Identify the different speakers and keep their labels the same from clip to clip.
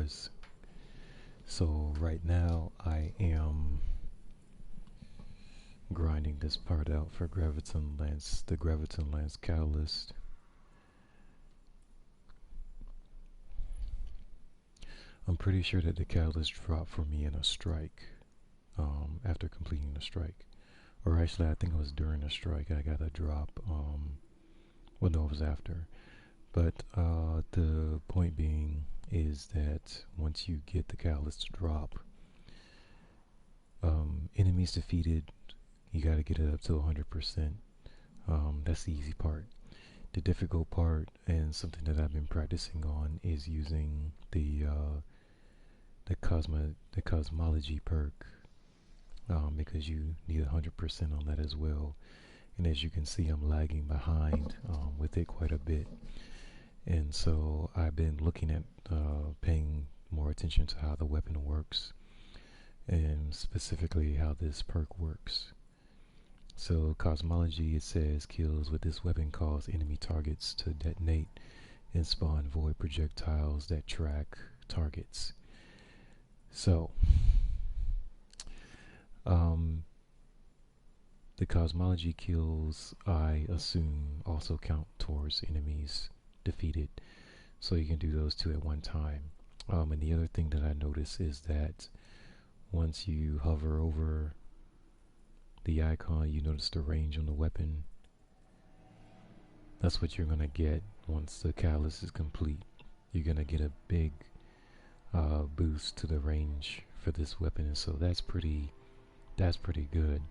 Speaker 1: was. So right now I am grinding this part out for Graviton Lance, the Graviton Lance Catalyst. I'm pretty sure that the catalyst dropped for me in a strike after completing the strike. Or actually, I think it was during the strike I got a drop. Well, no, it was after. But the point being is that once you get the catalyst to drop, enemies defeated, you got to get it up to 100%. That's the easy part. The difficult part, and something that I've been practicing on, is using the Cosmology Perk, because you need 100% on that as well. And as you can see, I'm lagging behind with it quite a bit. And so I've been looking at paying more attention to how the weapon works, and specifically how this perk works. So Cosmology, it says, kills with this weapon cause enemy targets to detonate and spawn void projectiles that track targets. So the Cosmology kills, I assume, also count towards enemies defeated, so you can do those two at one time. And the other thing that I notice is that once you hover over the icon, you notice the range on the weapon. That's what you're gonna get once the catalyst is complete. You're gonna get a big boost to the range for this weapon, and so that's pretty good.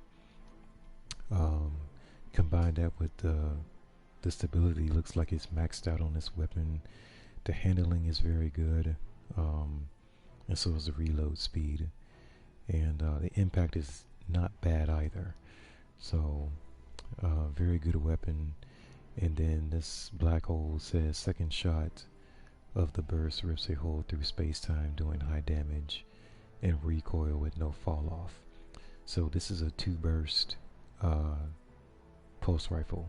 Speaker 1: Combine that with the stability, looks like it's maxed out on this weapon. The handling is very good, and so is the reload speed, and the impact is not bad either. So very good weapon. And then this black hole says second shot of the burst rips a hole through space-time, doing high damage and recoil with no fall off. So this is a 2-burst pulse rifle.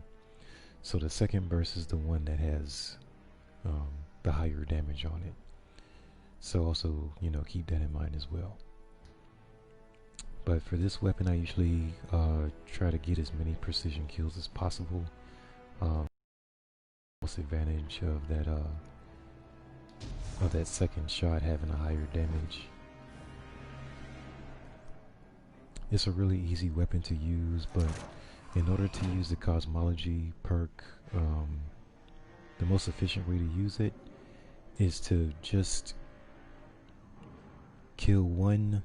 Speaker 1: So the second burst is the one that has the higher damage on it. So also, keep that in mind as well. But for this weapon, I usually try to get as many precision kills as possible. Most advantage of that second shot having a higher damage. It's a really easy weapon to use, but in order to use the Cosmology Perk, the most efficient way to use it is to just kill one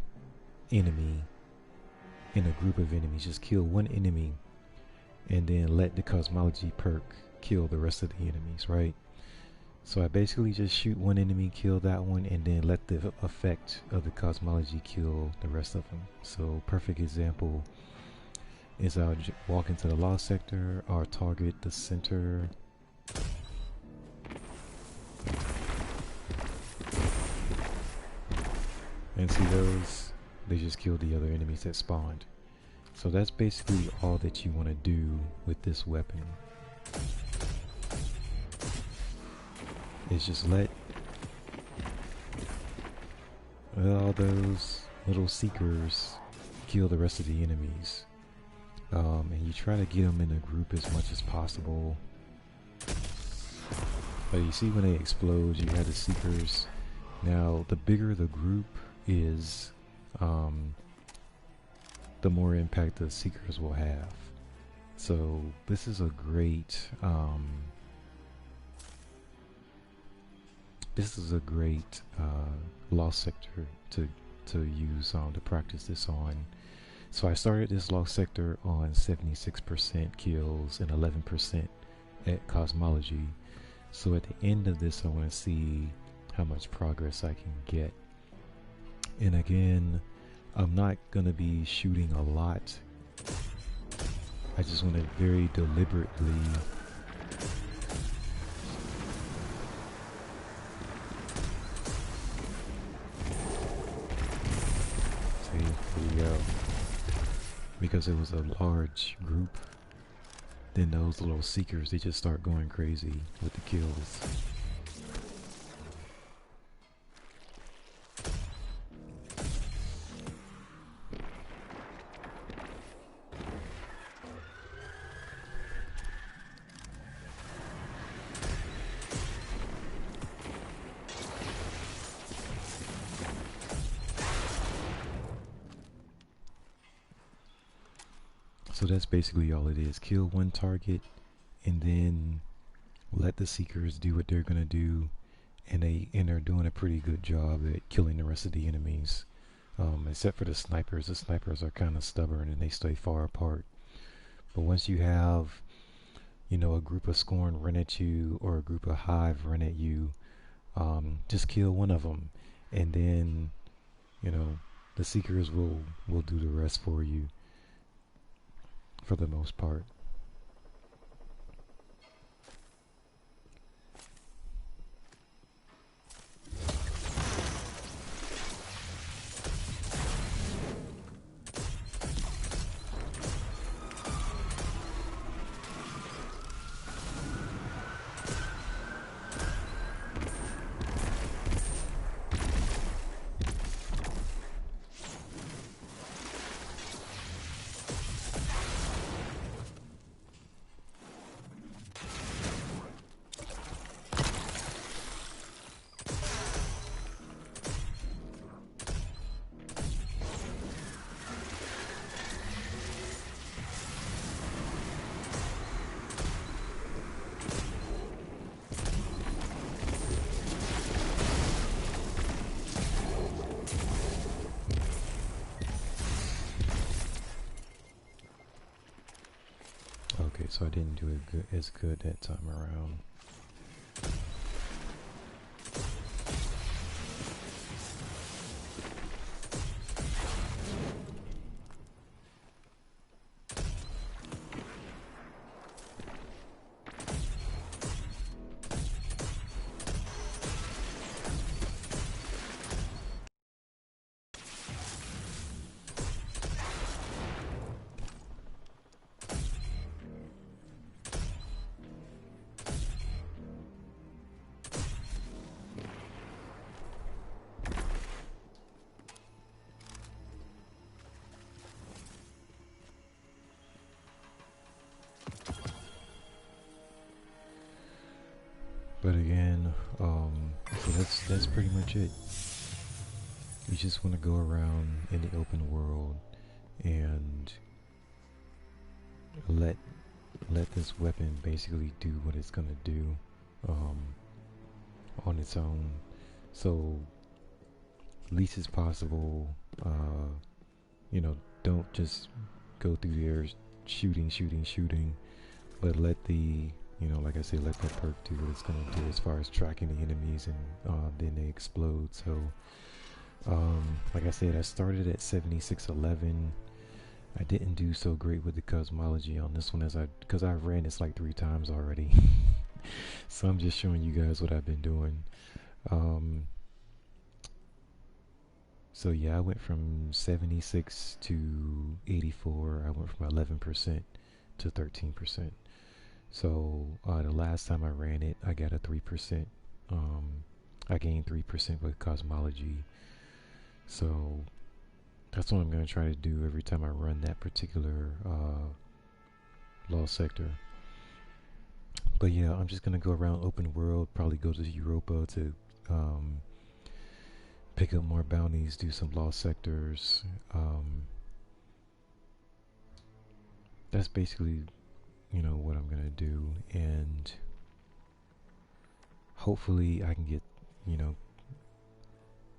Speaker 1: enemy in a group of enemies. Just kill one enemy and then let the Cosmology Perk kill the rest of the enemies, right? So I basically just shoot one enemy, kill that one, and then let the effect of the Cosmology kill the rest of them. So perfect example is I'll walk into the lost sector, or target the center, and see those, they just killed the other enemies that spawned. So that's basically all that you want to do with this weapon. Is just let all those little seekers kill the rest of the enemies. And you try to get them in a group as much as possible. But you see when they explode, you have the seekers. Now, the bigger the group is, the more impact the seekers will have. So this is a great lost sector to use to practice this on. So I started this lost sector on 76% kills and 11% at Cosmology. So at the end of this, I want to see how much progress I can get. And again, I'm not going to be shooting a lot. I just want to very deliberately because it was a large group, then those little seekers, they just start going crazy with the kills. So that's basically all it is. Kill one target and then let the Seekers do what they're gonna do, and they're doing a pretty good job at killing the rest of the enemies. Except for the snipers. The snipers are kind of stubborn and they stay far apart. But once you have, you know, a group of Scorn run at you or a group of Hive run at you, just kill one of them, and then, you know, the Seekers will do the rest for you for the most part. Okay, so I didn't do it as good that time around. But again, so that's pretty much it. You just want to go around in the open world and let this weapon basically do what it's gonna do on its own. So least as possible, you know, don't just go through there shooting, but let the, you know, like I said, let that perk do what it's gonna do as far as tracking the enemies, and then they explode. So like I said, I started at 7611. I didn't do so great with the cosmology on this one because I ran this like 3 times already. So I'm just showing you guys what I've been doing. So yeah, I went from 76 to 84. I went from 11% to 13%. So the last time I ran it, I got a 3%. I gained 3% with cosmology. So that's what I'm going to try to do every time I run that particular lost sector. But yeah, I'm just going to go around open world, probably go to Europa to pick up more bounties, do some lost sectors. That's basically, you know, what I'm going to do. And hopefully I can get, you know,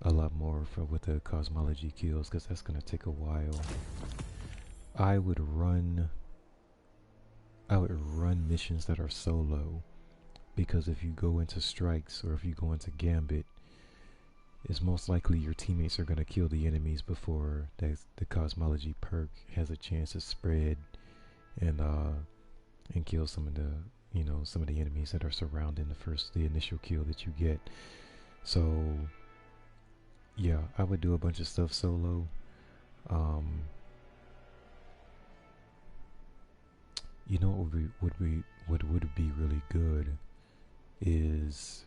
Speaker 1: a lot more with the cosmology kills, because that's going to take a while. I would run missions that are solo, because if you go into strikes or if you go into gambit, it's most likely your teammates are going to kill the enemies before the cosmology perk has a chance to spread and kill some of the, you know, some of the enemies that are surrounding the initial kill that you get. So yeah, I would do a bunch of stuff solo. You know what would be really good is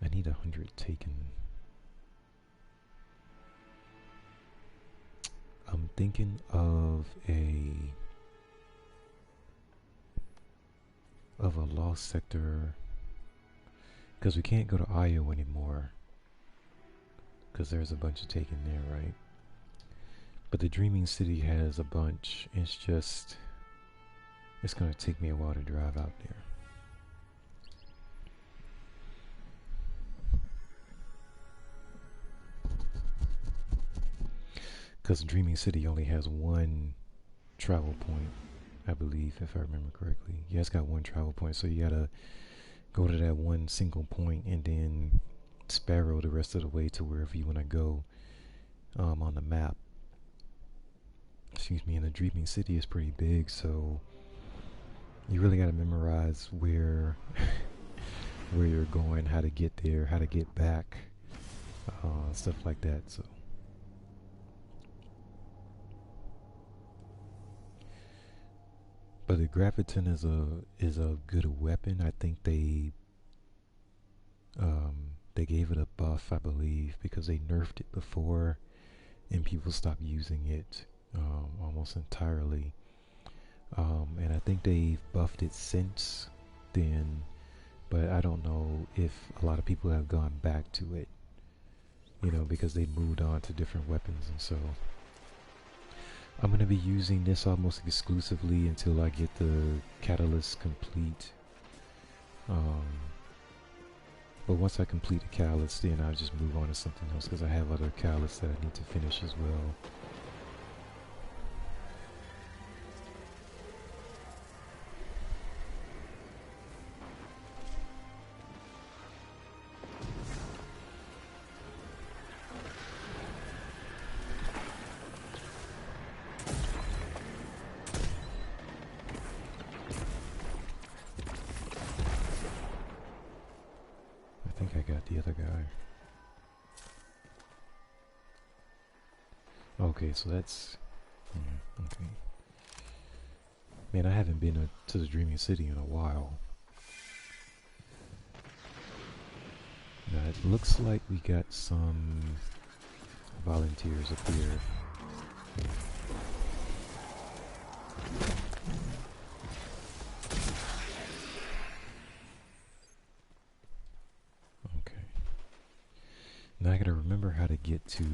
Speaker 1: I need 100 taken. I'm thinking of a lost sector, because we can't go to Io anymore because there's a bunch of taken there, right? But the Dreaming City has a bunch. It's just, it's going to take me a while to drive out there. Because Dreaming City only has one travel point, I believe, if I remember correctly. Yeah, it's got one travel point, so you gotta go to that one single point and then sparrow the rest of the way to wherever you want to go on the map. Excuse me. And the Dreaming City is pretty big, so you really gotta memorize where where you're going, how to get there, how to get back, stuff like that. So. But the Graviton is a good weapon. I think they gave it a buff, I believe, because they nerfed it before, and people stopped using it almost entirely. And I think they've buffed it since then, but I don't know if a lot of people have gone back to it, because they moved on to different weapons, and so I'm going to be using this almost exclusively until I get the catalyst complete. But once I complete the catalyst, then I'll just move on to something else, because I have other catalysts that I need to finish as well. I got the other guy. Okay, so that's... okay. Man, I haven't been to the Dreaming City in a while. Now, it looks like we got some volunteers up here. Now I gotta remember how to get to...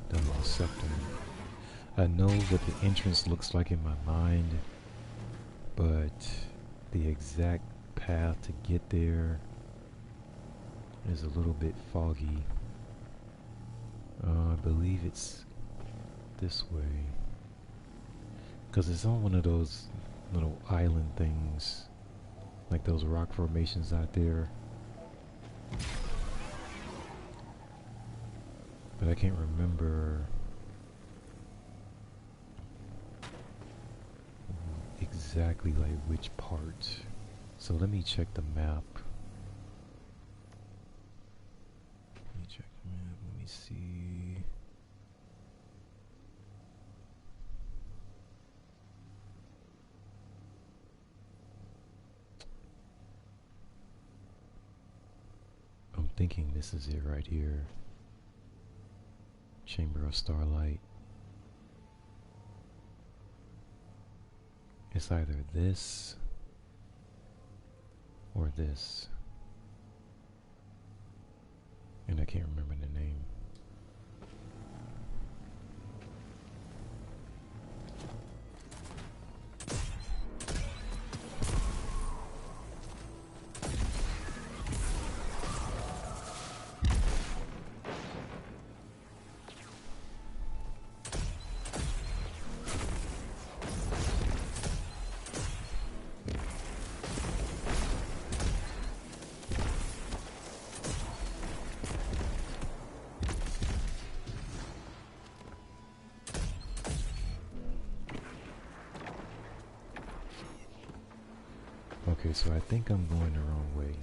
Speaker 1: the Lost Scepter. I know what the entrance looks like in my mind, but the exact path to get there is a little bit foggy. I believe it's this way. Because it's on one of those little island things, like those rock formations out there. But I can't remember exactly like which part. So let me check the map. Let me check the map. Let me see. I'm thinking this is it right here. Chamber of Starlight. It's either this or this. And I can't remember the name. Okay, so I think I'm going the wrong way.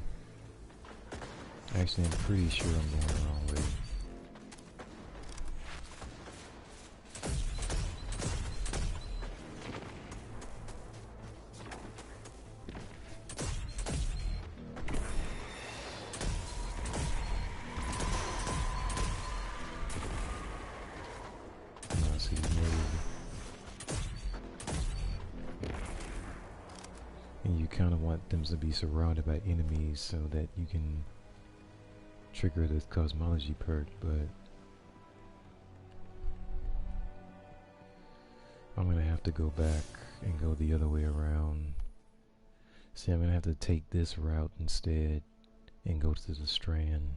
Speaker 1: Actually, I'm pretty sure I'm going the wrong way. kind of want them to be surrounded by enemies so that you can trigger this Cosmology Perk, but I'm going to have to go back and go the other way around. See, I'm going to have to take this route instead and go to the Strand.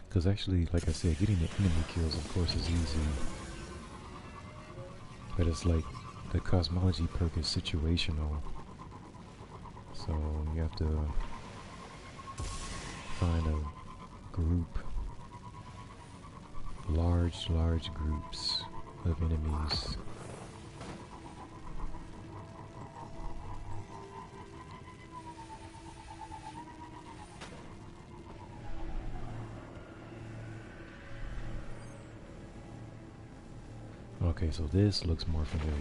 Speaker 1: Because actually, like I said, getting the enemy kills, of course, is easy. But it's like the Cosmology Perk is situational. So you have to find a group, large groups of enemies. Okay, so this looks more familiar.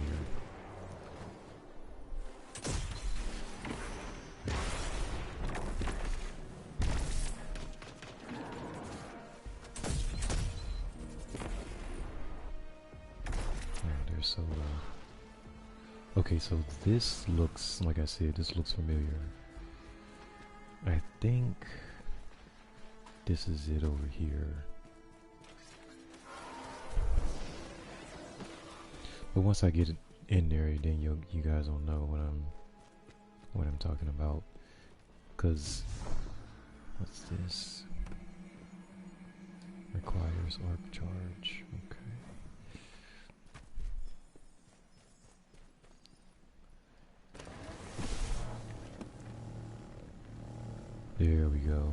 Speaker 1: They're so okay, so this looks, like I said, this looks familiar. I think this is it over here. But once I get it in there, then you guys will know what I'm talking about. Cause what's this? Requires arc charge. Okay. There we go.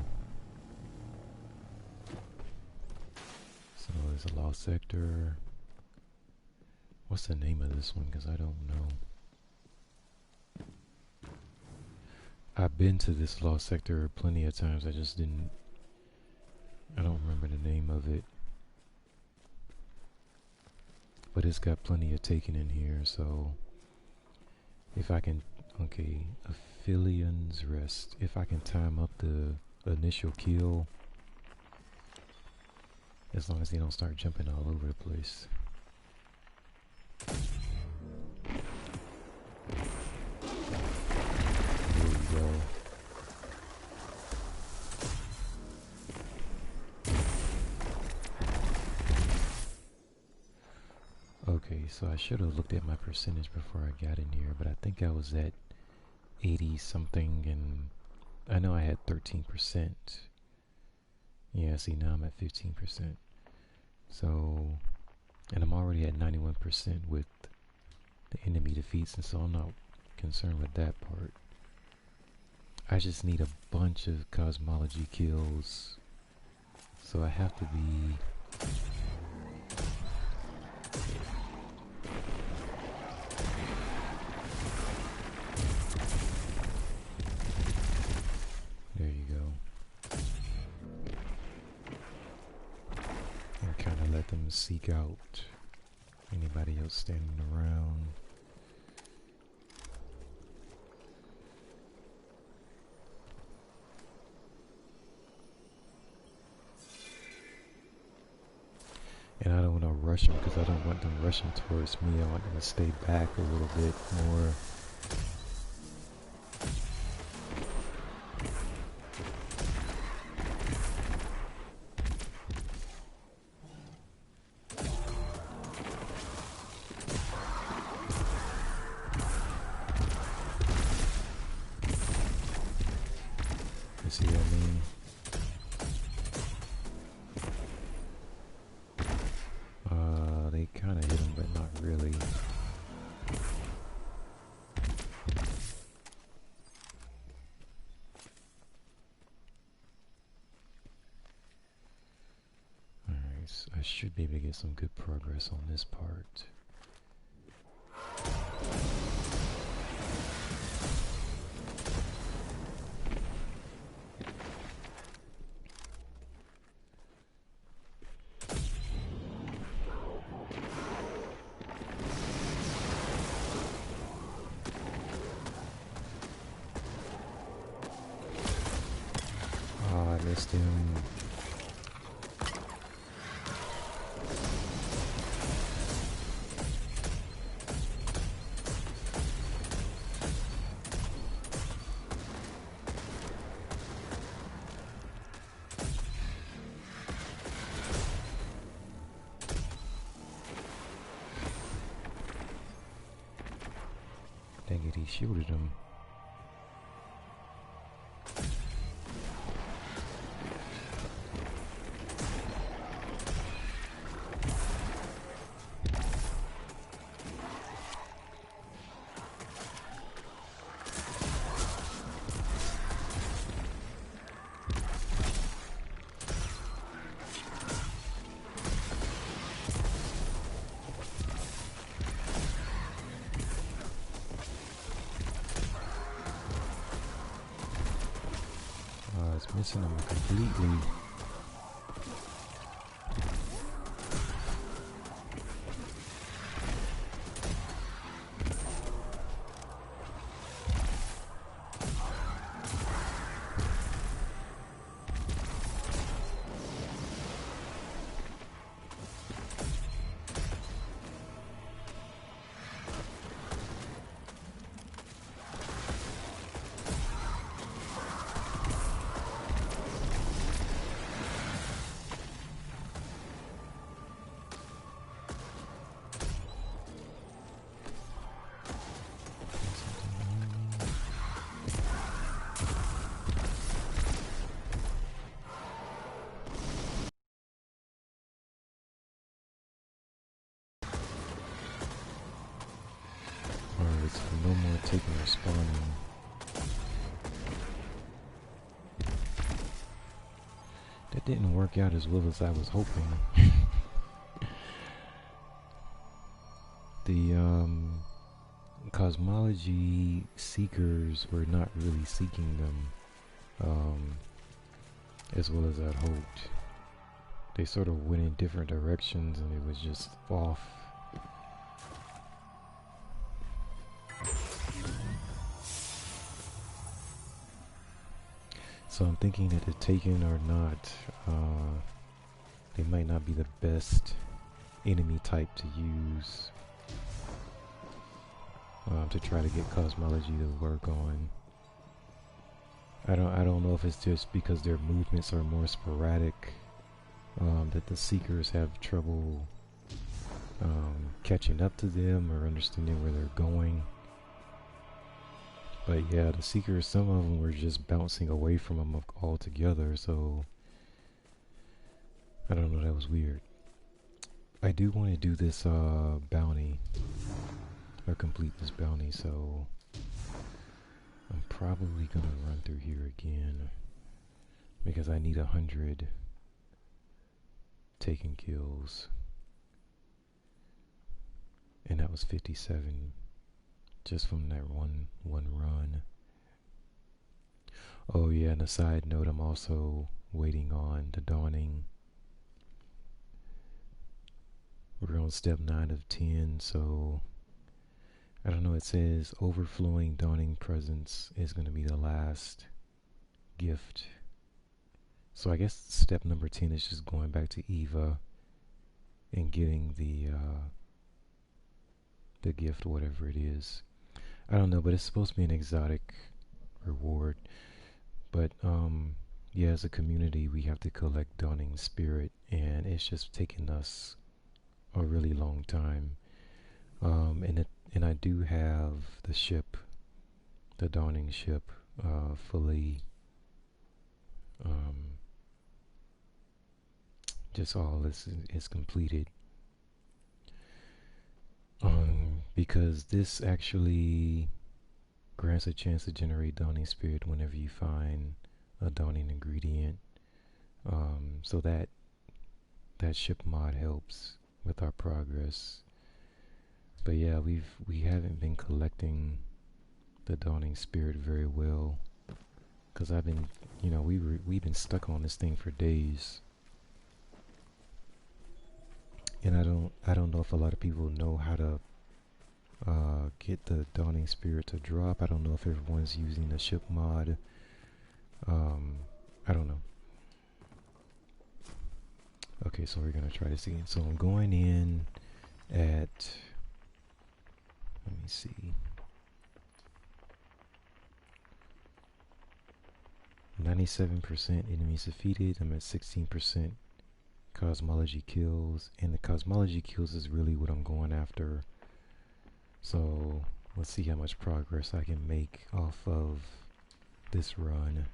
Speaker 1: So there's a lost sector. What's the name of this one? Because I don't know. I've been to this lost sector plenty of times. I don't remember the name of it. But it's got plenty of taken in here, so if I can, okay, Aphelian's Rest. If I can time up the initial kill, as long as they don't start jumping all over the place. There we go. Okay, so I should have looked at my percentage before I got in here, but I think I was at 80 something, and I know I had 13%. Yeah, see, now I'm at 15%. So, and I'm already at 91% with the enemy defeats, and so I'm not concerned with that part. I just need a bunch of cosmology kills, so I have to be there you go. And kind of let them seek out anybody else standing around. And I don't want to rush them because I don't want them rushing towards me. I want them to stay back a little bit more. You see what I mean? They kind of hit him, but not really. Alright, so I should be able to get some good progress on this part. stem. Dang it, he shielded him. It's missing him completely. Alright, so no more taking or spawning. That didn't work out as well as I was hoping. The Cosmology seekers were not really seeking them as well as I'd hoped. They sort of went in different directions and it was just off. So I'm thinking that the Taken or not, they might not be the best enemy type to use to try to get Cosmology to work on. I don't know if it's just because their movements are more sporadic, that the Seekers have trouble catching up to them or understanding where they're going. But yeah, the Seekers, some of them were just bouncing away from them altogether, so I don't know, that was weird. I do want to do this bounty, or complete this bounty, so I'm probably gonna run through here again because I need 100 taken kills, and that was 57 just from that one run. Oh yeah, and a side note, I'm also waiting on the dawning. We're on step 9 of 10, so I don't know, it says overflowing dawning presence is going to be the last gift. So I guess step number 10 is just going back to Eva and getting the gift, whatever it is. I don't know, but it's supposed to be an exotic reward. But yeah, as a community, we have to collect Dawning Spirit, and it's just taken us a really long time. And I do have the ship, the Dawning ship, fully. Just all is completed. Because this actually grants a chance to generate Dawning Spirit whenever you find a Dawning ingredient. So that ship mod helps with our progress. But yeah, we haven't been collecting the Dawning Spirit very well, because I've been, we've been stuck on this thing for days. And I don't know if a lot of people know how to get the Dawning Spirit to drop. I don't know if everyone's using the ship mod. I don't know. Okay, so we're gonna try this again. So I'm going in at, let me see, 97% enemies defeated. I'm at 16% cosmology kills, and the cosmology kills is really what I'm going after. So let's see how much progress I can make off of this run.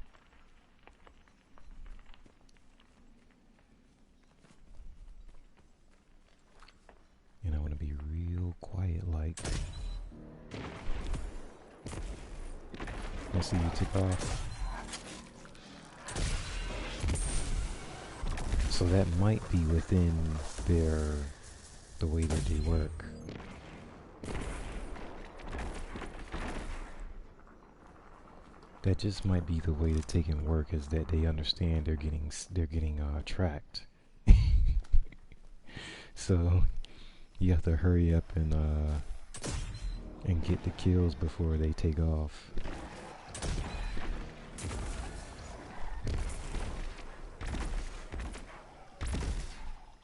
Speaker 1: And I want to be real quiet, like. I see you tick off. So that might be within the way that they work. That just might be the way that they can work, is that they understand they're getting tracked. So you have to hurry up and get the kills before they take off.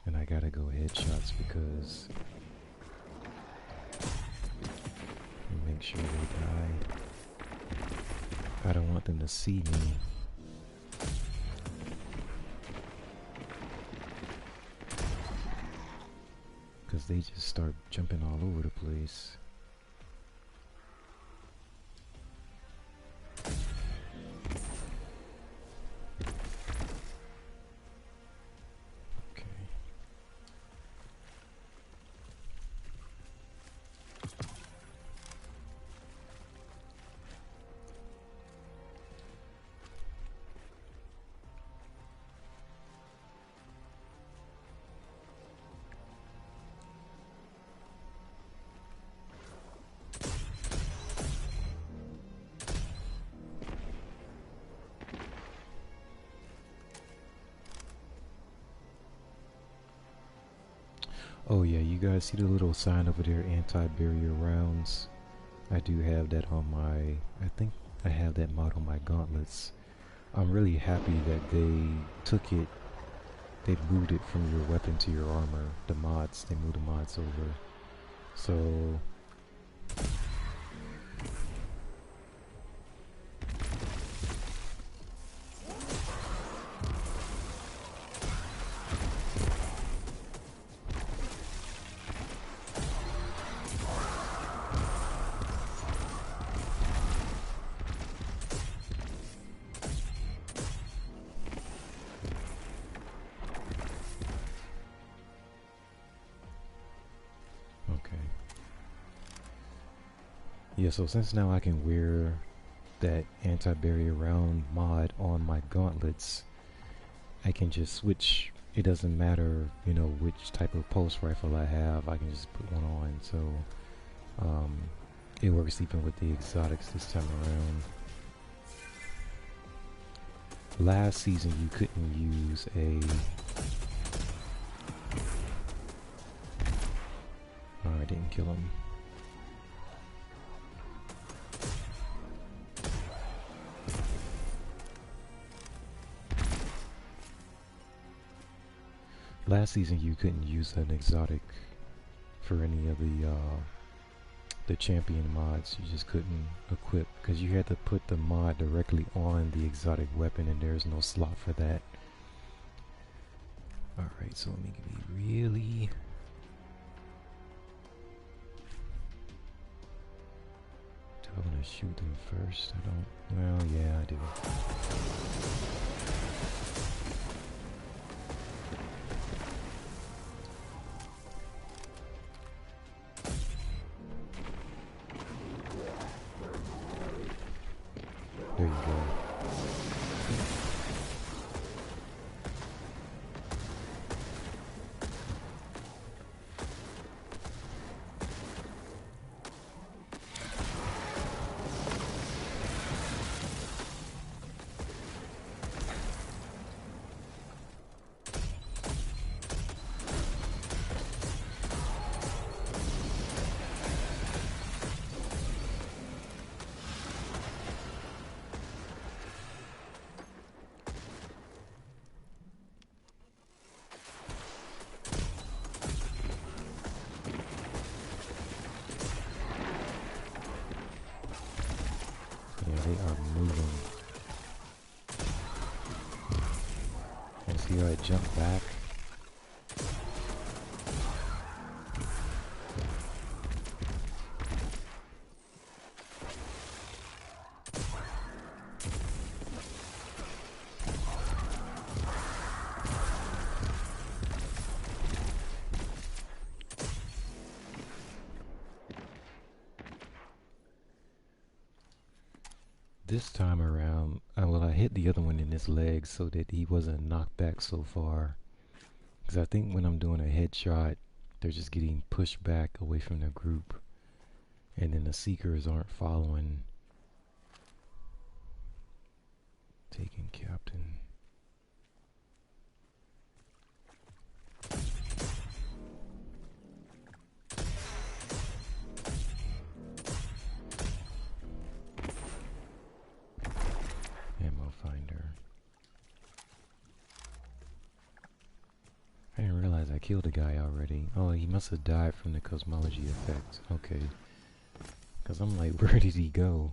Speaker 1: And I gotta go headshots because make sure they die. I don't want them to see me. Because they just start jumping all over the place. Oh yeah, you guys see the little sign over there, anti-barrier rounds? I do have that on my, I think I have that mod on my gauntlets. I'm really happy that they took it, they moved it from your weapon to your armor. The mods, they moved the mods over. So yeah, so since now I can wear that anti-barrier round mod on my gauntlets, I can just switch. It doesn't matter, you know, which type of pulse rifle I have. I can just put one on. So it works even with the exotics this time around. Last season you couldn't use a... Oh, I didn't kill him. Last season you couldn't use an exotic for any of the champion mods. You just couldn't equip because you had to put the mod directly on the exotic weapon, and there's no slot for that. Alright, so let me be really... Do I want to shoot them first? I don't... Well, yeah, I do. There you go. jump back. This time around, well, I hit the other one in his leg so that he wasn't knocked back so far. Because I think when I'm doing a headshot, they're just getting pushed back away from the group. And then the Seekers aren't following. Taking Captain. Ammo finder. I didn't realize I killed a guy already. Oh, he must have died from the cosmology effect. Okay. Because I'm like, where did he go?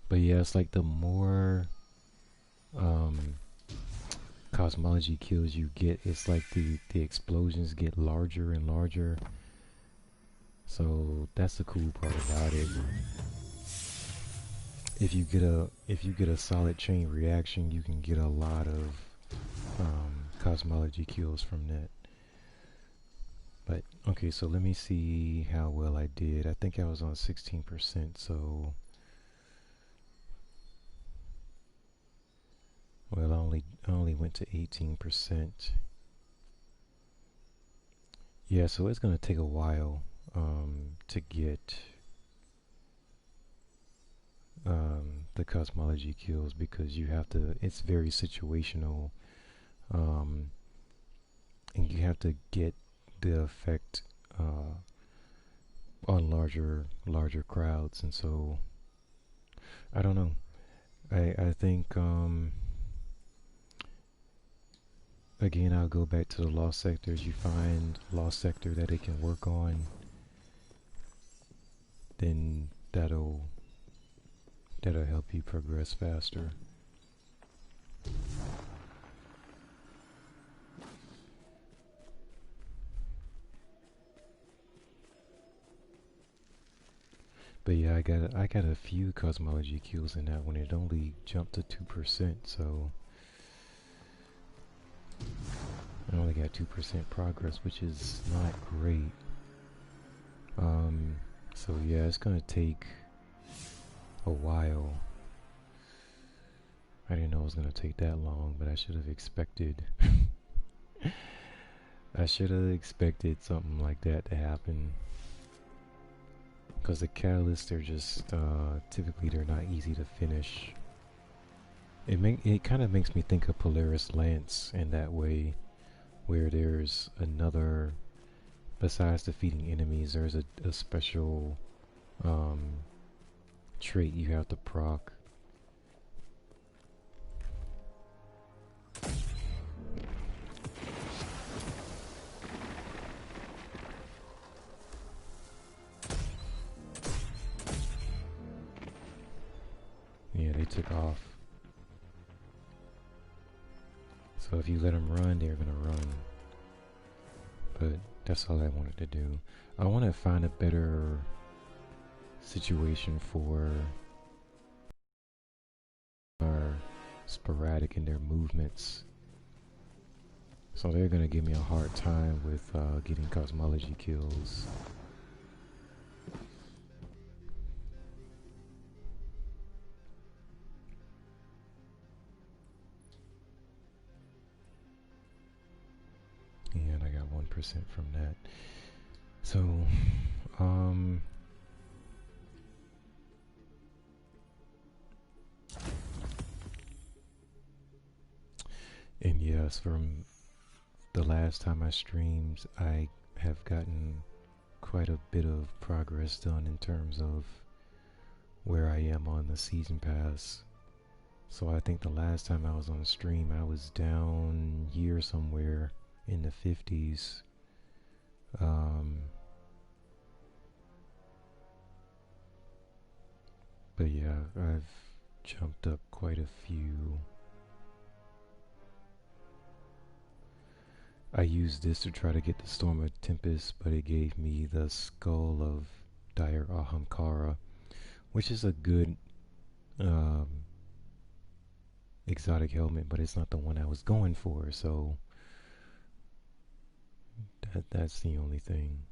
Speaker 1: But yeah, it's like the more cosmology kills you get, it's like the explosions get larger and larger. So that's the cool part about it. If you get a solid chain reaction, you can get a lot of cosmology kills from that. But okay, so let me see how well I did. I think I was on 16%, so well, I only went to 18%. Yeah, so it's gonna take a while to get the cosmology kills, because you have to. It's very situational, and you have to get the effect on larger crowds, and so I don't know. I think again, I'll go back to the lost sectors. You find lost sector that it can work on, then that'll help you progress faster. But yeah, I got a few cosmology kills in that one. It only jumped to 2%, so I only got 2% progress, which is not great. So yeah, it's gonna take a while. I didn't know it was gonna take that long, but I should have expected. I should have expected something like that to happen. Because the catalysts, they're just typically they're not easy to finish. It kind of makes me think of Polaris Lance in that way, where there's another, besides defeating enemies, there's a special trait you have to proc. Yeah, they took off. So if you let them run, they're gonna run. But that's all I wanted to do. I want to find a better situation for our sporadic in their movements. So they're gonna give me a hard time with getting cosmology kills. And I got 1% from that. So, and yes, from the last time I streamed, I have gotten quite a bit of progress done in terms of where I am on the season pass. So I think the last time I was on stream, I was down here somewhere in the 50s. But yeah, I've jumped up quite a few I used this to try to get the Storm of Tempest, but it gave me the Skull of Dire Ahamkara, which is a good um, exotic helmet, but it's not the one I was going for, so that's the only thing.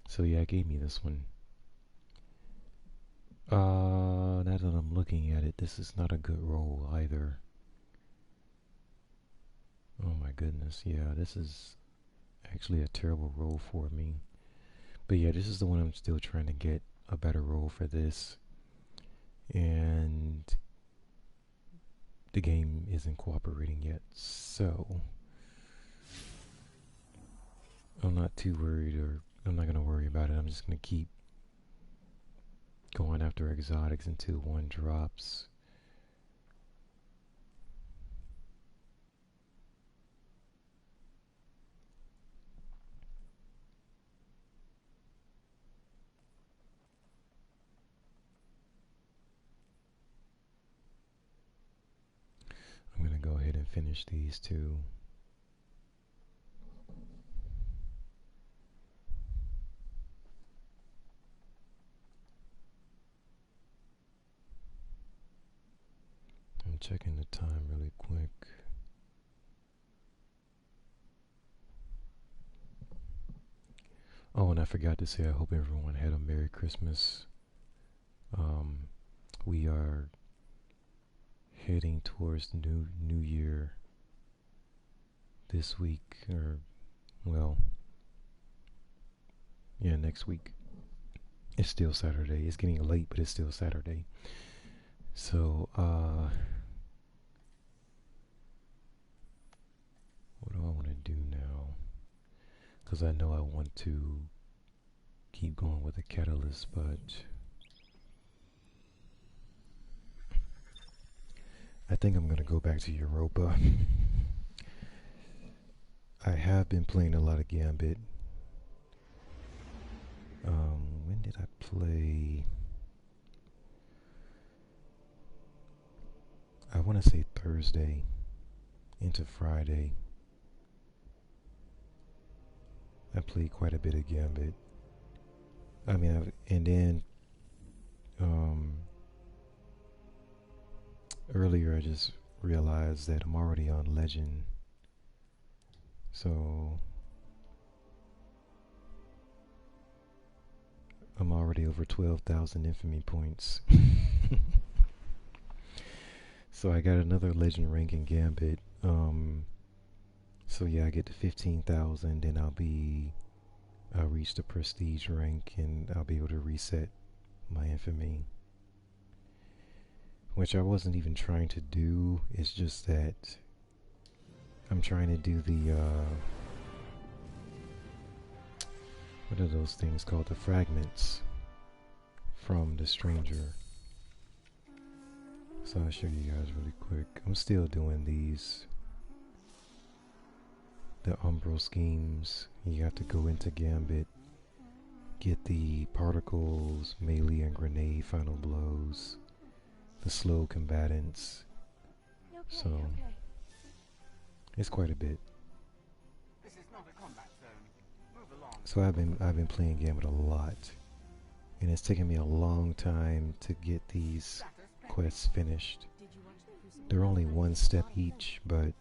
Speaker 1: So yeah, it gave me this one. Now that I'm looking at it, this is not a good roll either. Oh my goodness, yeah, this is actually a terrible roll for me. But yeah, this is the one I'm still trying to get a better roll for this. And the game isn't cooperating yet, so I'm not too worried, or I'm not going to worry about it. I'm just going to keep going after exotics until one drops. I'm going to go ahead and finish these two. I'm checking the time really quick. Oh, and I forgot to say, I hope everyone had a Merry Christmas. We are heading towards the new year this week, or, well, yeah, next week. It's still Saturday. It's getting late, but it's still Saturday. So, what do I want to do now? Because I know I want to keep going with the catalyst, but I think I'm going to go back to Europa. I have been playing a lot of Gambit. When did I play? I want to say Thursday into Friday. I played quite a bit of Gambit. I mean, and then earlier I just realized that I'm already on Legend. So I'm already over 12,000 infamy points. So I got another Legend rank in Gambit. So yeah, I get to 15,000, then I'll reach the Prestige rank, and I'll be able to reset my infamy. Which I wasn't even trying to do. It's just that I'm trying to do the what are those things called? The fragments from the Stranger. So I'll show you guys really quick. I'm still doing these. The Umbral schemes. You have to go into Gambit, get the particles, melee and grenade final blows, the slow combatants. So it's quite a bit. So I've been playing Gambit a lot, and it's taken me a long time to get these quests finished. They're only one step each, but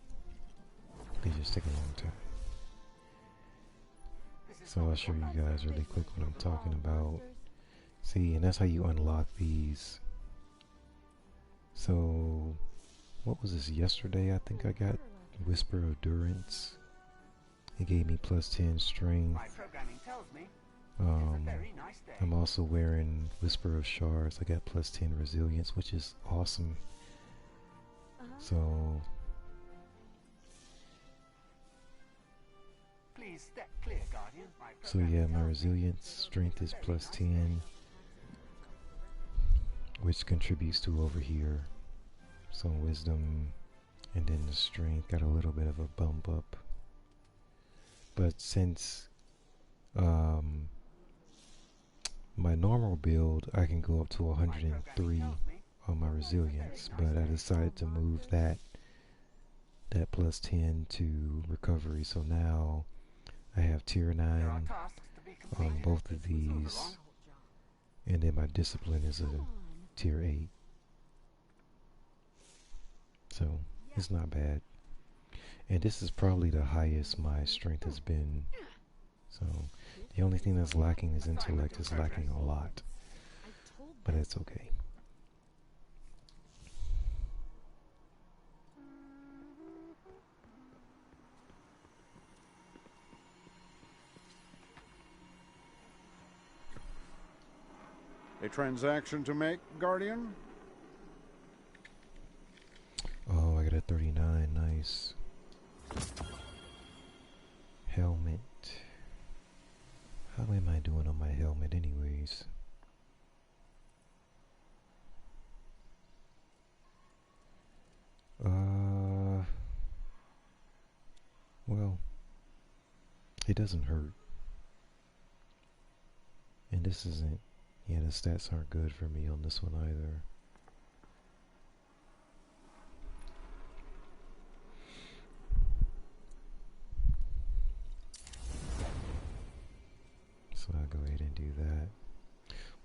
Speaker 1: they just take a long time. So I'll show you guys really quick what I'm talking about. See, and that's how you unlock these. So, what was this yesterday? I think I got Whisper of Durance. It gave me plus 10 strength. I'm also wearing Whisper of Shards. I got plus 10 resilience, which is awesome. So, yeah, my resilience strength is plus 10, which contributes to over here. So wisdom, and then the strength got a little bit of a bump up. But since my normal build, I can go up to 103 on my resilience, but I decided to move that that plus 10 to recovery. So now I have tier 9 on both of these, and then my discipline is a tier 8. So it's not bad. And this is probably the highest my strength has been. So the only thing that's lacking is intellect. Is lacking a lot, but it's okay.
Speaker 2: A transaction to make, Guardian?
Speaker 1: Oh, I got a 39. Nice. Helmet. How am I doing on my helmet anyways? Well, it doesn't hurt. And this isn't, yeah, the stats aren't good for me on this one either. So I'll go ahead and do that.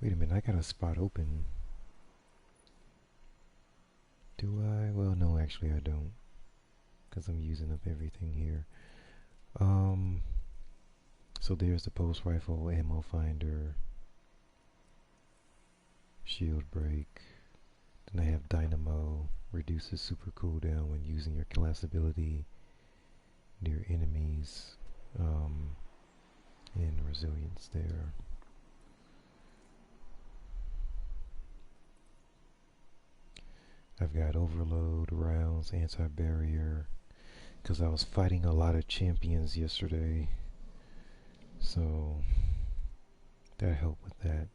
Speaker 1: Wait a minute, I got a spot open. Do I? Well, no, actually I don't. Because I'm using up everything here. So there's the post rifle, ammo finder, shield break. Then I have dynamo, reduces super cooldown when using your class ability near enemies, and resilience there. I've got overload, rounds, anti-barrier, because I was fighting a lot of champions yesterday, so that helped with that.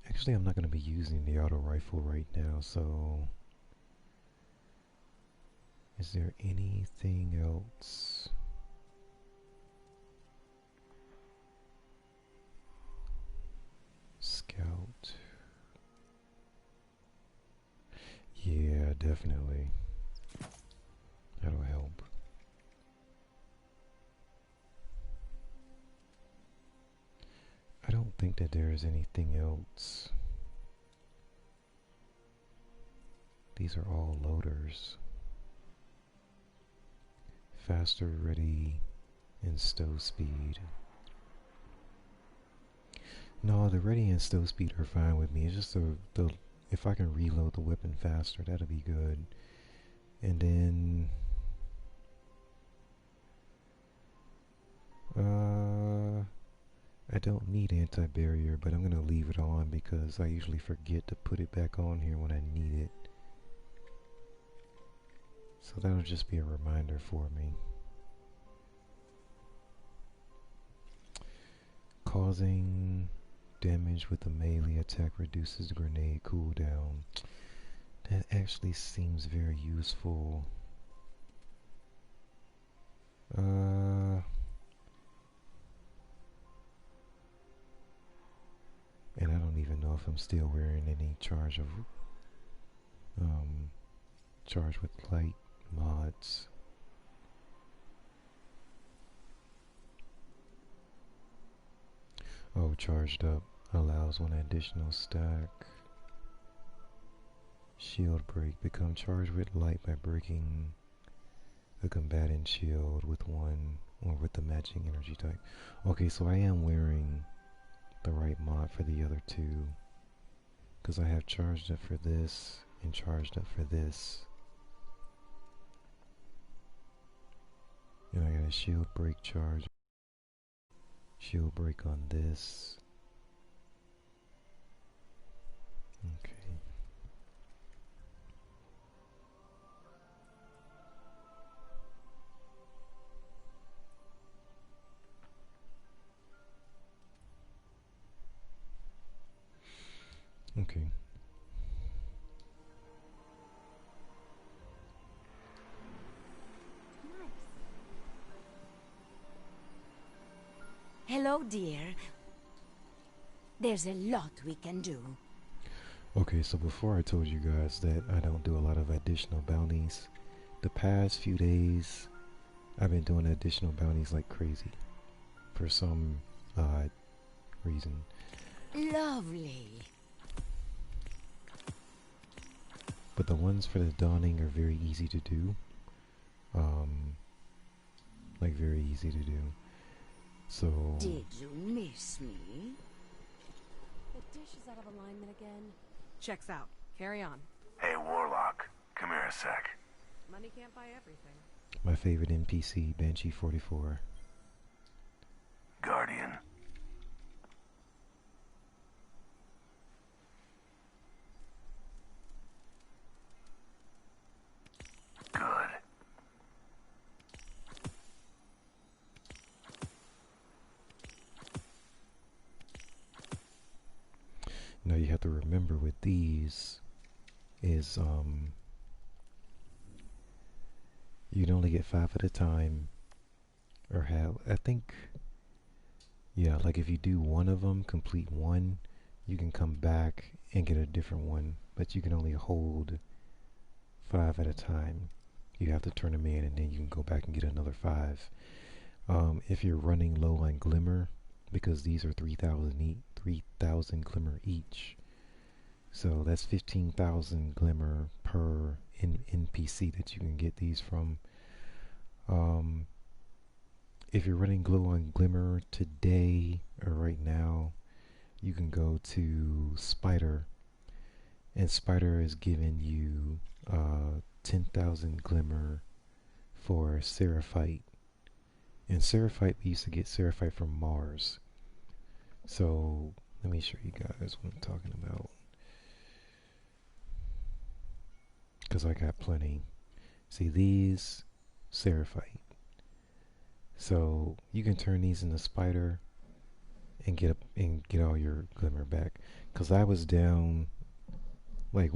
Speaker 1: Actually, I'm not going to be using the auto rifle right now, so is there anything else? Scout. Yeah, definitely. That'll help. I don't think that there is anything else. These are all loaders. Faster, ready, and stow speed. No, the ready and stow speed are fine with me. It's just the if I can reload the weapon faster, that'll be good. And then I don't need anti-barrier, but I'm gonna leave it on because I usually forget to put it back on here when I need it. So that'll just be a reminder for me. Causing damage with a melee attack reduces grenade cooldown. That actually seems very useful. And I don't even know if I'm still wearing any charge with light mods. Oh, charged up allows one additional stack. Shield break. Become charged with light by breaking a combatant shield with one or with the matching energy type. Okay, so I am wearing the right mod for the other two, because I have charged up for this and charged up for this. And I got a shield break charge. Shield break on this. Okay. Okay.
Speaker 3: Hello, dear. There's a lot we can do.
Speaker 1: Okay, so before I told you guys that I don't do a lot of additional bounties, the past few days, I've been doing additional bounties like crazy for some odd reason.
Speaker 3: Lovely.
Speaker 1: But the ones for the dawning are very easy to do. Like very easy to do. So
Speaker 3: Did you miss me?
Speaker 4: The dish is out of alignment again. Checks out. Carry on.
Speaker 5: Hey, Warlock. Come here a sec.
Speaker 4: Money can't buy everything.
Speaker 1: my favorite NPC, Banshee 44.
Speaker 5: Guardian. Good.
Speaker 1: Now you have to remember with these is you'd only get 5 at a time, or have, I think, yeah, like if you do one of them, complete one, you can come back and get a different one, but you can only hold 5 at a time. You have to turn them in and then you can go back and get another 5. If you're running low on glimmer, because these are 3,000 glimmer each, so that's 15,000 glimmer per NPC that you can get these from. If you're running low on glimmer today or right now, you can go to Spider, and Spider is giving you 10,000 glimmer for Seraphite. And Seraphite, we used to get Seraphite from Mars. So let me show you guys what I'm talking about, because I got plenty. See these, Seraphite. So you can turn these into Spider and get all your glimmer back. Because I was down, like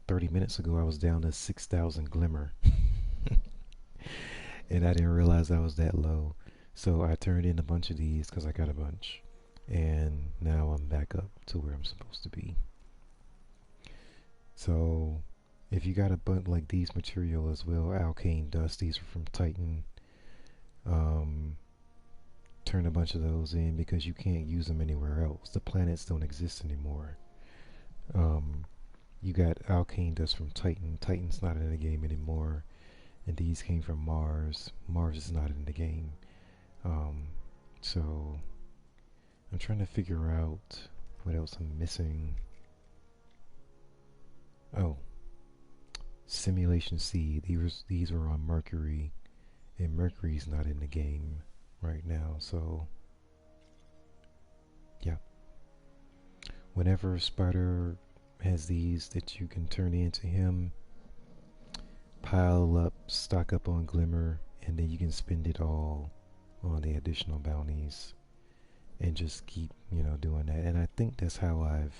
Speaker 1: 30 minutes ago, I was down to 6,000 glimmer. And I didn't realize I was that low. So I turned in a bunch of these because I got a bunch. And now I'm back up to where I'm supposed to be. So if you got a bunch like these material as well, Alkane Dust, these are from Titan. Turn a bunch of those in because you can't use them anywhere else. The planets don't exist anymore. You got Alkane Dust from Titan. Titan's not in the game anymore. And these came from Mars. Mars is not in the game. So I'm trying to figure out what else I'm missing. Oh, Simulation C. These were on Mercury, and Mercury's not in the game right now. So yeah, whenever Spider has these that you can turn into him, pile up, stock up on glimmer, and then you can spend it all on the additional bounties and just keep, doing that. And I think that's how I've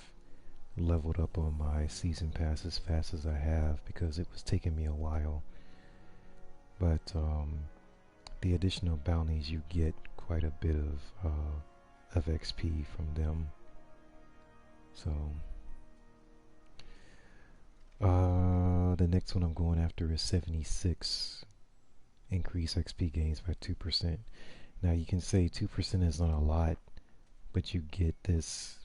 Speaker 1: leveled up on my season pass as fast as I have, because it was taking me a while. But the additional bounties, you get quite a bit of XP from them. So the next one I'm going after is 76. Increase XP gains by 2%. Now you can say 2% is not a lot, but you get this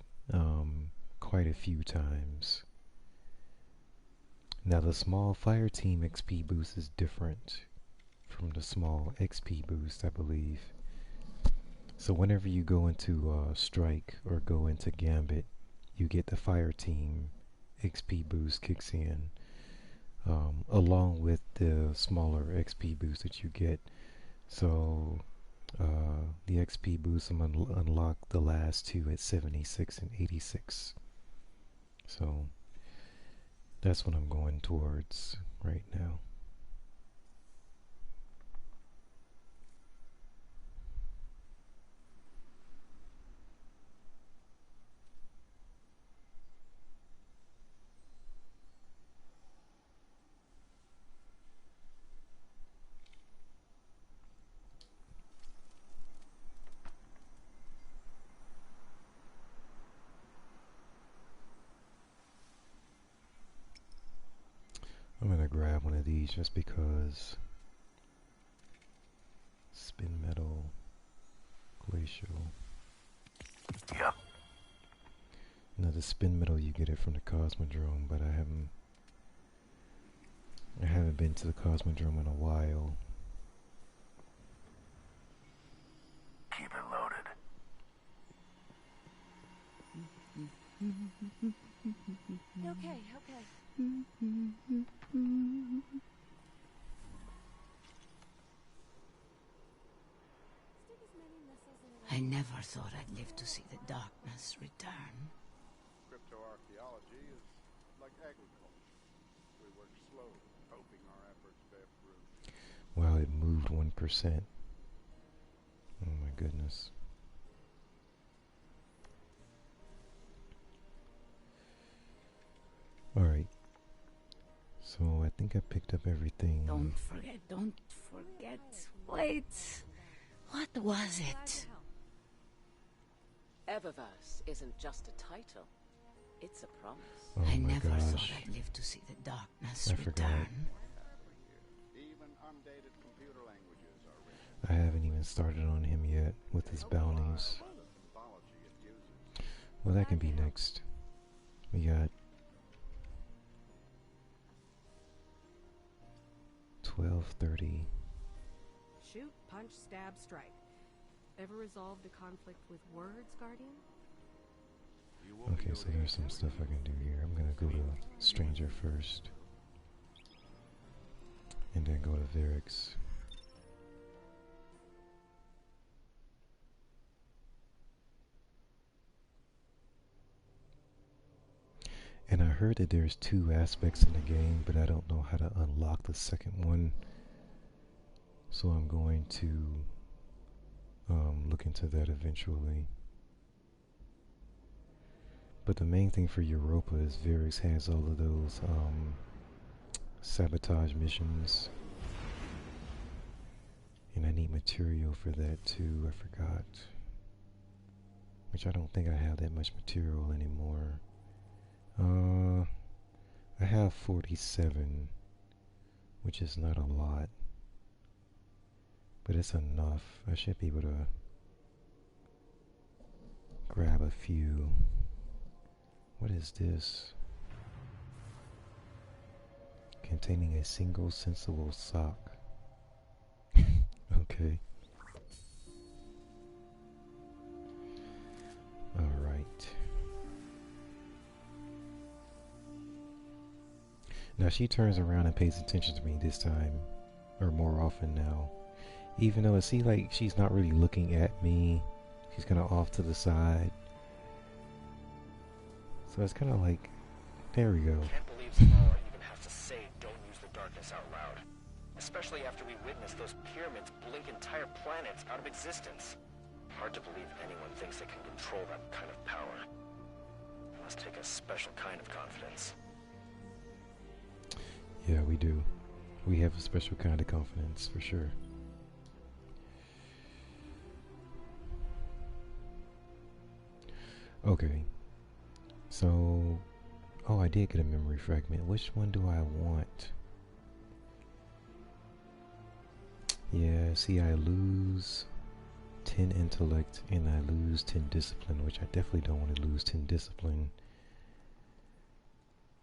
Speaker 1: quite a few times. Now the small fire team XP boost is different from the small XP boost, I believe. So whenever you go into Strike or go into Gambit, you get the fire team XP boost kicks in, along with the smaller XP boost that you get. So the XP boost, I'm going to unlock the last two at 76 and 86. So that's what I'm going towards right now. I'm gonna grab one of of these just because. Spin metal, glacial.
Speaker 5: Yep.
Speaker 1: Now the spin metal you get it from the Cosmodrome, but I haven't been to the Cosmodrome in a while.
Speaker 5: Keep it loaded.
Speaker 4: Okay, okay.
Speaker 3: I never thought I'd live to see the darkness return.
Speaker 2: Cryptoarchaeology is like agriculture. We work slowly, hoping our efforts bear fruit.
Speaker 1: Wow, it moved 1%. Oh my goodness. Alright. So I think I picked up everything.
Speaker 3: Don't forget. Wait. What was it?
Speaker 6: Eververse isn't just a title. It's a promise.
Speaker 1: Oh
Speaker 3: I
Speaker 1: my
Speaker 3: never
Speaker 1: gosh.
Speaker 3: thought I'd live to see the darkness
Speaker 1: I forgot.
Speaker 3: return.
Speaker 2: Even undated computer languages are written.
Speaker 1: I haven't even started on him yet with his bounties.
Speaker 2: Mythology it uses.
Speaker 1: Well, that can be next. We got 12:30.
Speaker 4: Shoot, punch, stab, strike. Ever resolved a conflict with words, Guardian?
Speaker 1: Okay, so there's some stuff I can do here. I'm gonna go to Stranger first. And then go to Varix. And I heard that there's 2 aspects in the game, but I don't know how to unlock the second one. So I'm going to look into that eventually. But the main thing for Europa is Varix has all of those sabotage missions. And I need material for that too, I forgot. Which I don't think I have that much material anymore. I have 47, which is not a lot. But it's enough. I should be able to grab a few. What is this? Containing a single sensible sock. Okay. Alright. Now she turns around and pays attention to me this time. Or more often now. Even though it seems like she's not really looking at me. She's kind of off to the side. So it's kind of like, there we go.
Speaker 7: Can't believe Zavala even has to say don't use the darkness out loud. Especially after we witnessed those pyramids blink entire planets out of existence. Hard to believe anyone thinks they can control that kind of power. It must take a special kind of confidence.
Speaker 1: Yeah, we do. We have a special kind of confidence, for sure. Okay. So, oh, I did get a memory fragment. Which one do I want? Yeah, see, I lose 10 intellect and I lose 10 discipline, which I definitely don't want to lose 10 discipline.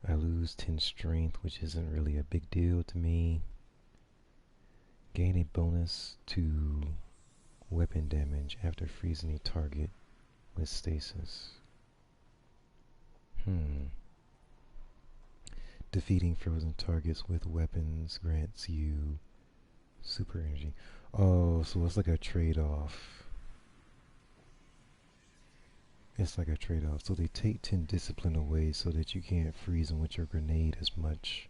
Speaker 1: I lose 10 strength, which isn't really a big deal to me. Gain a bonus to weapon damage after freezing a target with stasis. Defeating frozen targets with weapons grants you super energy. Oh, so it's like a trade-off. It's like a trade-off. So they take 10 discipline away so that you can't freeze them with your grenade as much.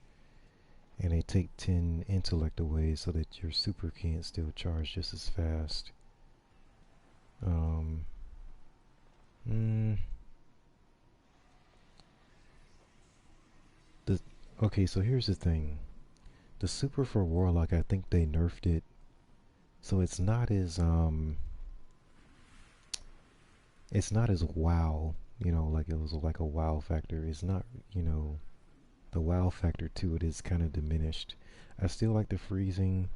Speaker 1: And they take 10 intellect away so that your super can't still charge just as fast. Okay, so here's the thing. The super for Warlock, I think they nerfed it. So it's not as wow, you know, like it was like a wow factor. It's not, you know, the wow factor to it is kind of diminished. I still like the freezing,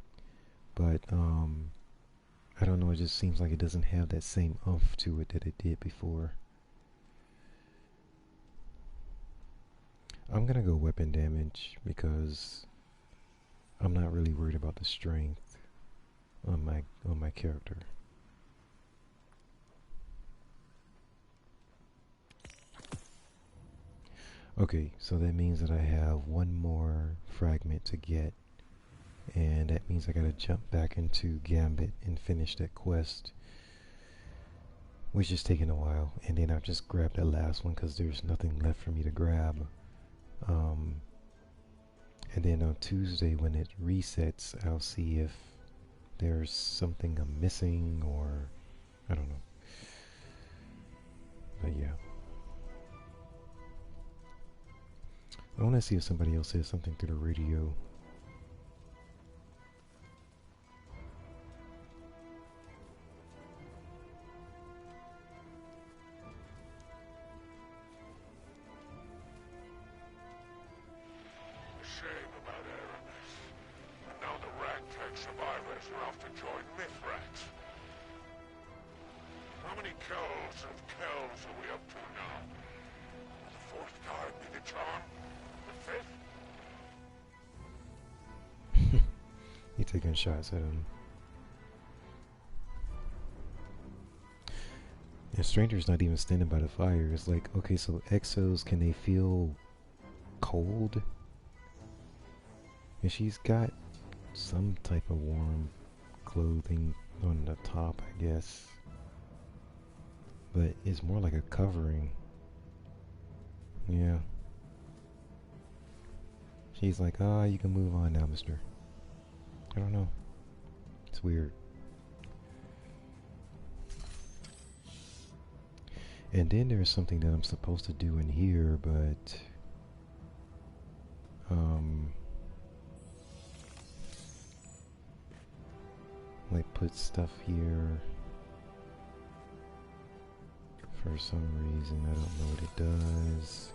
Speaker 1: but I don't know, it just seems like it doesn't have that same oomph to it that it did before. I'm gonna go weapon damage because I'm not really worried about the strength on my character. Okay, so that means that I have one more fragment to get, and that means I gotta jump back into Gambit and finish that quest, which is taking a while, and then I'll just grab that last one because there's nothing left for me to grab. And then on Tuesday when it resets, I'll see if there's something I'm missing, or I don't know. But yeah. I want to see if somebody else says something through the radio.
Speaker 5: Shame about Aramis. And now the ragtag survivors are off to join Mithrats. How many kells and kells are we up to now? Will the fourth card be the charm? The fifth?
Speaker 1: You taking shots at him. And Stranger's not even standing by the fire. It's like, okay, so EXOS, can they feel cold? And she's got some type of warm clothing on the top, I guess. But it's more like a covering. Yeah. She's like, ah, you can move on now, mister. I don't know. It's weird. And then there's something that I'm supposed to do in here, but like put stuff here for some reason. I don't know what it does.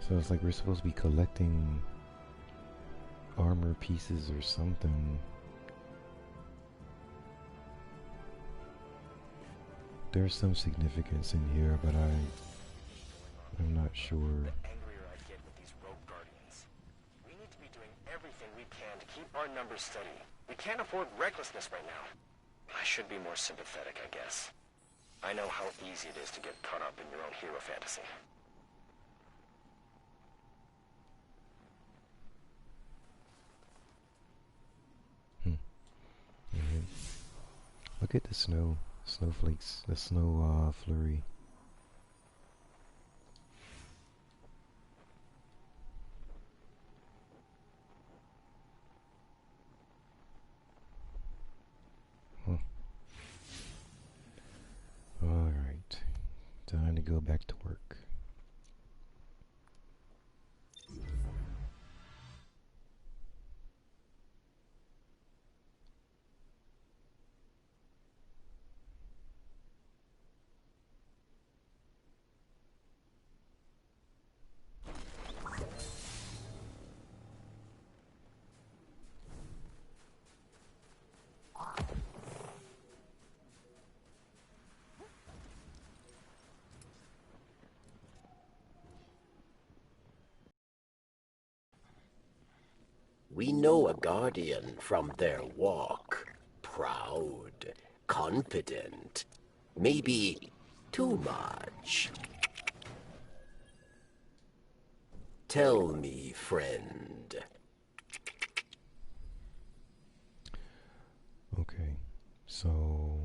Speaker 1: So it's like we're supposed to be collecting armor pieces or something. There's some significance in here, but I'm not sure.
Speaker 7: The angrier I get with these rogue guardians. We need to be doing everything we can to keep our numbers steady. We can't afford recklessness right now. I should be more sympathetic, I guess. I know how easy it is to get caught up in your own hero fantasy.
Speaker 1: Look at the snowflakes, the snow flurry. Huh. All right, time to go back to work.
Speaker 8: We know a guardian from their walk. Proud, confident, maybe too much. Tell me, friend.
Speaker 1: Okay, so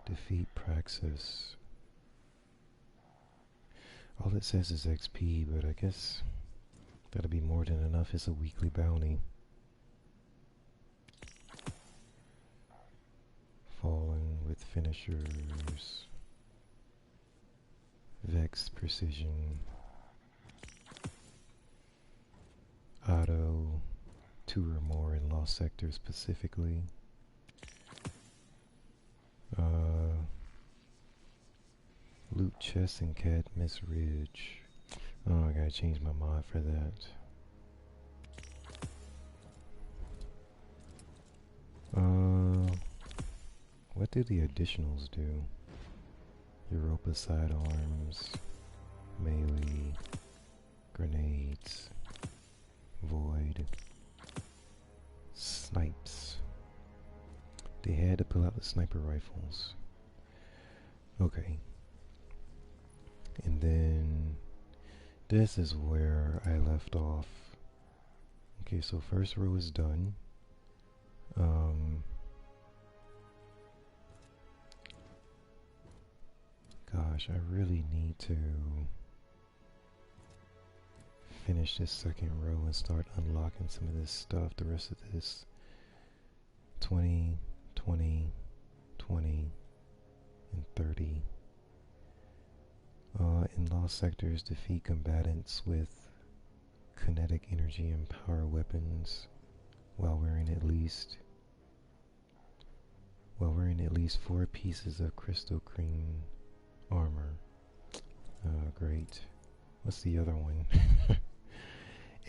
Speaker 1: defeat Praxis. All it says is XP, but I guess that'll be more than enough. It's a weekly bounty. Falling with finishers. Vex precision. auto 2 or more in lost sectors specifically. Loot chest and Cadmus Ridge. Oh, I gotta change my mod for that. What do the additionals do? Europa sidearms, melee, grenades, void, snipes. They had to pull out the sniper rifles. Okay. And then this is where I left off. Okay, so first row is done. Gosh, I really need to finish this second row and start unlocking some of this stuff. The rest of this 20, 20, 20, and 30. In lost sectors, defeat combatants with kinetic energy and power weapons while wearing at least 4 pieces of crystal cream armor. Great. What's the other one?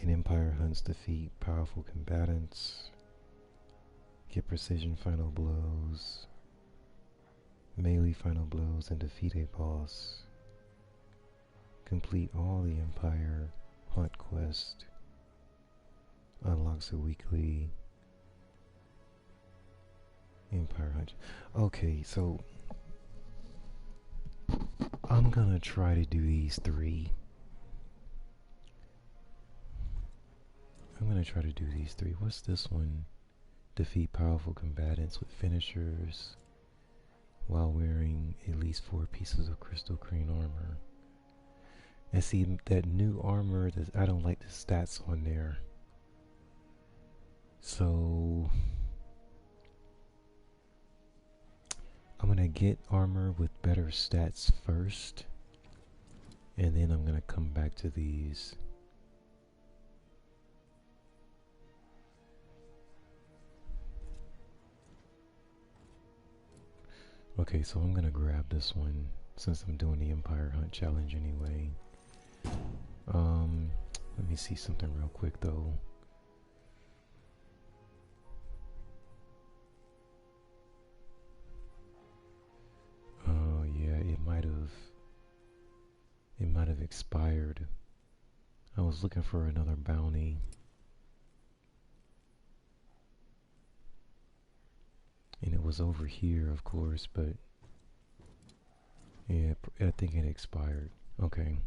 Speaker 1: An Empire hunts defeat powerful combatants. Get precision final blows. Melee final blows and defeat a boss. Complete all the Empire hunt quest. Unlocks a weekly Empire hunt. Okay, so I'm gonna try to do these 3. What's this one? Defeat powerful combatants with finishers while wearing at least 4 pieces of crystal cream armor. And see, that new armor, I don't like the stats on there. So I'm gonna get armor with better stats first, and then I'm gonna come back to these. Okay, so I'm gonna grab this one since I'm doing the Empire Hunt challenge anyway. Let me see something real quick though. Oh yeah, it might have expired. I was looking for another bounty. And it was over here, of course, but yeah, I think it expired. Okay.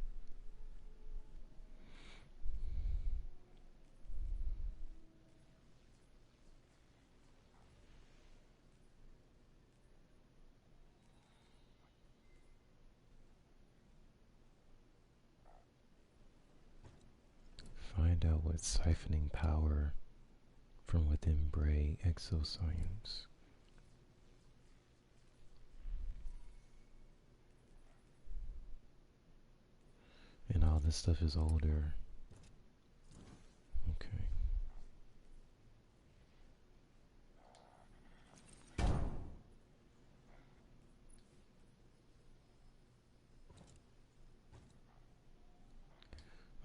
Speaker 1: Find out what's siphoning power from within Bray exoscience. And all this stuff is older. Okay.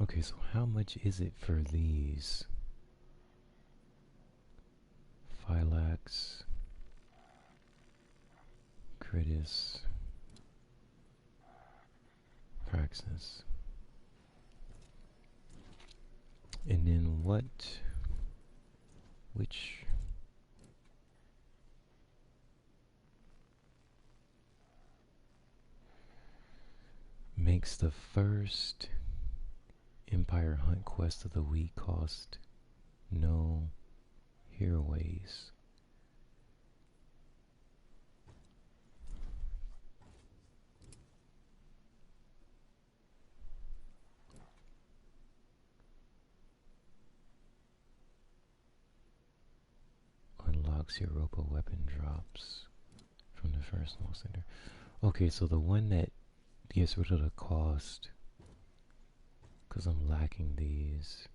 Speaker 1: Okay, so how much is it for these? Phylax, Critis, Praxis. And then which makes the first Empire Hunt quest of the week cost no heroes. Unlocks Europa weapon drops from the first lost center. Okay, so the one that gets rid of the cost, because I'm lacking these,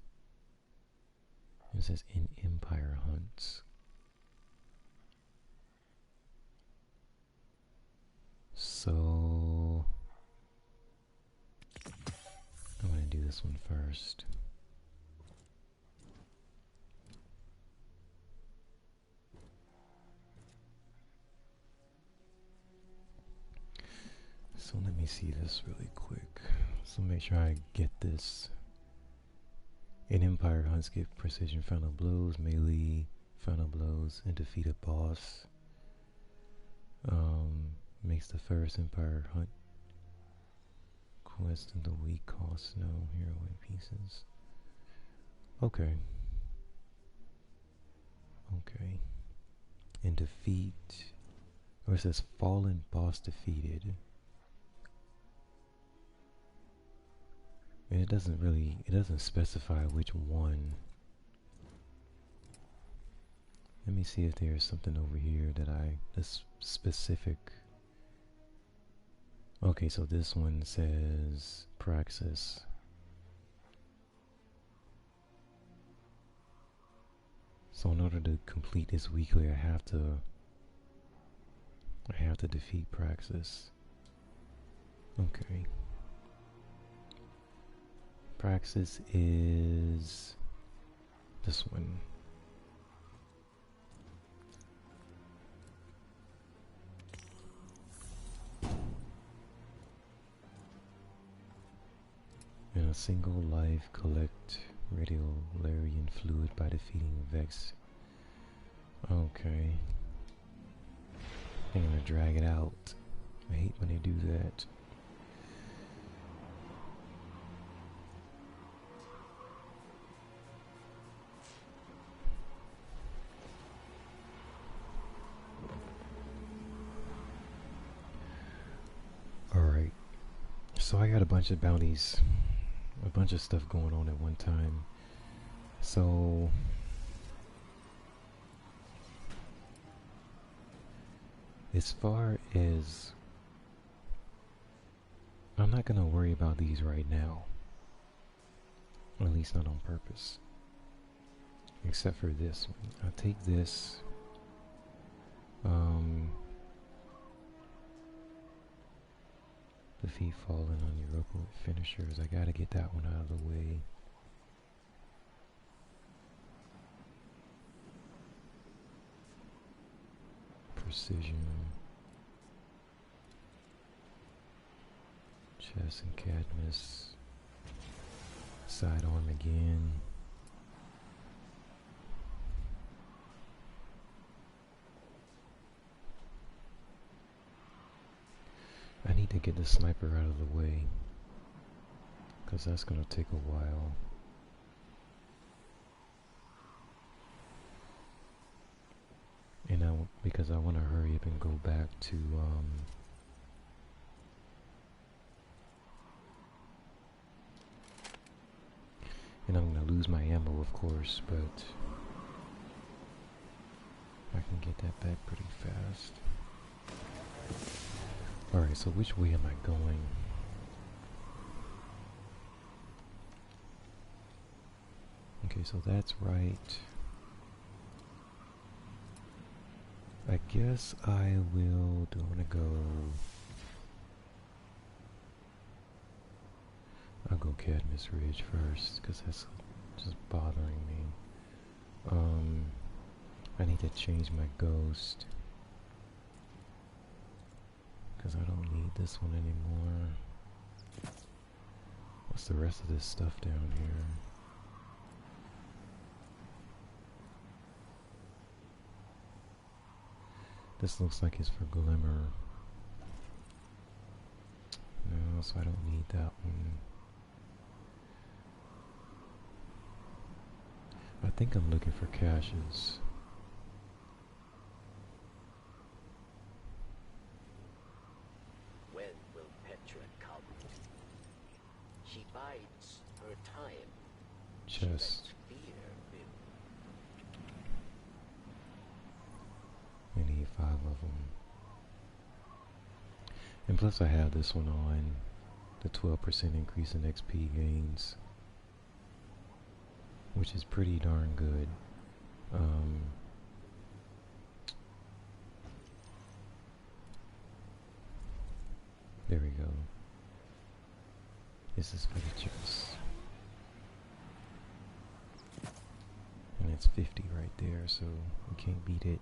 Speaker 1: It says in Empire hunts. So I'm going to do this one first. So let me see this really quick. So make sure I get this. In Empire hunts, give precision final blows, melee final blows, and defeat a boss. Makes the first Empire hunt quest in the week cost no hero pieces. Okay. Okay. And defeat, or it says fallen boss defeated. And it doesn't specify which one. Let me see if there's something over here that's specific. Okay, so this one says Praxis. So in order to complete this weekly, I have to defeat Praxis. Okay. Praxis is this one. In a single life, collect radiolarian fluid by defeating Vex. Okay. I'm gonna drag it out. I hate when they do that. Alright. So I got a bunch of bounties. A bunch of stuff going on at one time. So as far as, I'm not gonna worry about these right now, or at least not on purpose, except for this one. I'll take this. Defeat fallen on Europa with finishers. I gotta get that one out of the way. Precision. Chest and Cadmus. Sidearm again. I need to get the sniper out of the way, because that's going to take a while. And because I want to hurry up and go back to and I'm going to lose my ammo, of course, but I can get that back pretty fast. Alright, so which way am I going? Okay, so that's right. I guess I will, do I want to go? I'll go Cadmus Ridge first, because that's just bothering me. I need to change my ghost, because I don't need this one anymore. What's the rest of this stuff down here? This looks like it's for Glimmer. No, so I don't need that one. I think I'm looking for caches.
Speaker 8: When will Petra come? She bides her time. She lets
Speaker 1: Chest.
Speaker 8: fear build.
Speaker 1: I need 5 of them. And plus I have this one on, the 12% increase in XP gains. which is pretty darn good. There we go. This is for the chest. And it's 50 right there, so we can't beat it.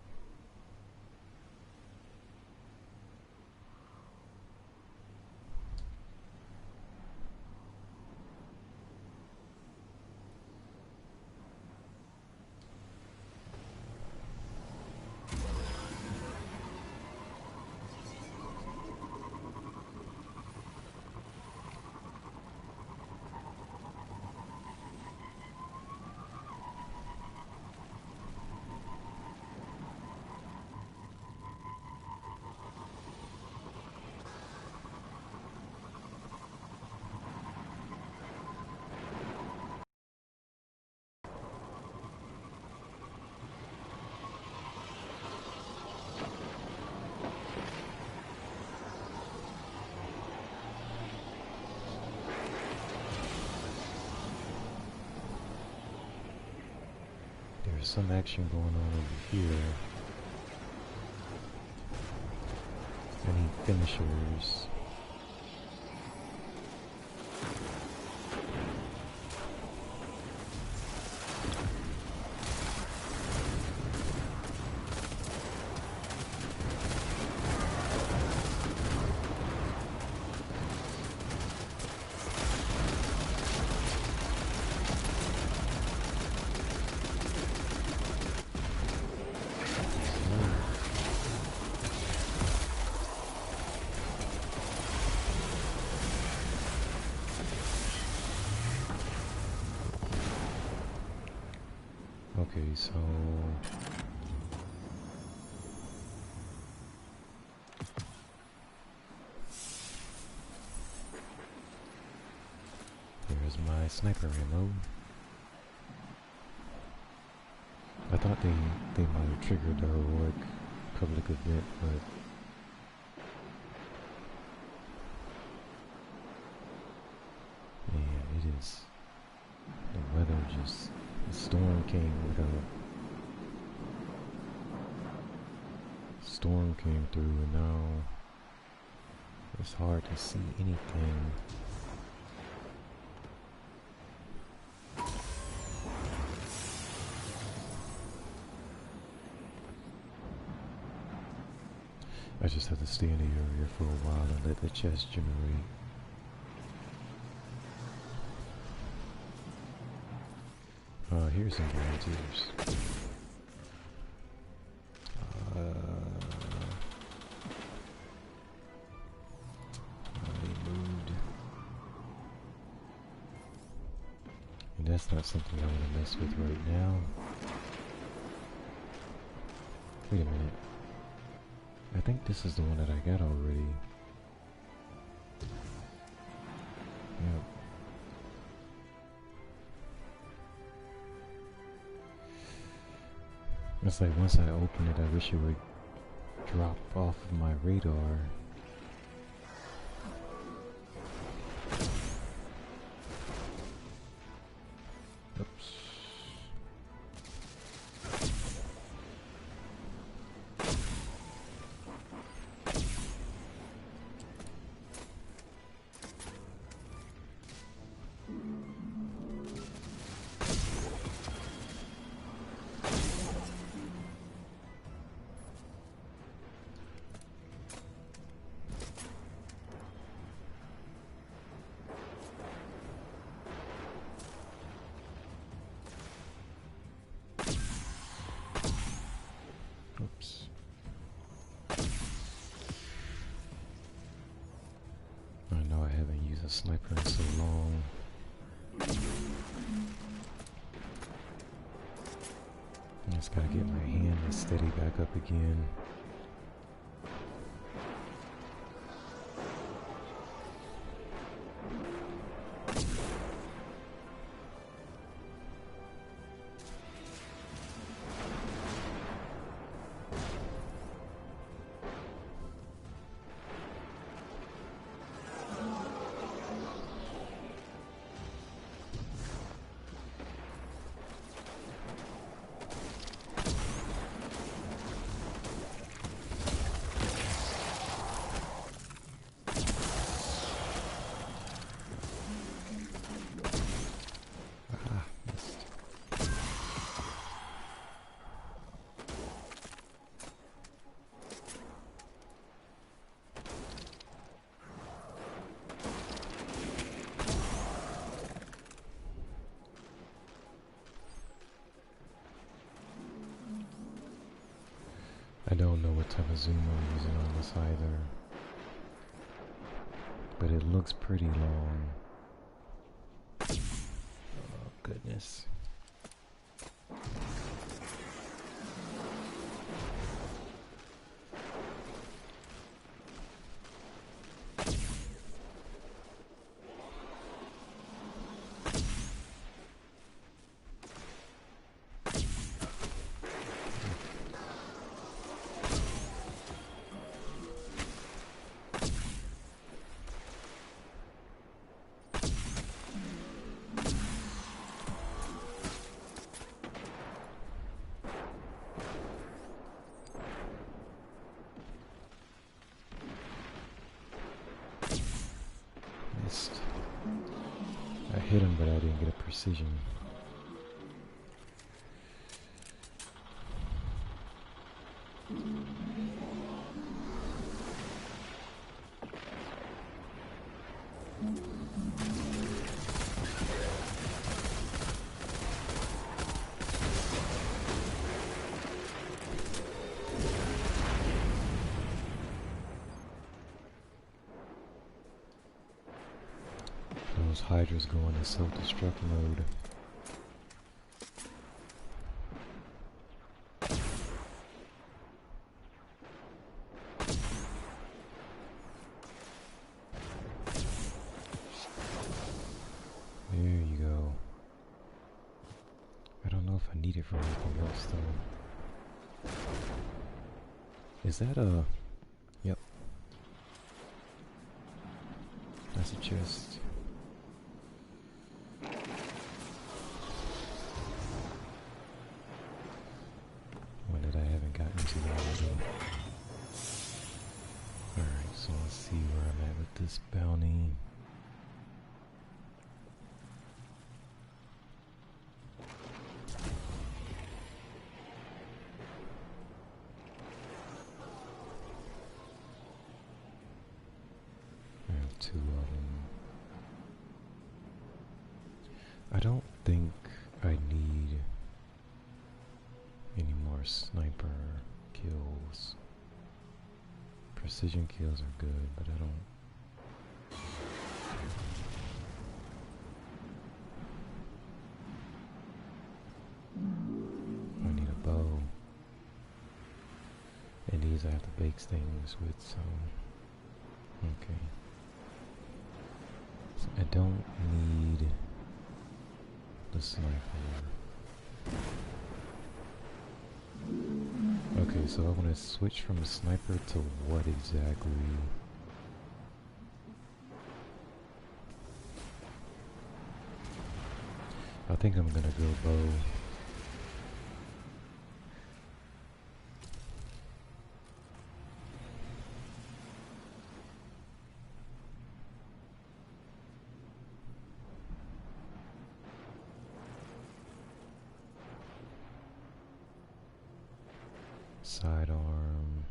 Speaker 1: There's some action going on over here. I need finishers. Okay, so there's my sniper ammo. I thought they might have triggered the heroic public event, but man, it is the weather just. The storm came through, and now it's hard to see anything. I just have to stay in the area for a while and let the chest generate. Here's some volunteers. They moved. And that's not something I want to mess with right now. Wait a minute. I think this is the one that I got already. Yep. It's like once I open it, I wish it would drop off of my radar. Oops. Oops. I know I haven't used a sniper in so long. I just gotta get my hand steady back up again. don't know what type of zoom I'm using on this either, but it looks pretty long. Oh goodness. I hit him, but I didn't get a precision. Those hydras go into self-destruct mode. There you go. I don't know if I need it for anything else though. Is that a... Yep. That's a chest. One that I haven't gotten to yet. Alright, so let's see where I'm at with this bounty. I have 2 of them. I don't think I need any more sniper kills. Precision kills are good, but I don't. I need a bow. And these I have to bake things with, so. Okay. So I don't need the sniper. Okay, so I want to switch from a sniper to what exactly? I think I'm gonna go bow. Sidearm.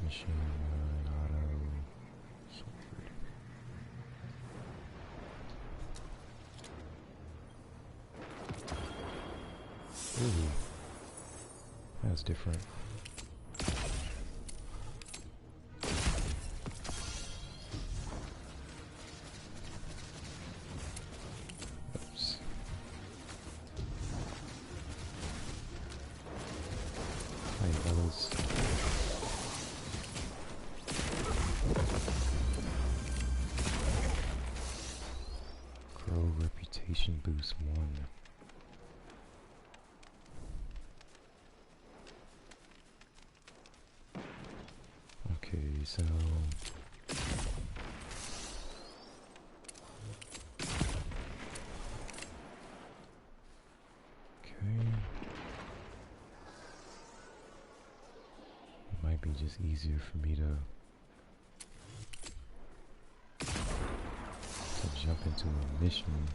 Speaker 1: Machine gun, auto, sword. Ooh, that's different. Boost 1. Okay, so it might be just easier for me to jump into a mission.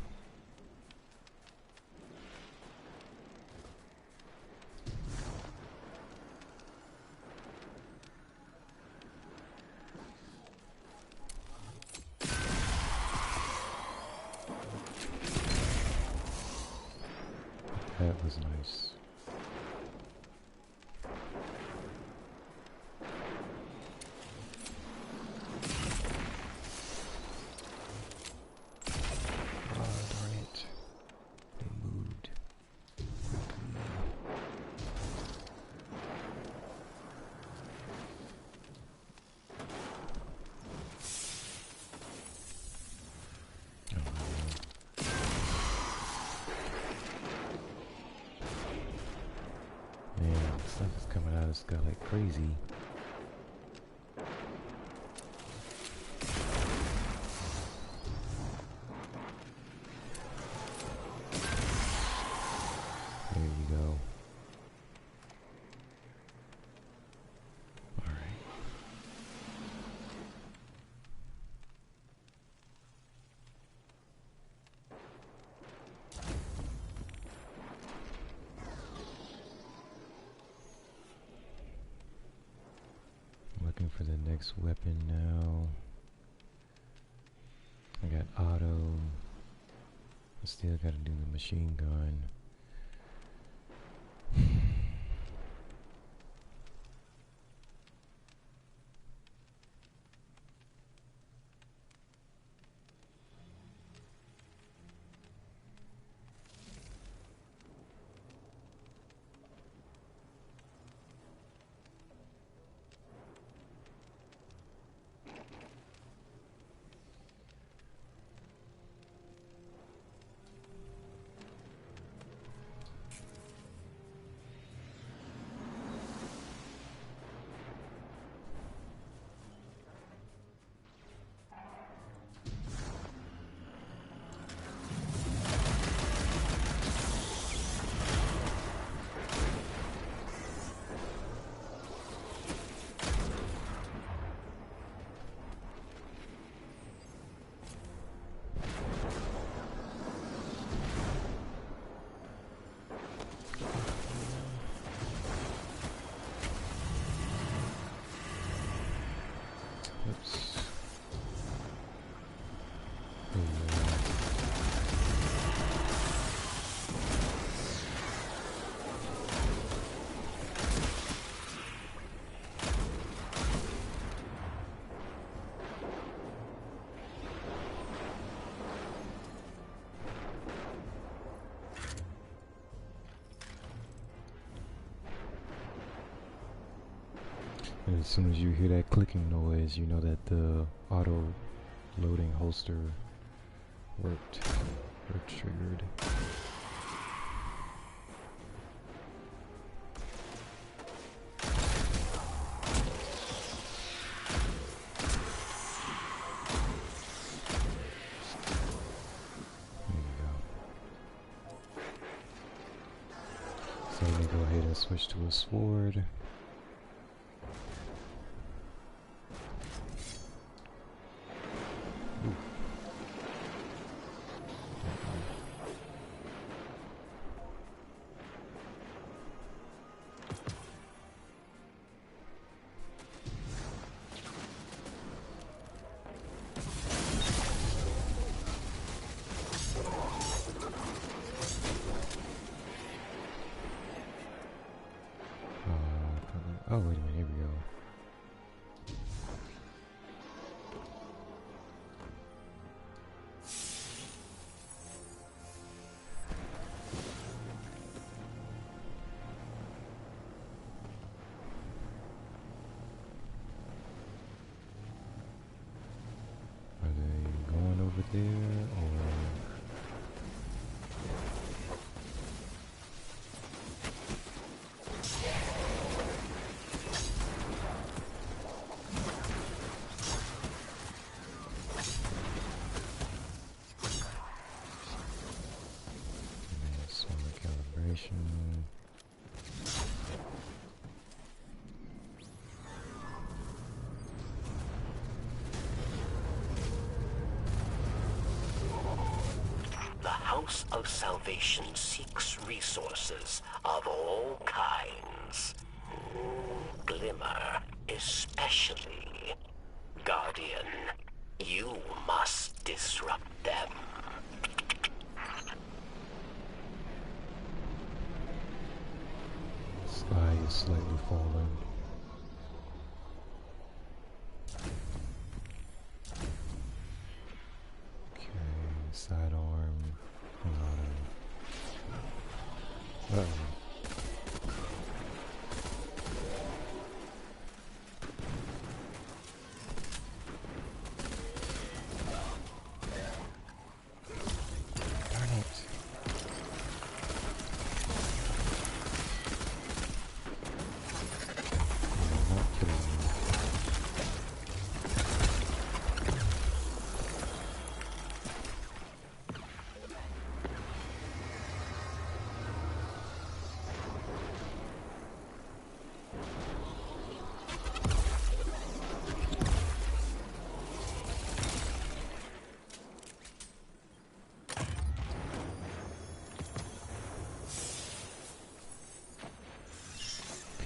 Speaker 1: That was nice. Darn it. They moved quickly. Man, stuff is coming out of the sky like crazy. There you go. All right. Looking for the next weapon now. I got auto. I still gotta do the machine gun. Oops. And as soon as you hear that clicking noise, you know that the auto loading holster worked or triggered. There you go. So let me go ahead and switch to a sword. Oh, wait a minute, here we go. Are they going over there, or...
Speaker 8: The House of Salvation seeks resources of all kinds. Glimmer, especially. Guardian, you must disrupt them.
Speaker 1: is slightly fallen. Okay, sidearm. Uh-oh.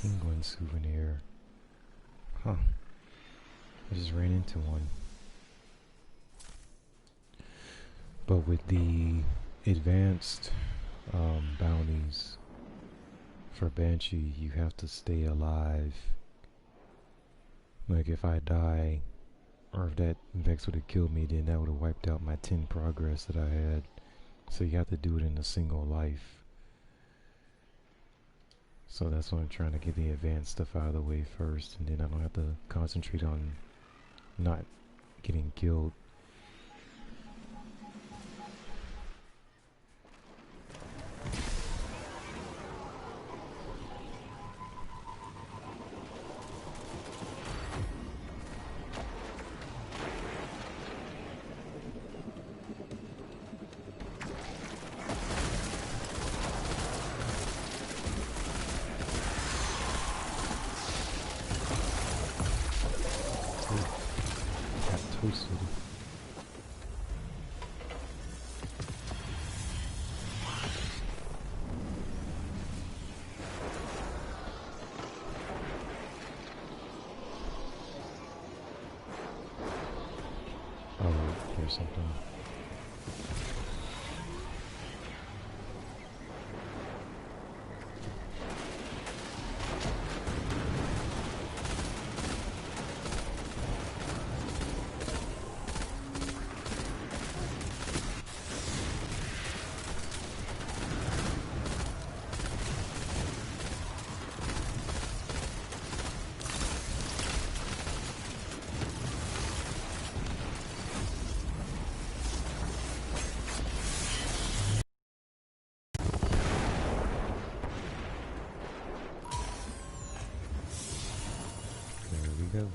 Speaker 1: Penguin souvenir. Huh. I just ran into one. But with the advanced bounties for Banshee, you have to stay alive. Like if I die, or if that Vex would have killed me, then that would have wiped out my 10 progress that I had. So you have to do it in a single life. So that's why I'm trying to get the advanced stuff out of the way first, and then I don't have to concentrate on not getting killed. Toasted. Oh, here's something. There we go.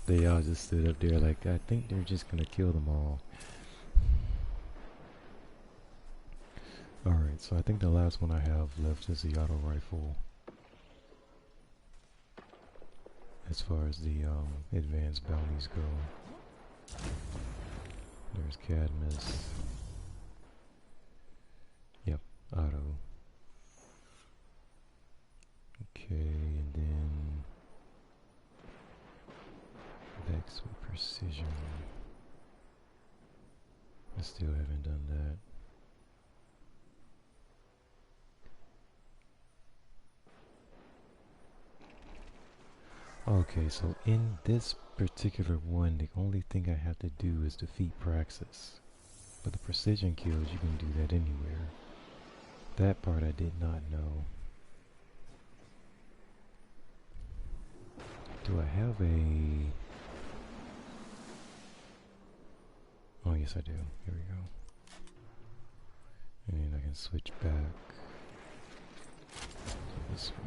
Speaker 1: They all just stood up there like, I think they're just gonna kill them all. Alright, so I think the last one I have left is the auto rifle. As far as the advanced bounties go. There's Cadmus. Yep, auto. Okay, and then Vex with precision. I still haven't done that. Okay, so in this particular one, the only thing I have to do is defeat Praxis. But the precision kills, you can do that anywhere. That part I did not know. Do I have a... Oh, yes I do. Here we go. And I can switch back to this one.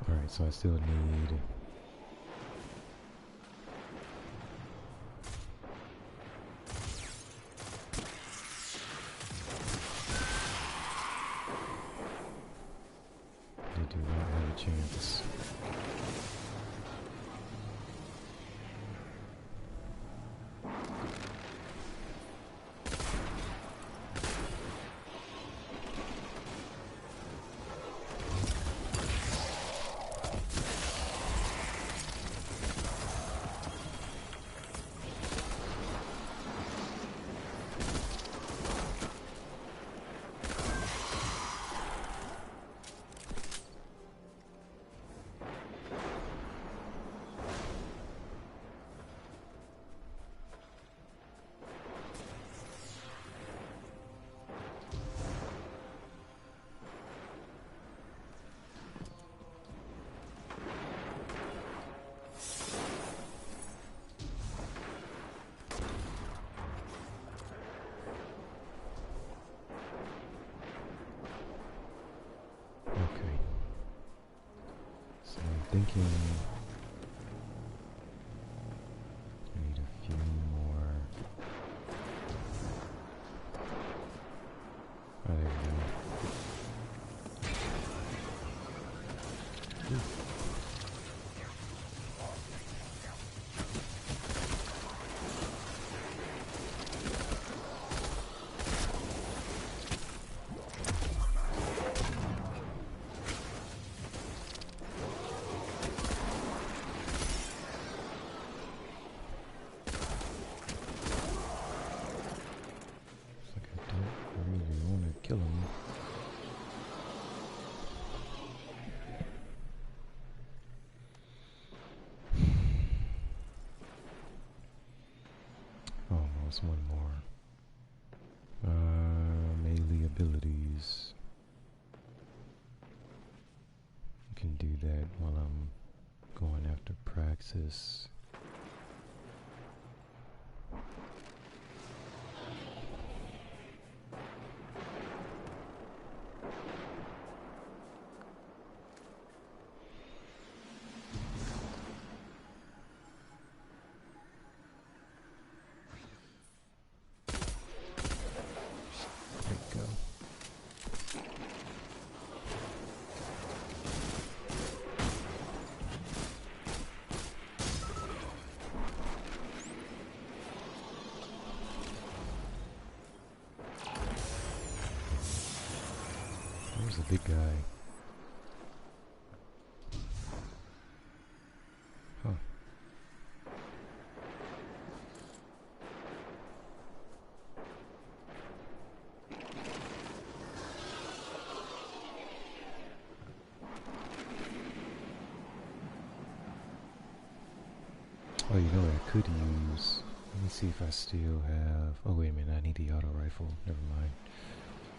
Speaker 1: Alright, so I still need... They do not have a chance. Thinking I need a few more. Oh, there we go. Kill him. Almost one more. Melee abilities. You can do that while I'm going after Praxis. There's a big guy. Huh. Oh, you know what I could use? Let me see if I still have... Oh, wait a minute. I need the auto rifle. Never mind.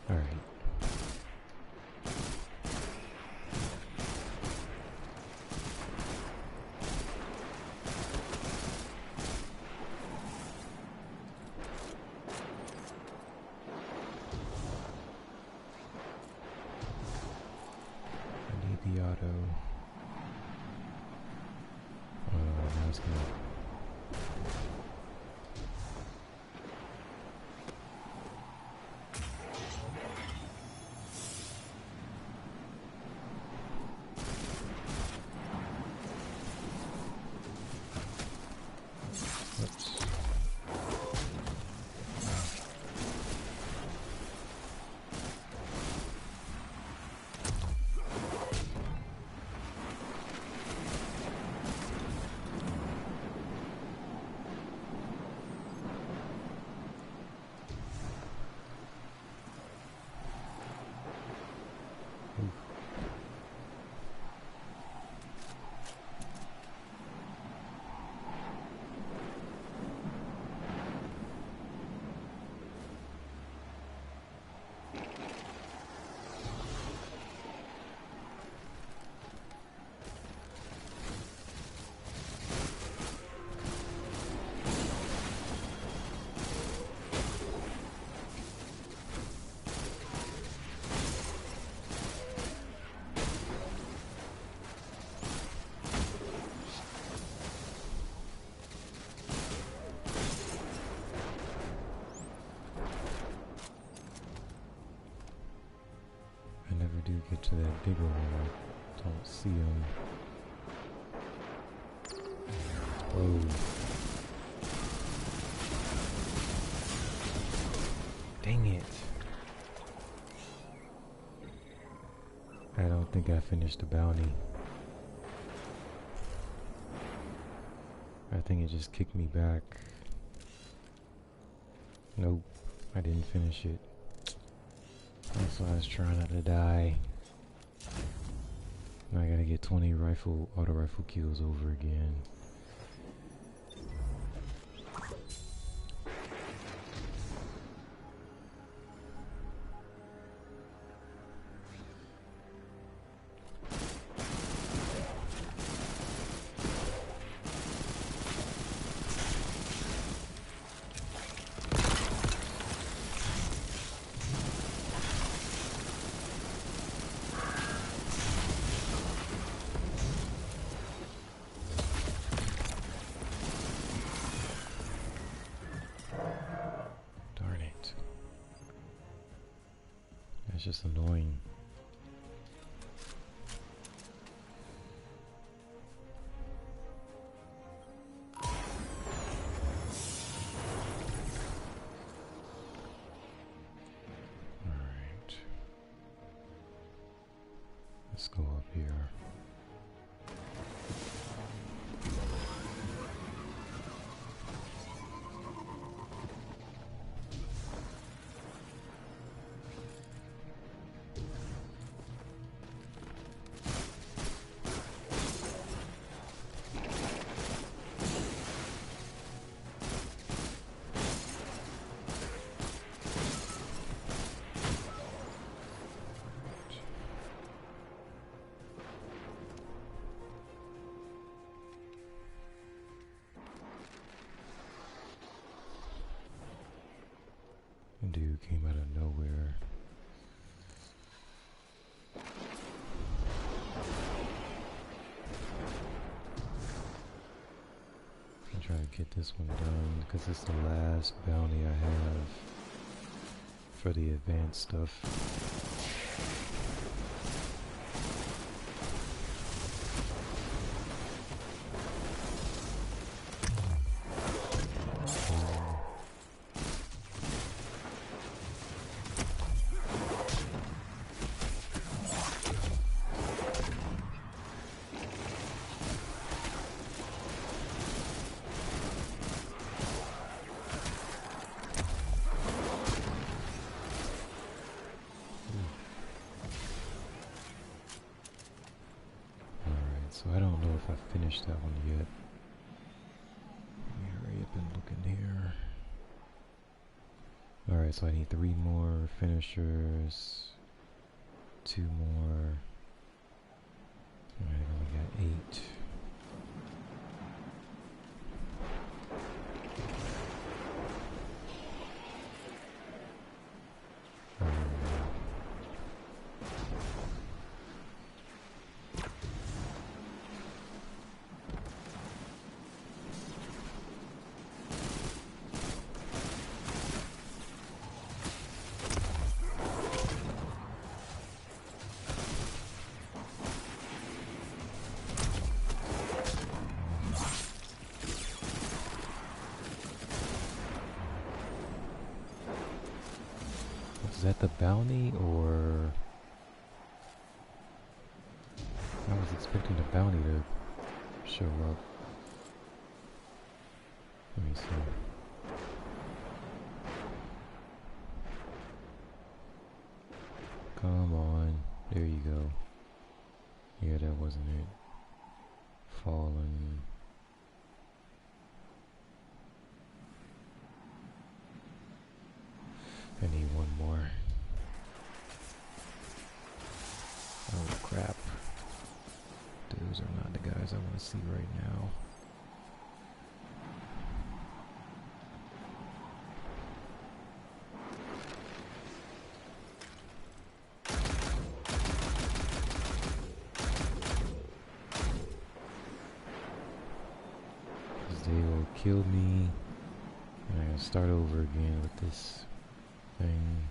Speaker 1: Alright. The auto. Now it's gonna. Oops. bigger one. I don't see him. Whoa. Dang it. I don't think I finished the bounty. I think it just kicked me back. Nope, I didn't finish it. That's why I was trying not to die. Now I gotta get 20 auto rifle kills over again. It's just annoying. Alright. Let's go up here. Dude came out of nowhere. I'm trying to get this one done because it's the last bounty I have for the advanced stuff. So I don't know if I finished that one yet. Let me hurry up and look in here. Alright, so I need 3 more finishers. 2 more. Alright, I only got 8. Is that the bounty, or I was expecting the bounty to show up. Let me see. Come on. There you go. Yeah, that wasn't it. Fallen. I need one more. Oh crap. Those are not the guys I want to see right now. They will kill me, and I gotta start over again with this thing.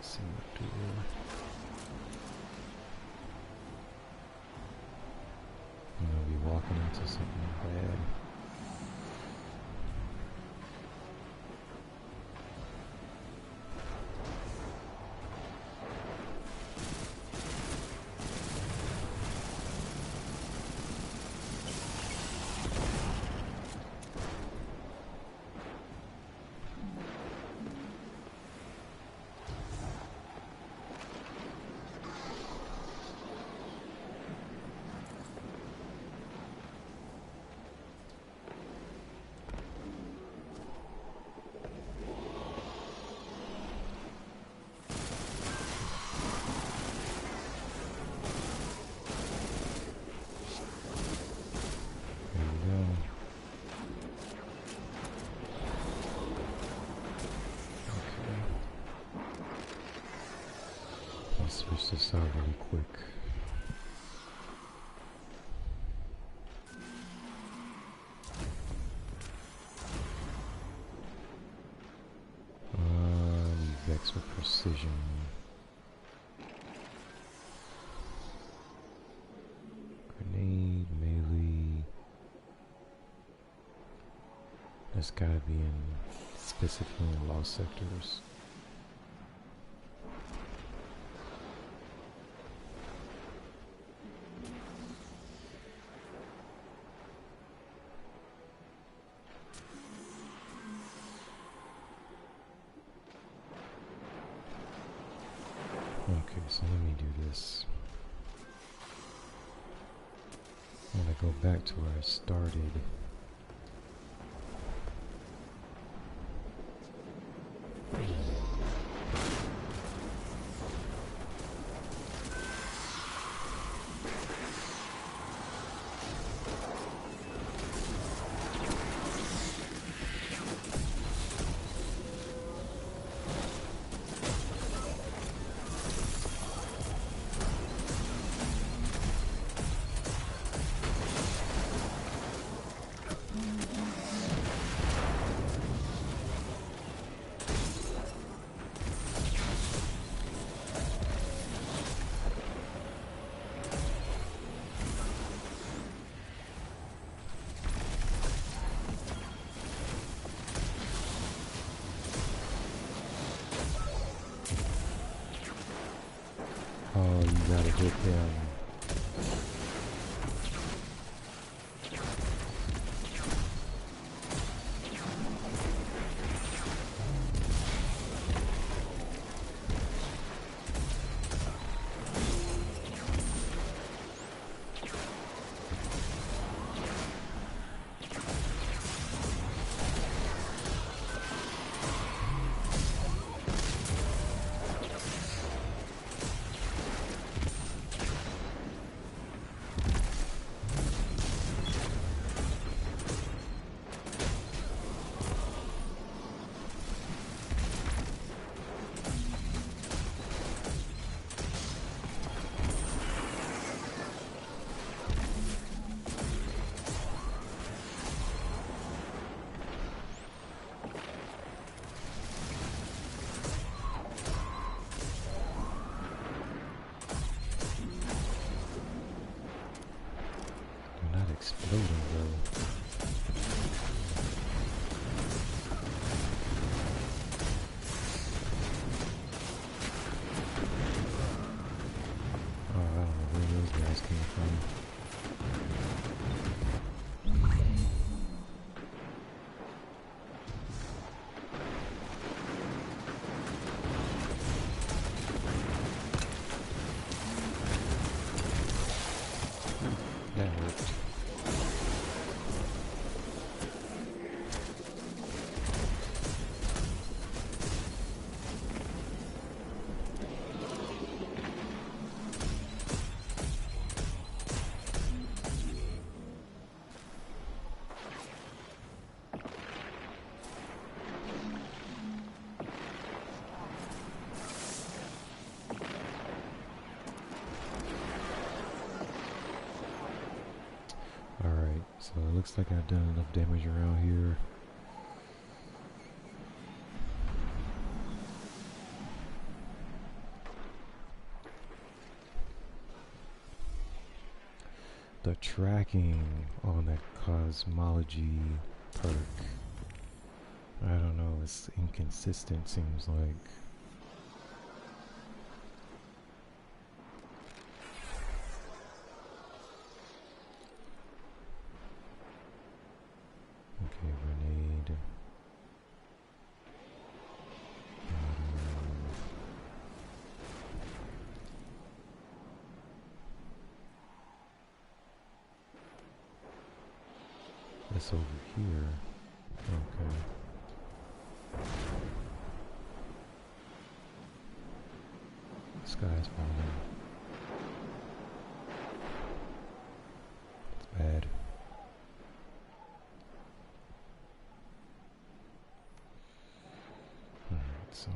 Speaker 1: Let's see what to do. I'm gonna be walking into something bad. Switch this out really quick. Vex with precision. Grenade, melee. That's gotta be in specifically in lost sectors. Okay, so let me do this. I'm gonna go back to where I started. Oh, you gotta hit him. Exploding though. Oh, I don't know where those guys came from. That worked. Alright, so it looks like I've done enough damage around here. the tracking on that Cosmology Perk, I don't know, it's inconsistent, seems like. Okay, grenade. That's over here. Okay. Sky's falling. It's bad. Alright, so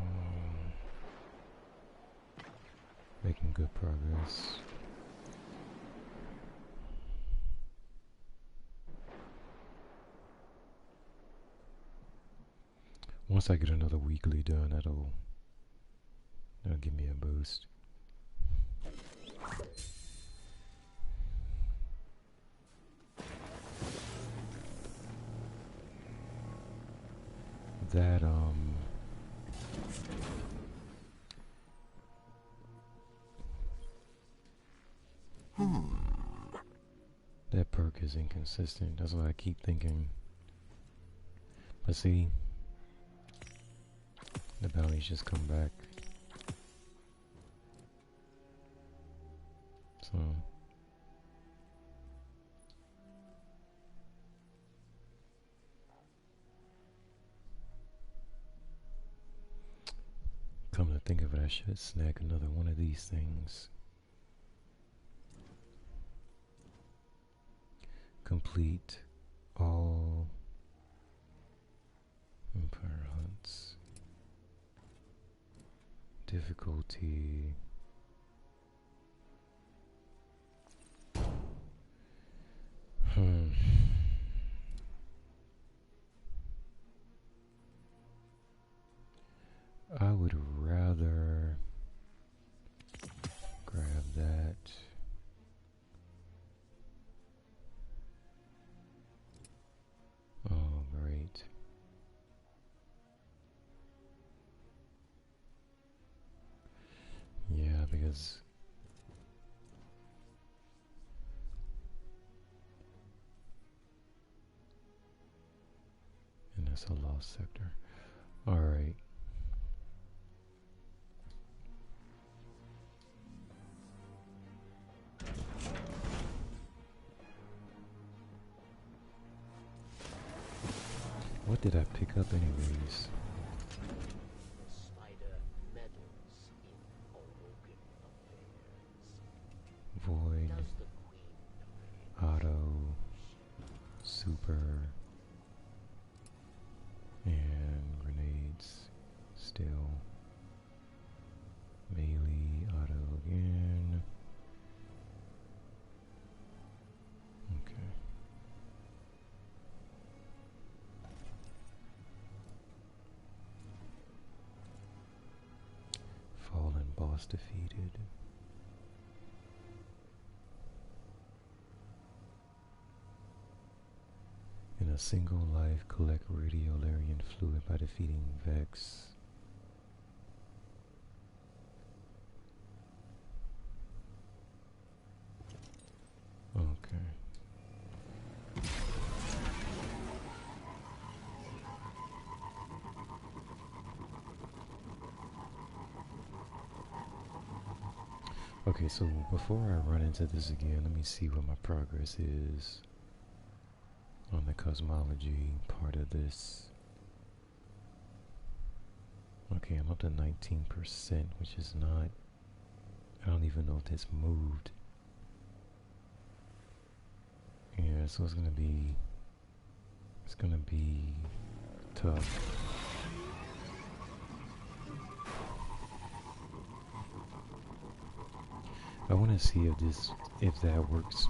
Speaker 1: making good progress. Once I get another weekly done, that'll give me a boost. That that perk is inconsistent. That's what I keep thinking. But see, the bounties just come back. So come to think of it, I should snag another one of these things. Complete all Empire hunts. Difficulty. I would rather grab that. Oh, great. Yeah, because and that's a lost sector. All right. What did I pick up anyways?
Speaker 8: Spider meddles in Orogan affairs.
Speaker 1: Void,
Speaker 8: Does the Queen
Speaker 1: Auto, Super, and grenades still. Melee, Auto again. Okay. Fallen boss defeated. In a single life, collect radiolarian fluid by defeating Vex. Okay. Okay, so before I run into this again, let me see what my progress is on the cosmology part of this. Okay, I'm up to 19%, which is not, I don't even know if this moved. Yeah, so it's gonna be tough. I want to see if that works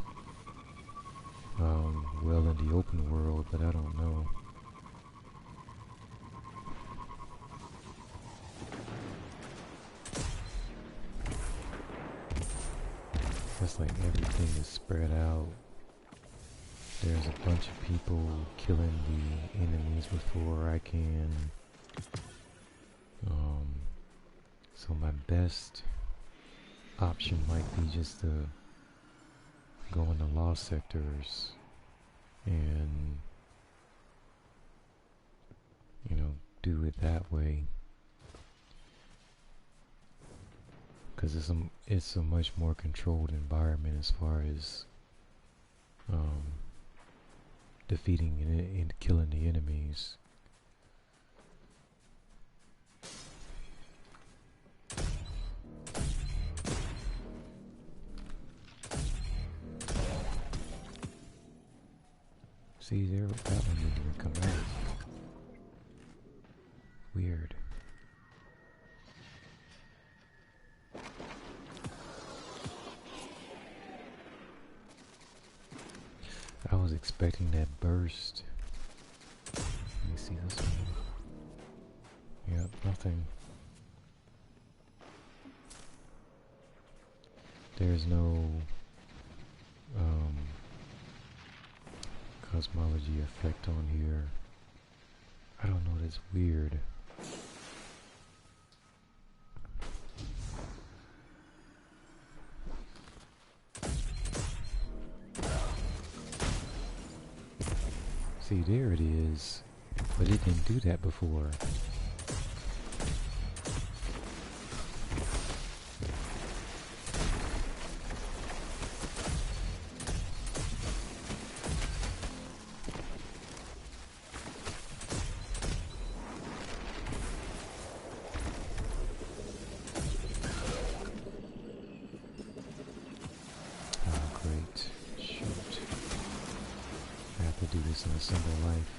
Speaker 1: well in the open world, but I don't know. It's like everything is spread out. There's a bunch of people killing the enemies before I can. So my best option might be just to go in the lost sectors and, you know, do it that way. Because it's a much more controlled environment as far as defeating and killing the enemies. See there, that one didn't even come out. Weird. I was expecting that burst. Let me see this one. Yep, nothing. There's no cosmology effect on here. I don't know, that's weird. See, there it is, but it didn't do that before. Do this in a single life.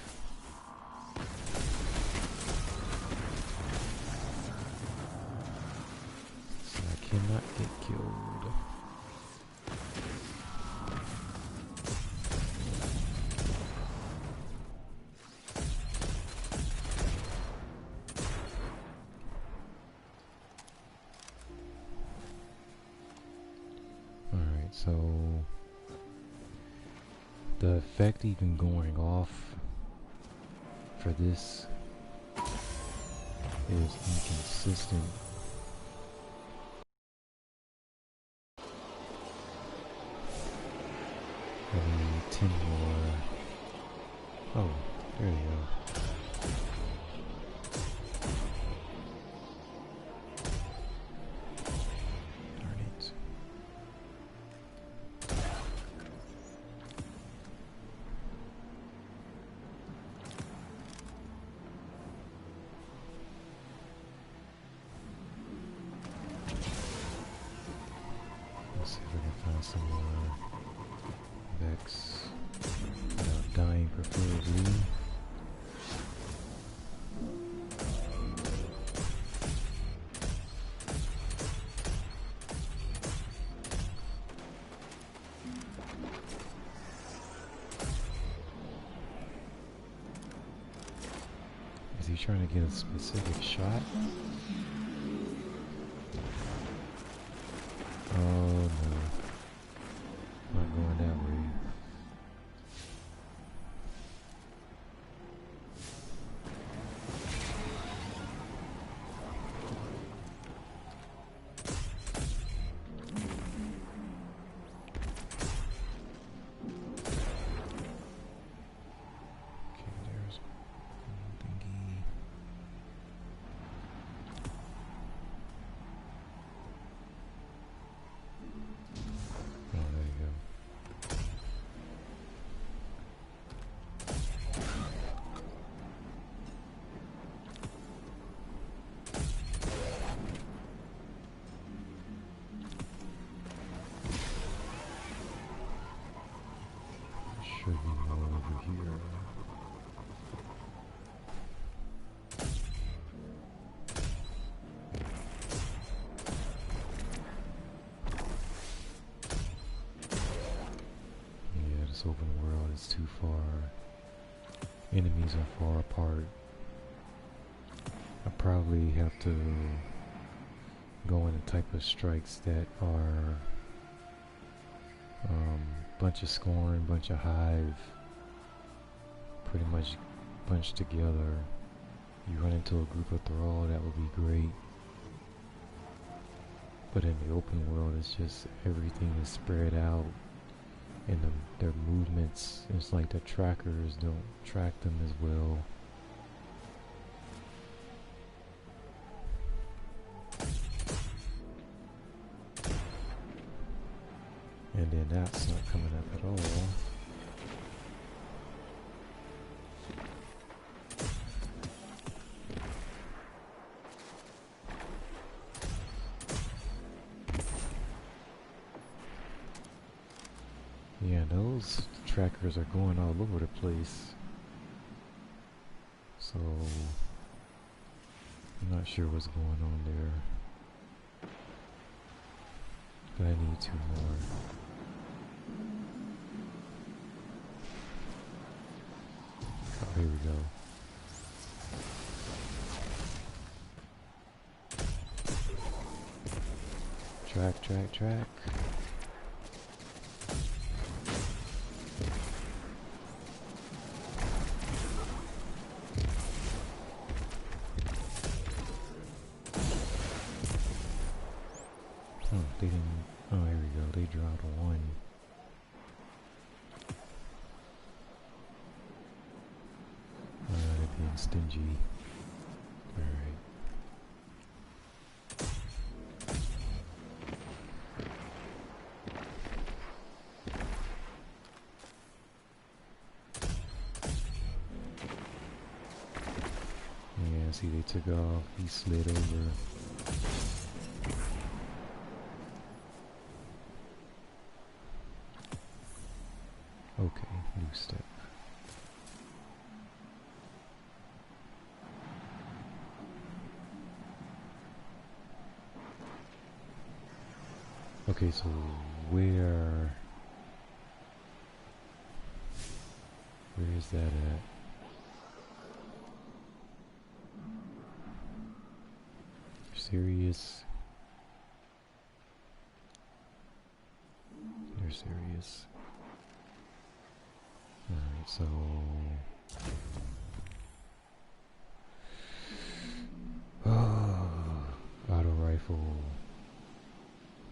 Speaker 1: So I cannot get killed. Alright, so the effect even going off for this is inconsistent. I need 10 more. Oh, there you go. Darn it. Let's see if I can find some more Vex without dying, preferably. Is he trying to get a specific shot? Oh no. Not going that way. Okay, there's one thingy. Oh, there you go. Should be more over here. Yeah, this open world is too far. Enemies are far apart. I probably have to go in the type of strikes that are bunch of scorn, bunch of hive, pretty much bunched together. You run into a group of thrall, that would be great. But in the open world, it's just everything is spread out, and their movements, it's like the trackers don't track them as well. And then that's not coming up at all. Yeah, those trackers are going all over the place. So, I'm not sure what's going on there. But I need 2 more. Oh, here we go. Track, track, track. Oh, they didn't. Oh, here we go. They dropped 1. They're being stingy. Alright. Yeah, see, they took off. He slid over. Okay, new step. Okay, so where is that at? Serious? You're serious. Alright, so auto rifle.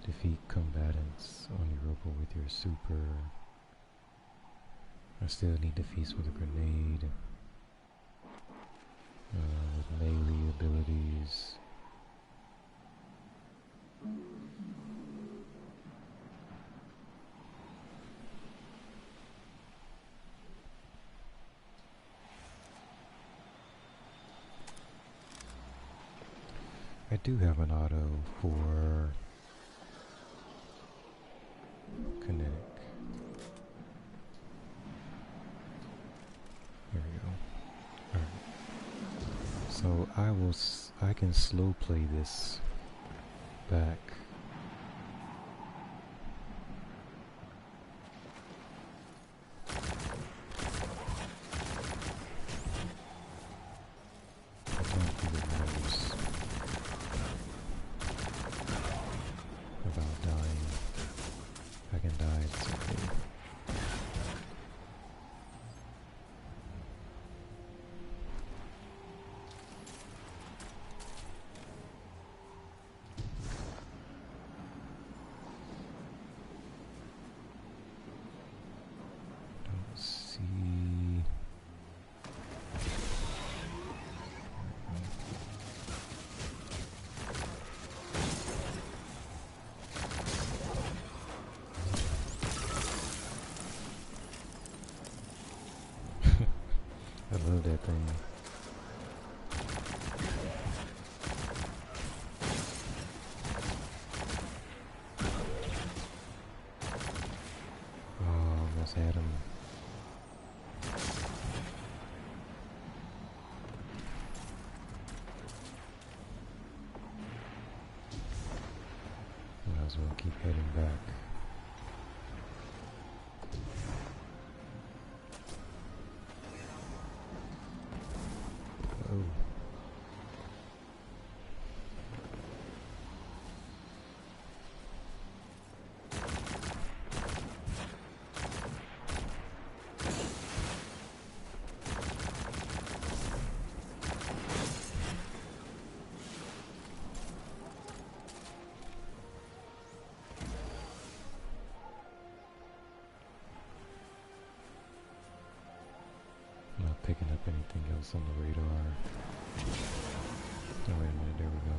Speaker 1: Defeat combatants on Europa with your super. I still need defeats with a grenade. With melee abilities. I do have an auto for kinetic. There we go. Alright. So I can slow play this back. I love that thing. Oh, almost had him. Might as well keep heading back. us on the radar. Oh, wait a minute, there we go.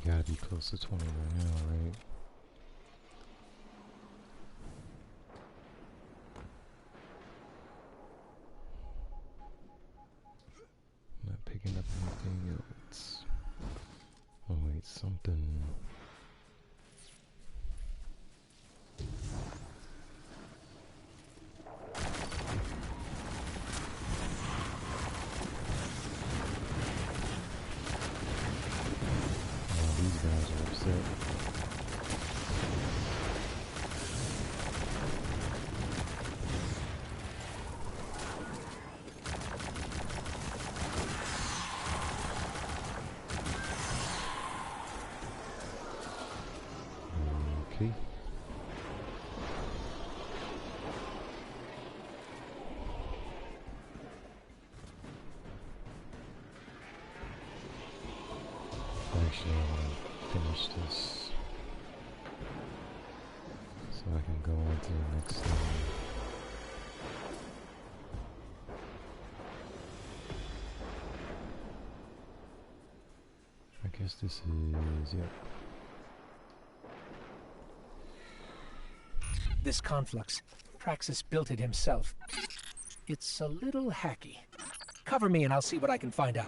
Speaker 1: Gotta be close to 20 right now, right? Not picking up anything else. Oh wait, something. These guys are upset. Okay. Actually, I want to finish this so I can go on to the next thing. I guess this is, yep.
Speaker 9: This conflux, Praxis built it himself. It's a little hacky. Cover me and I'll see what I can find out.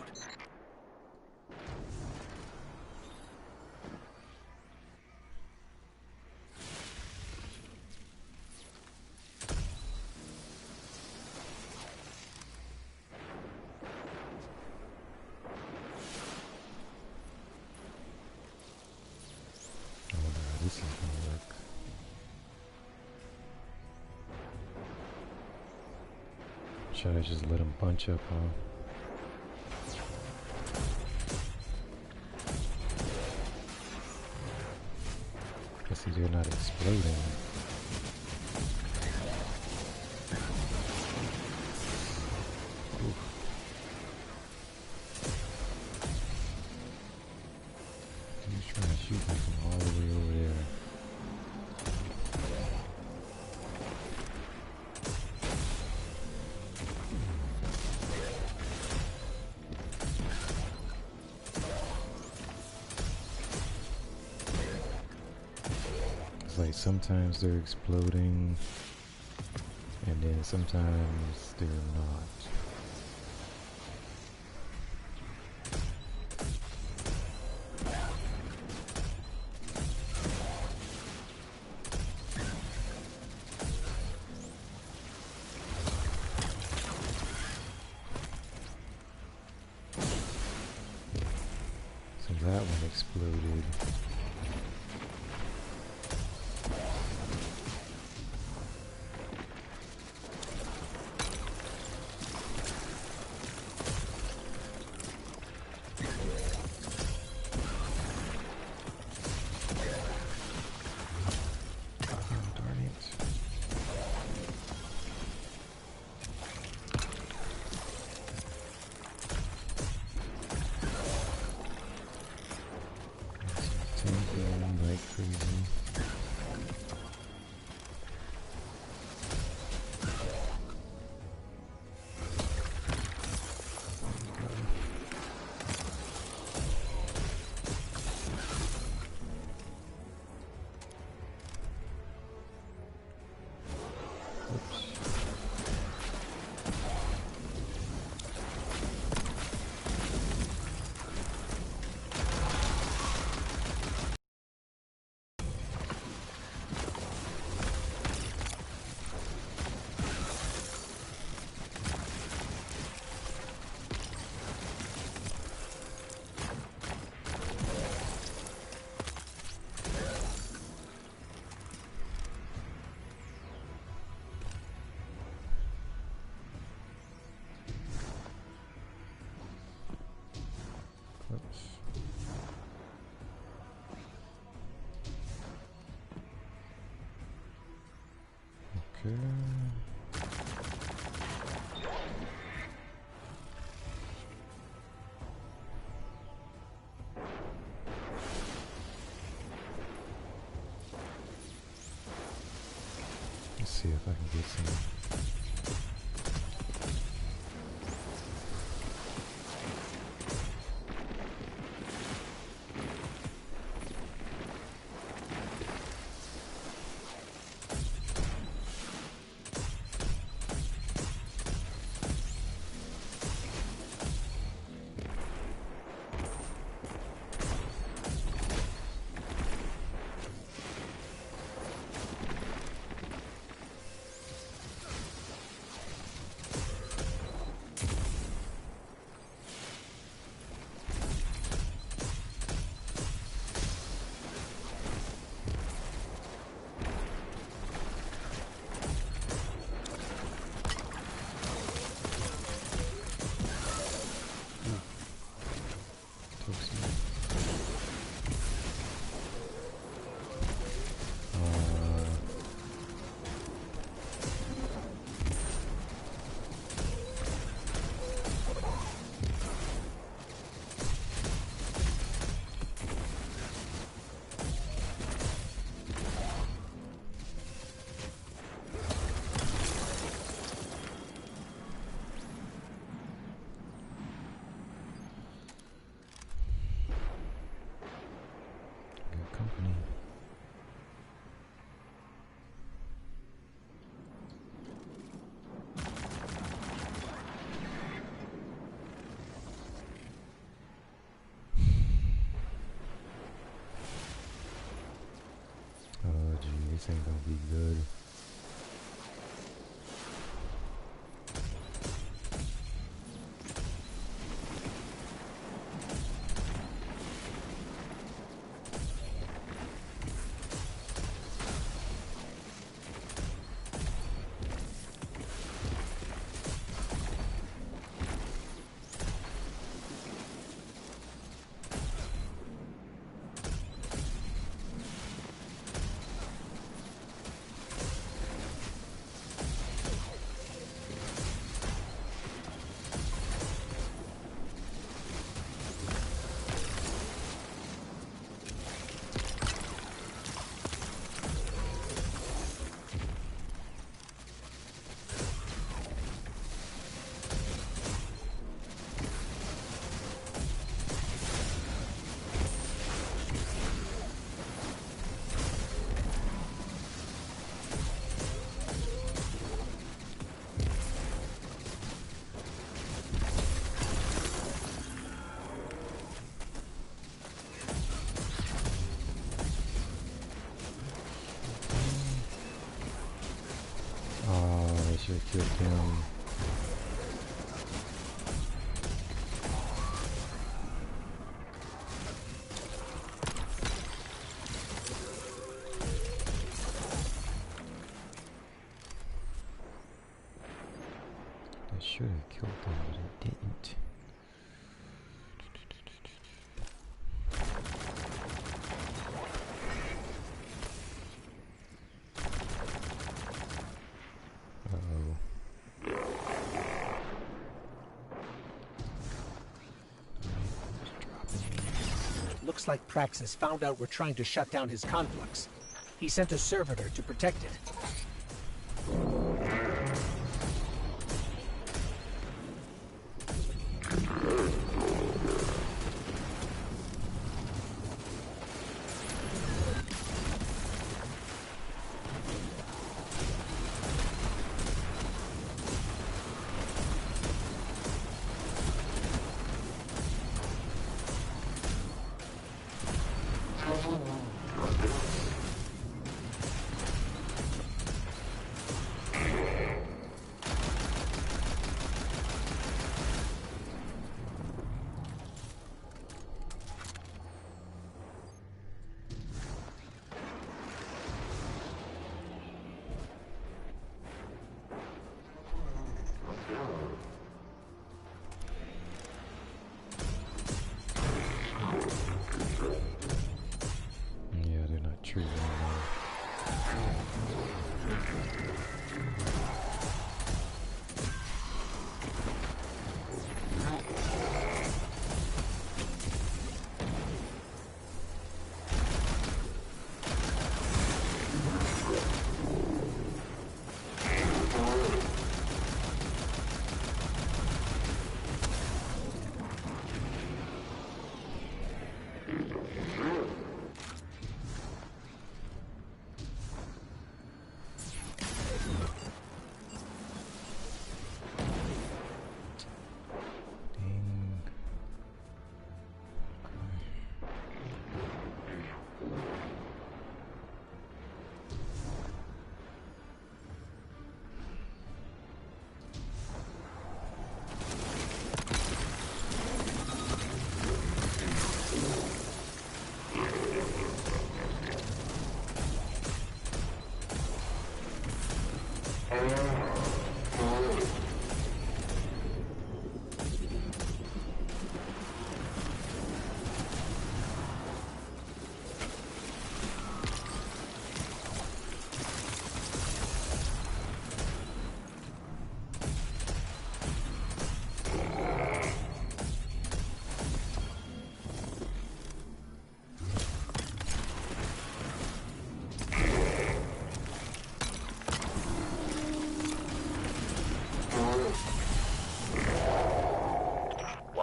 Speaker 1: I wonder how this is gonna work. Should I just let them bunch up, huh? I see they're not exploding. Oof. He's trying to shoot me from all the way over there. It's like sometimes they're exploding and then sometimes they're not. So that one exploded. Okay. Let's see if I can get some. Company. Oh gee, this ain't gonna be good. Should have killed him. I should have killed him, but I didn't.
Speaker 9: Looks like Praxis found out we're trying to shut down his conflux. He sent a servitor to protect it.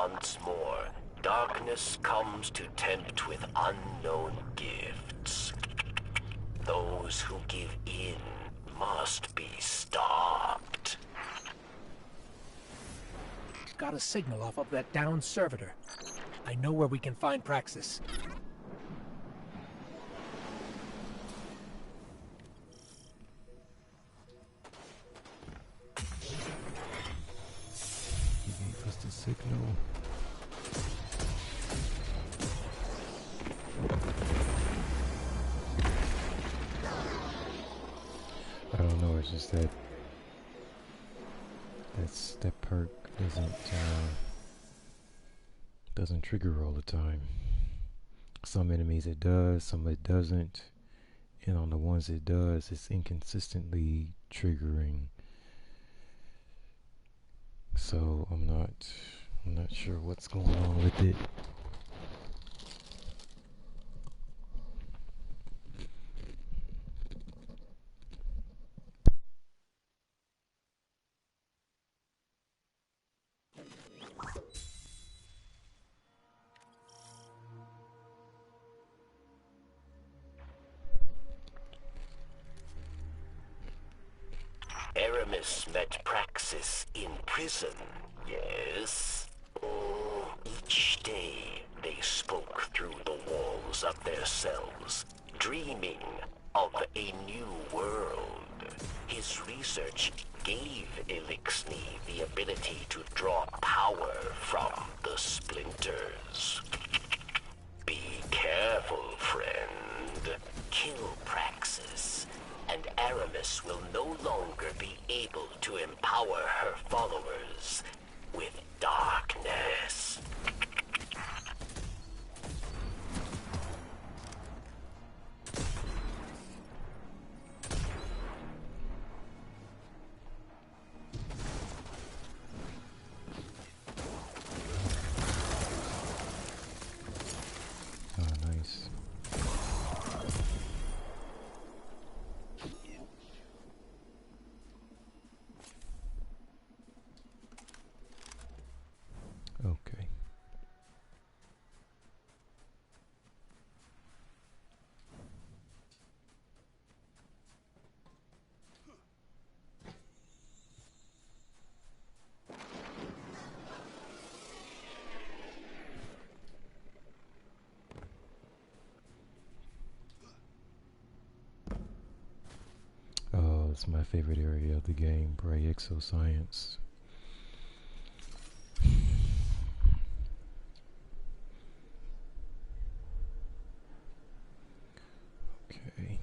Speaker 8: once more, darkness comes to tempt with unknown gifts. Those who give in must be stopped.
Speaker 9: Got a signal off of that downed servitor. I know where we can find Praxis.
Speaker 1: He gave us the signal. I don't know, it's just that that perk doesn't trigger all the time. Some enemies it does, some it doesn't, and on the ones it does, it's inconsistently triggering. So I'm not sure what's going on with it.
Speaker 8: Aramis met Praxis in prison, yes? Oh, each day they spoke through the walls of their cells, dreaming of a new world. His research gave Elixni the ability to draw power from the splinters. Be careful, friend. Kill Praxis, and Aramis will no longer be able to empower her followers with darkness.
Speaker 1: Oh, nice. Okay. Oh, it's my favorite area of the game, Bray Exoscience. Okay.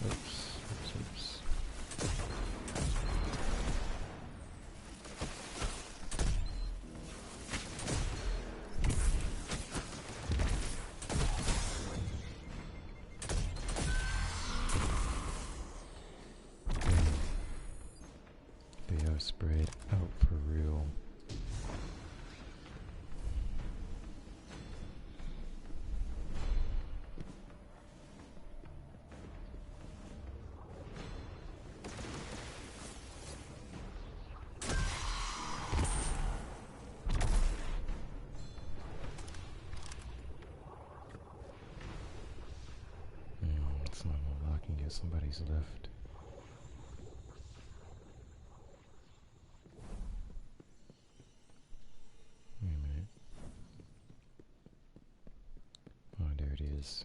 Speaker 1: Oops. They are spread out for real. It's not unlocking yet. Somebody's left. Wait a minute. Oh, there it is.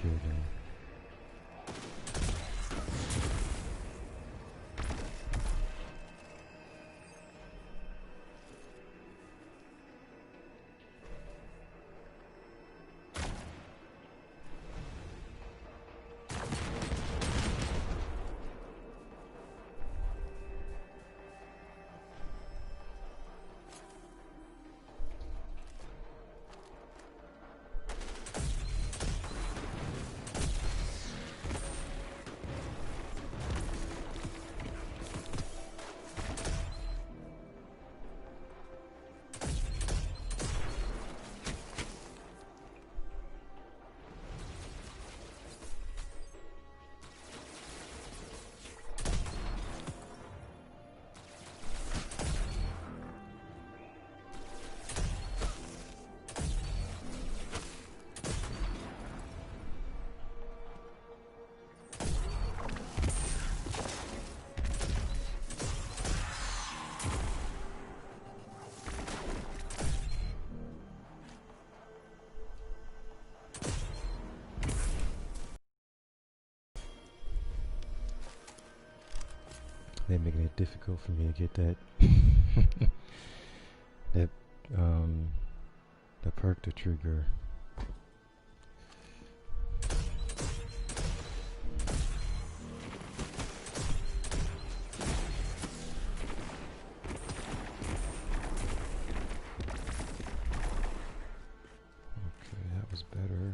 Speaker 1: killed him. They're making it difficult for me to get that that the perk to trigger. Okay, that was better.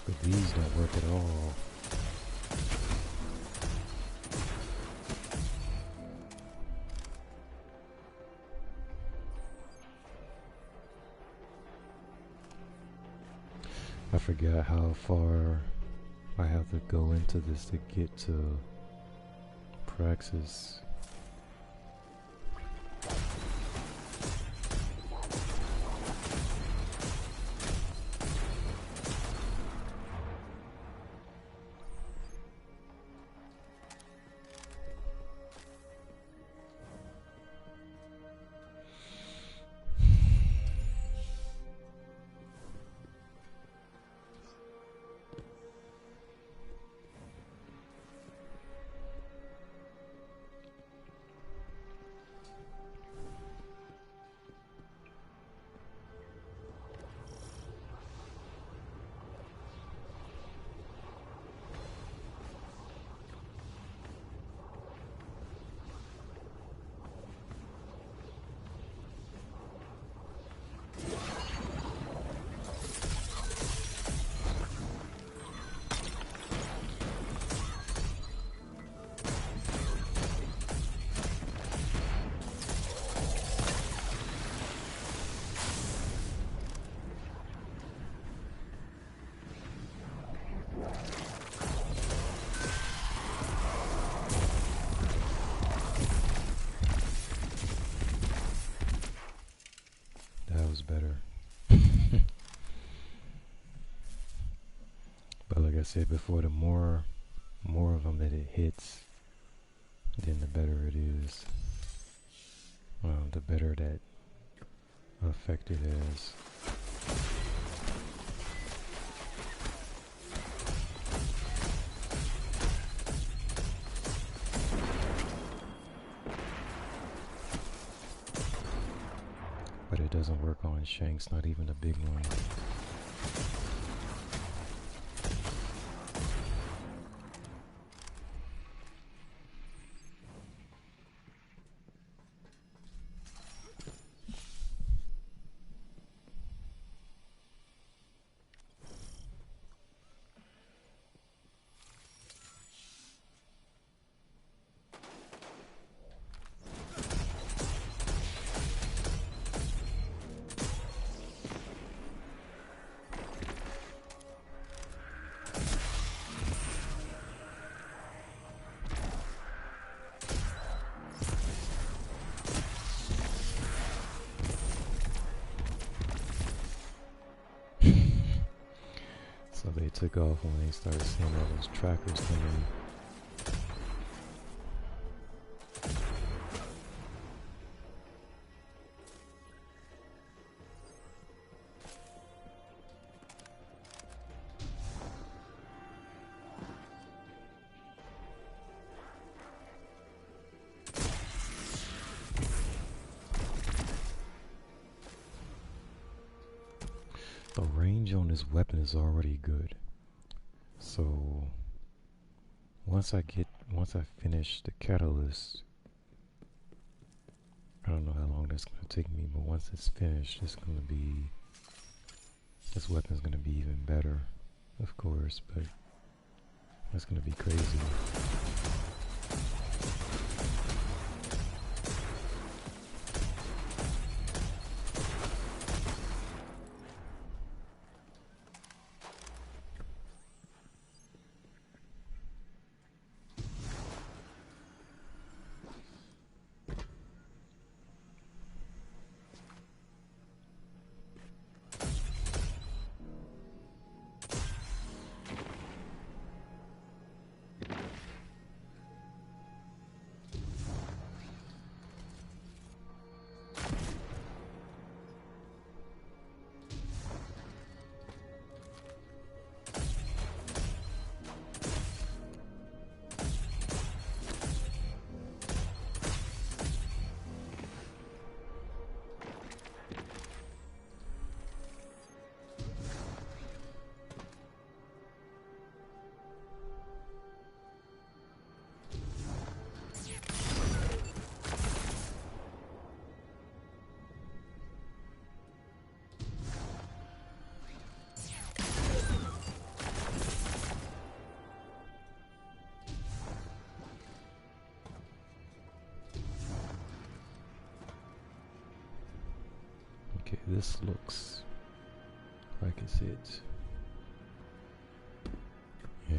Speaker 1: But these don't work at all. I forgot how far I have to go into this to get to Praxis. Better. But like I said before, the more of them that it hits, then the better it is. The better that effect it has. But it doesn't work on Shanks, not even a big one. So they took off when they started seeing all those trackers coming. on this weapon is already good. So once I finish the catalyst, I don't know how long that's gonna take me, but once it's finished, this weapon's gonna be even better, of course, but that's gonna be crazy. Okay, this looks like it's it. Yeah,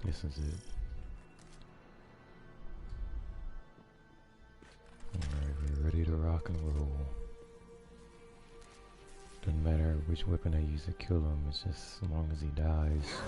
Speaker 1: this is it. Alright, we're ready to rock and roll. Doesn't matter which weapon I use to kill him, it's just as long as he dies.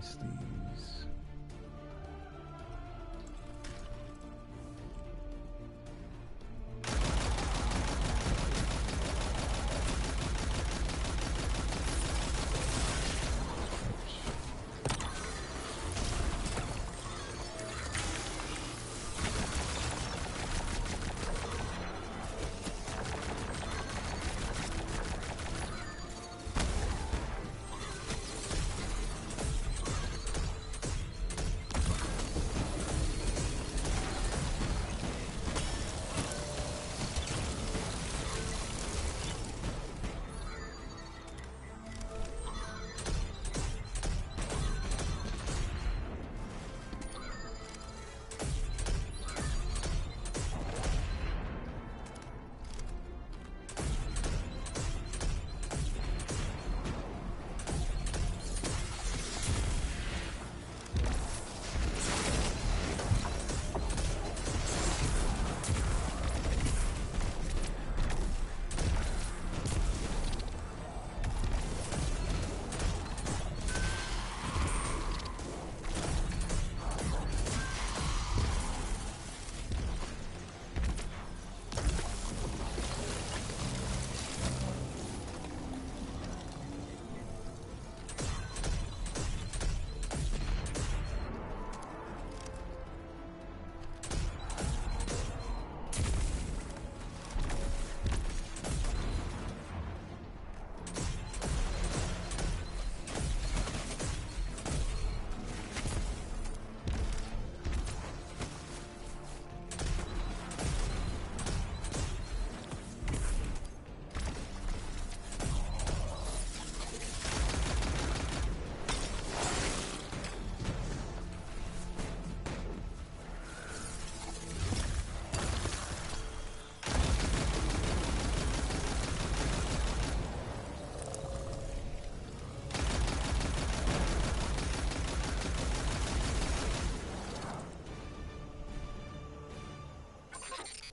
Speaker 1: These.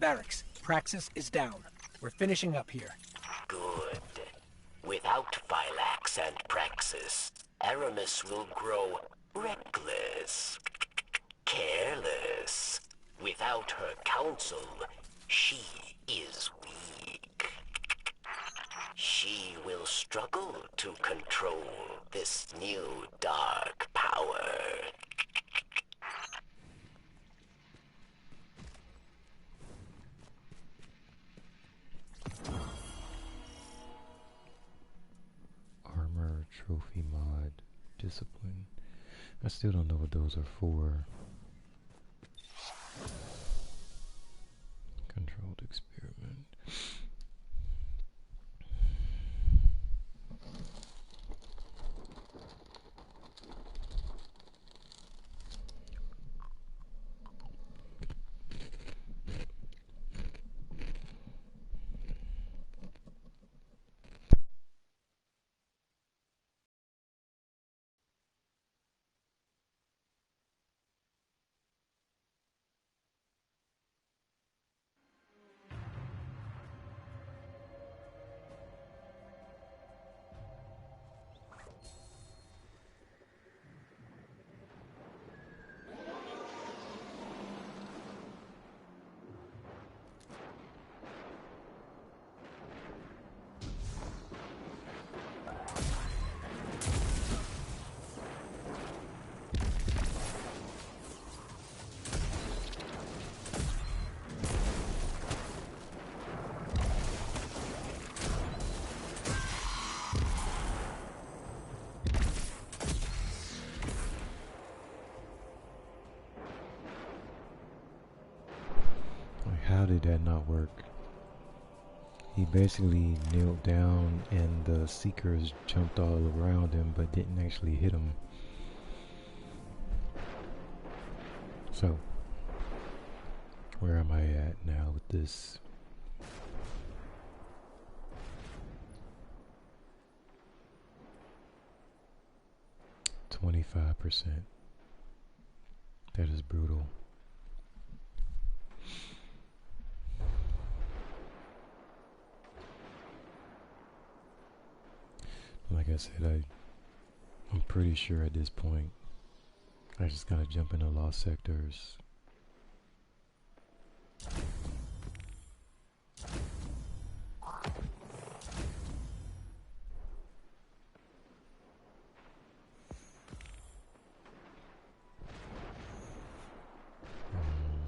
Speaker 9: barracks. Praxis is down. We're finishing up here.
Speaker 8: Good. Without Phylax and Praxis, Aramis will grow reckless, careless. Without her counsel, she is weak. She will struggle to control this new dark power.
Speaker 1: Armor, trophy mod, discipline. I still don't know what those are for. Controlled experiment. How did that not work? He basically kneeled down and the Seekers jumped all around him but didn't actually hit him. So, where am I at now with this? %. That is brutal. Like I said, I'm pretty sure at this point I just gotta jump into lost sectors.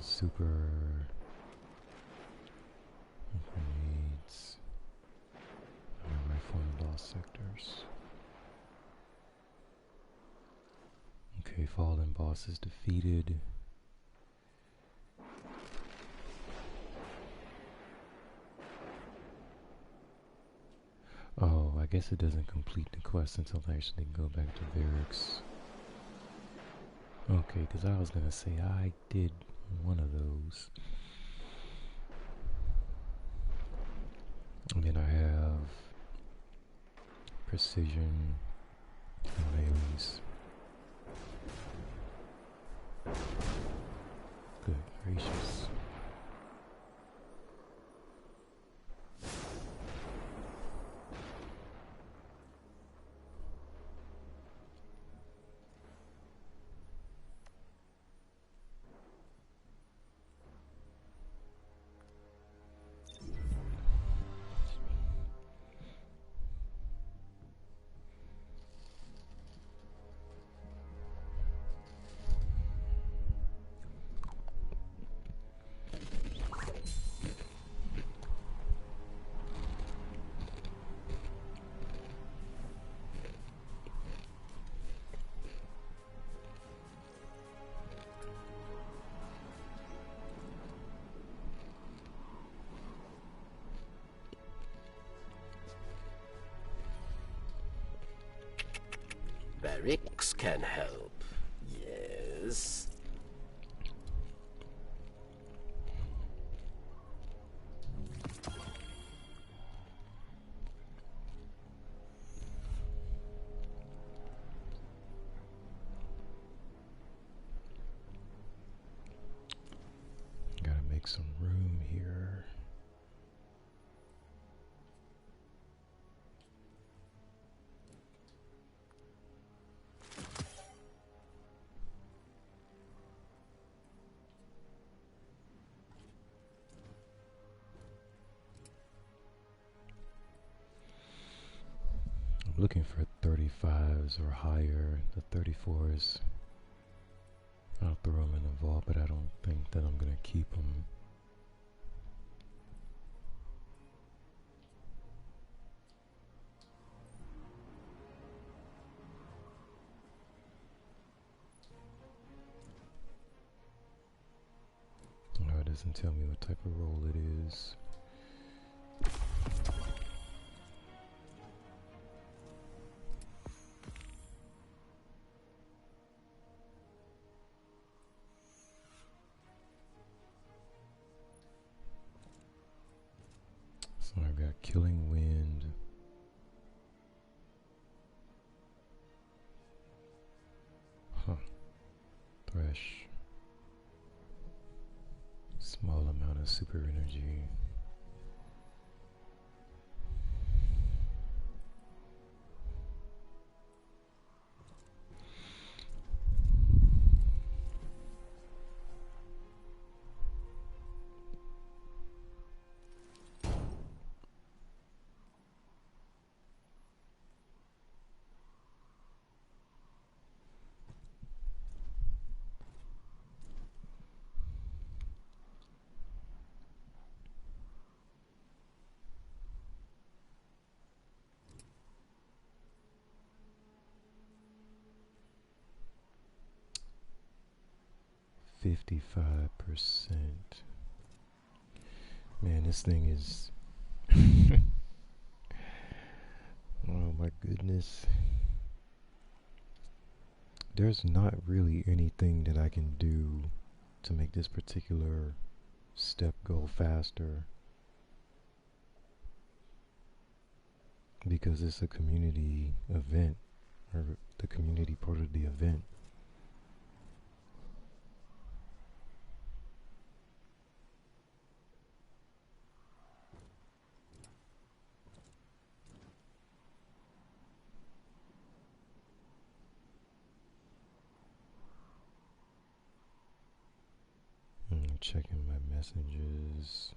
Speaker 1: Super needs rifle in lost sectors. Okay, fallen boss is defeated. Oh, I guess it doesn't complete the quest until I actually go back to barracks. Okay, because I was gonna say I did one of those. And then I have precision and melees. Good gracious.
Speaker 8: Barracks can help. Yes.
Speaker 1: Gotta make some room here. looking for 35s or higher. The 34s, I'll throw them in the vault, but I don't think that I'm going to keep them. No, it doesn't tell me what type of roll it is. So I've got Killing Wind, Thresh, small amount of super energy. %. Man, this thing is oh my goodness. There's not really anything that I can do to make this particular step go faster, because it's a community event, or the community part of the event. Checking my messages.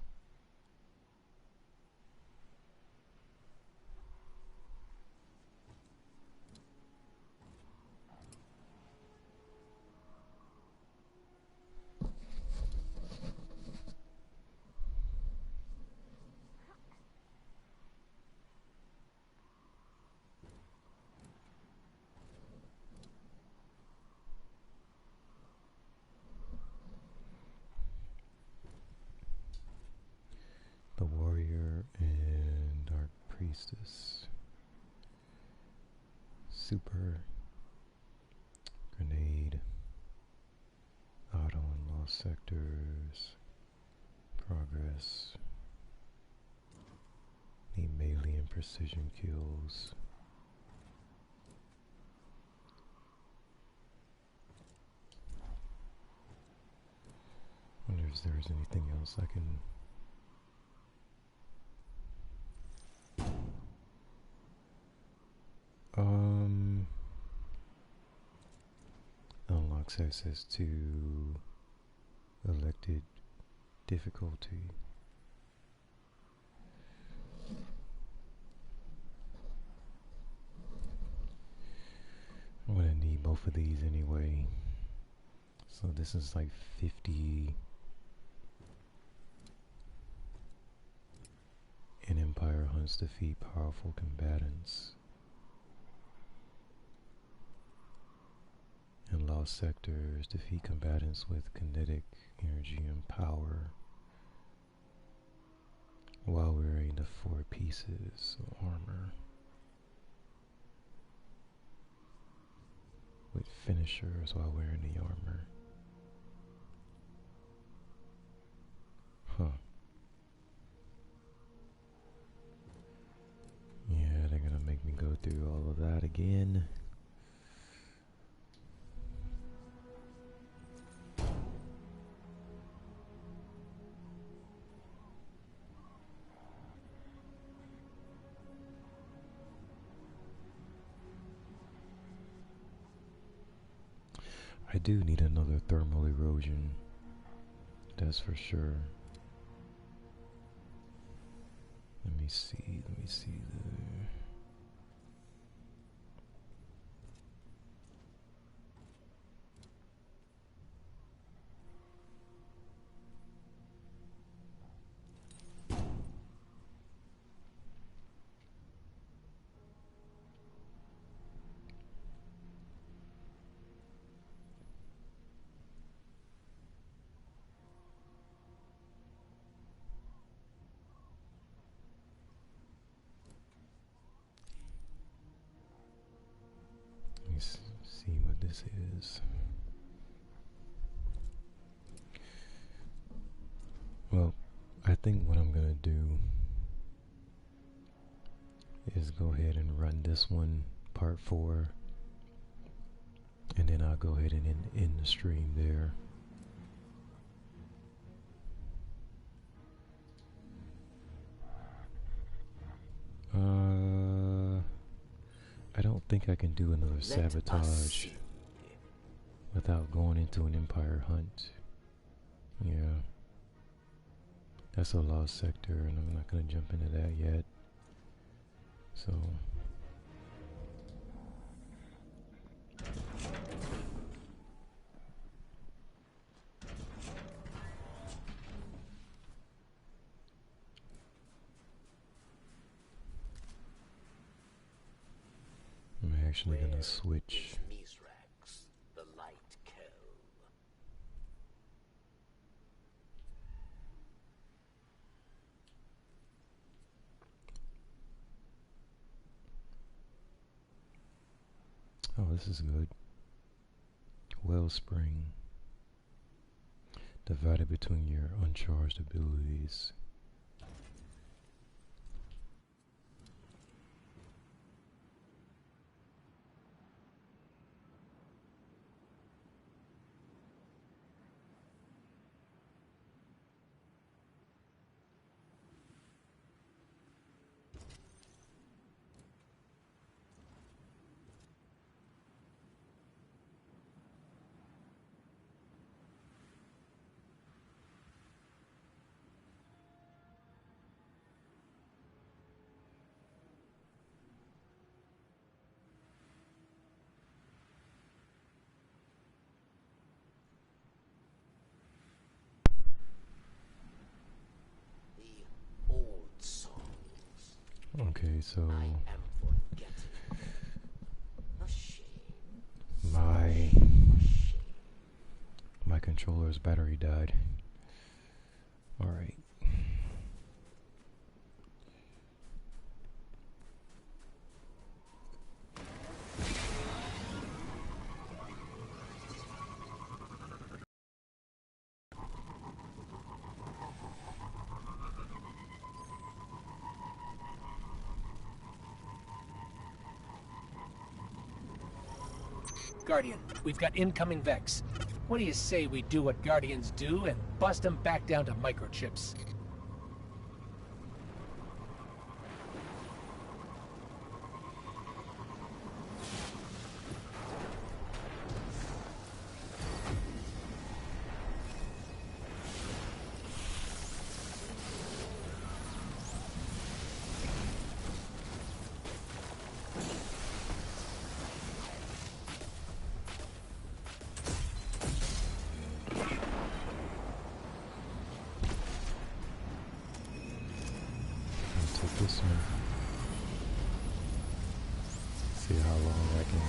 Speaker 1: The warrior and dark priestess. Super grenade. Auto and lost sectors. Progress. Need melee and precision kills. Wonder if there's anything else I can unlocks access to elected difficulty. I'm gonna need both of these anyway. So this is like 50 an empire hunts defeat powerful combatants. And lost sectors defeat combatants with kinetic energy and power while wearing the 4 pieces of armor. With finishers while wearing the armor. Huh. Yeah, they're gonna make me go through all of that again. I do need another thermal erosion, that's for sure. Let me see the this is. Well, I think what I'm gonna do is go ahead and run this one, part 4, and then I'll go ahead and end the stream there. I don't think I can do another sabotage without going into an Empire hunt. Yeah. That's a lost sector, and I'm not going to jump into that yet. So... I'm actually going to switch.
Speaker 8: The light kill.
Speaker 1: Oh, this is good. Wellspring. Divided between your uncharged abilities. Okay, so my controller's battery died. All right.
Speaker 9: Guardian, we've got incoming Vex. What do you say we do what Guardians do and bust them back down to microchips? This one. See how long I can.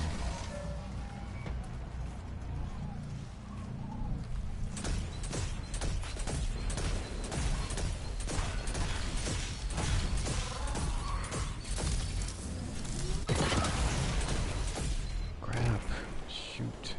Speaker 9: Crap. Shoot.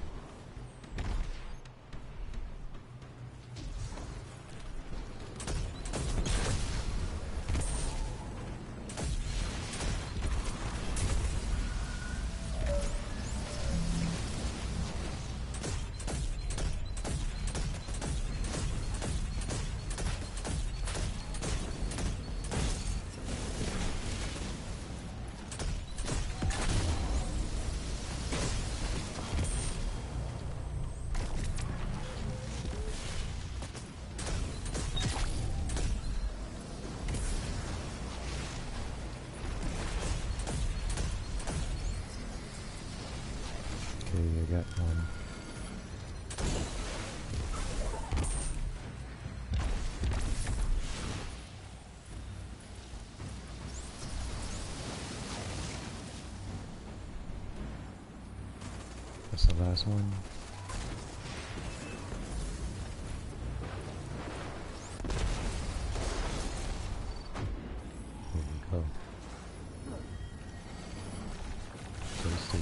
Speaker 9: I got one. That's the last one. Here we go. Tasty.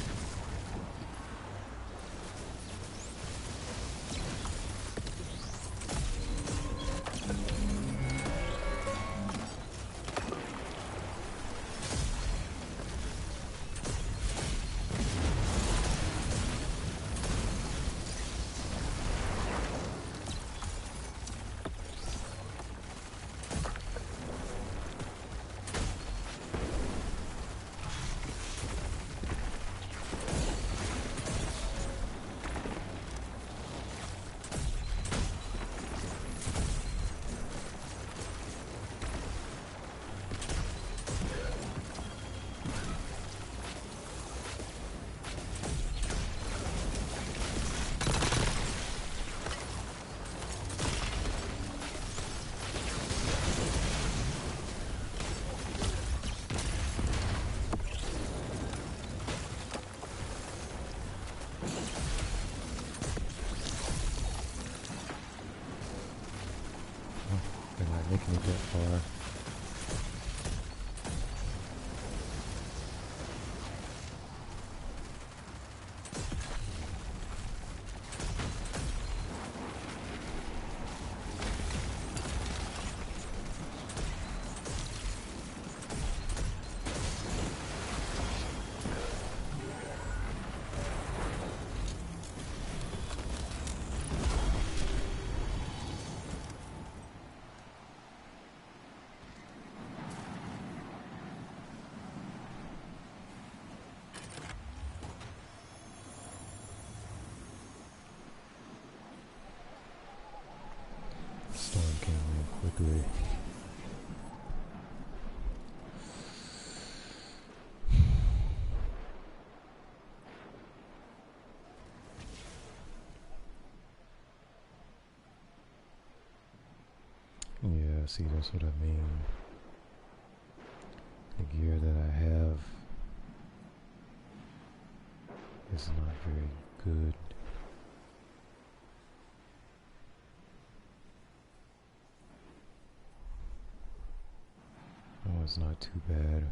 Speaker 1: get that far. Storm came in quickly. Yeah, see, that's what I mean. The gear that I have is not very good. Oh, it's not too bad.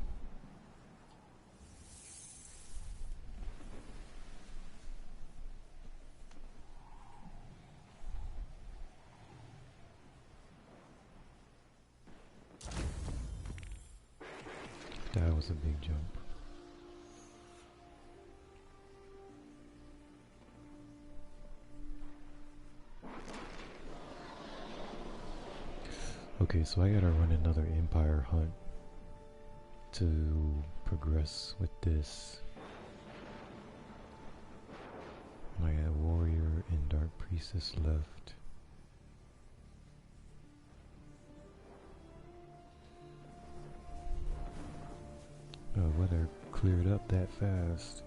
Speaker 1: That was a big jump. Okay, so I gotta run another Empire hunt to progress with this. I got Warrior and Dark Priestess left. Oh, weather cleared up that fast.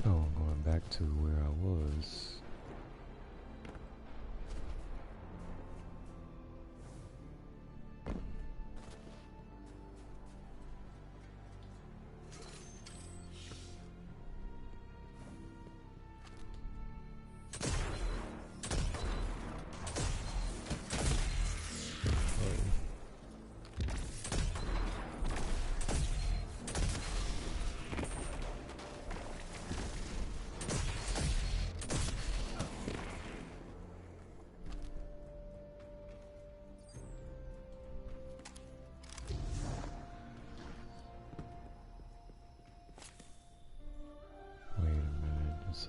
Speaker 1: Oh, I'm going back to where I was.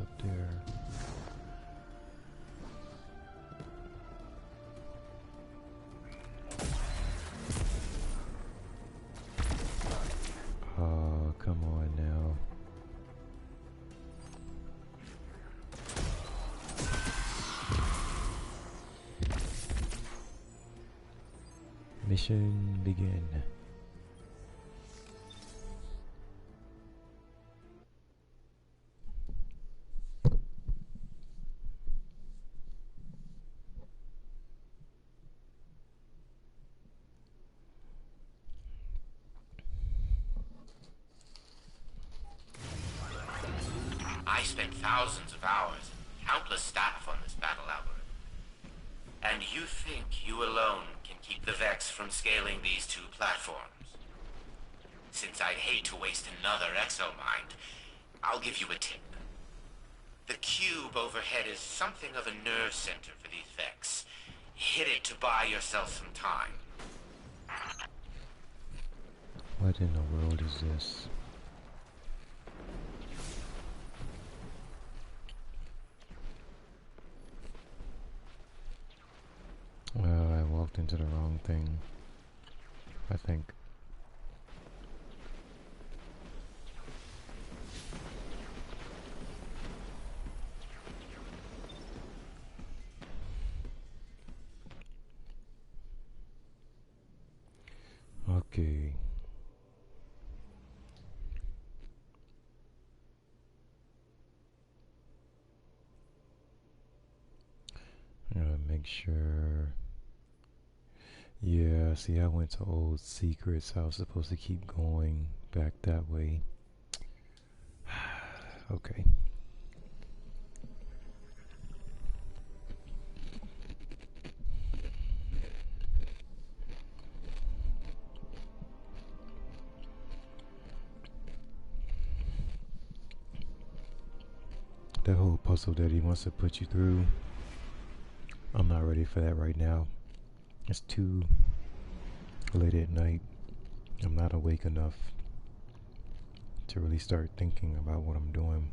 Speaker 1: Up there. Oh, come on now. Mission begin.
Speaker 10: I spent thousands of hours and countless staff on this battle algorithm. And you think you alone can keep the Vex from scaling these two platforms? Since I'd hate to waste another exomind, I'll give you a tip. The cube overhead is something of a nerve center for these Vex. Hit it to buy yourself some time.
Speaker 1: What in the world is this? I walked into the wrong thing, I think. Okay. I gotta make sure. Yeah, see, I went to old secrets. I was supposed to keep going back that way. Okay. That whole puzzle that he wants to put you through, I'm not ready for that right now. It's too late at night. I'm not awake enough to really start thinking about what I'm doing.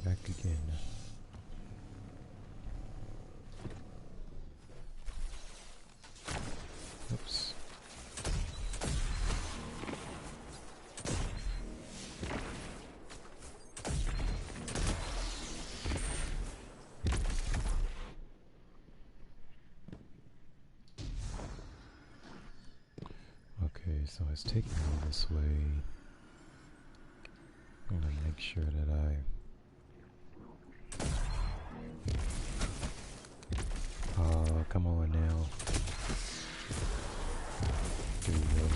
Speaker 1: Back again. Oops. Okay, so it's taking me this way. I'm gonna make sure that oh, come on now. There you go.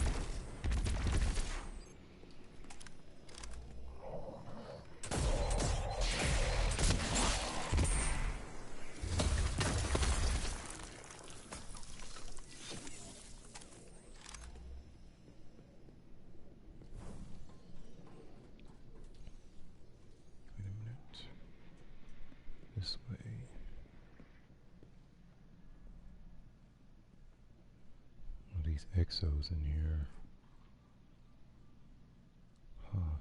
Speaker 1: Wait a minute. This way. These EXOS in here. Huh.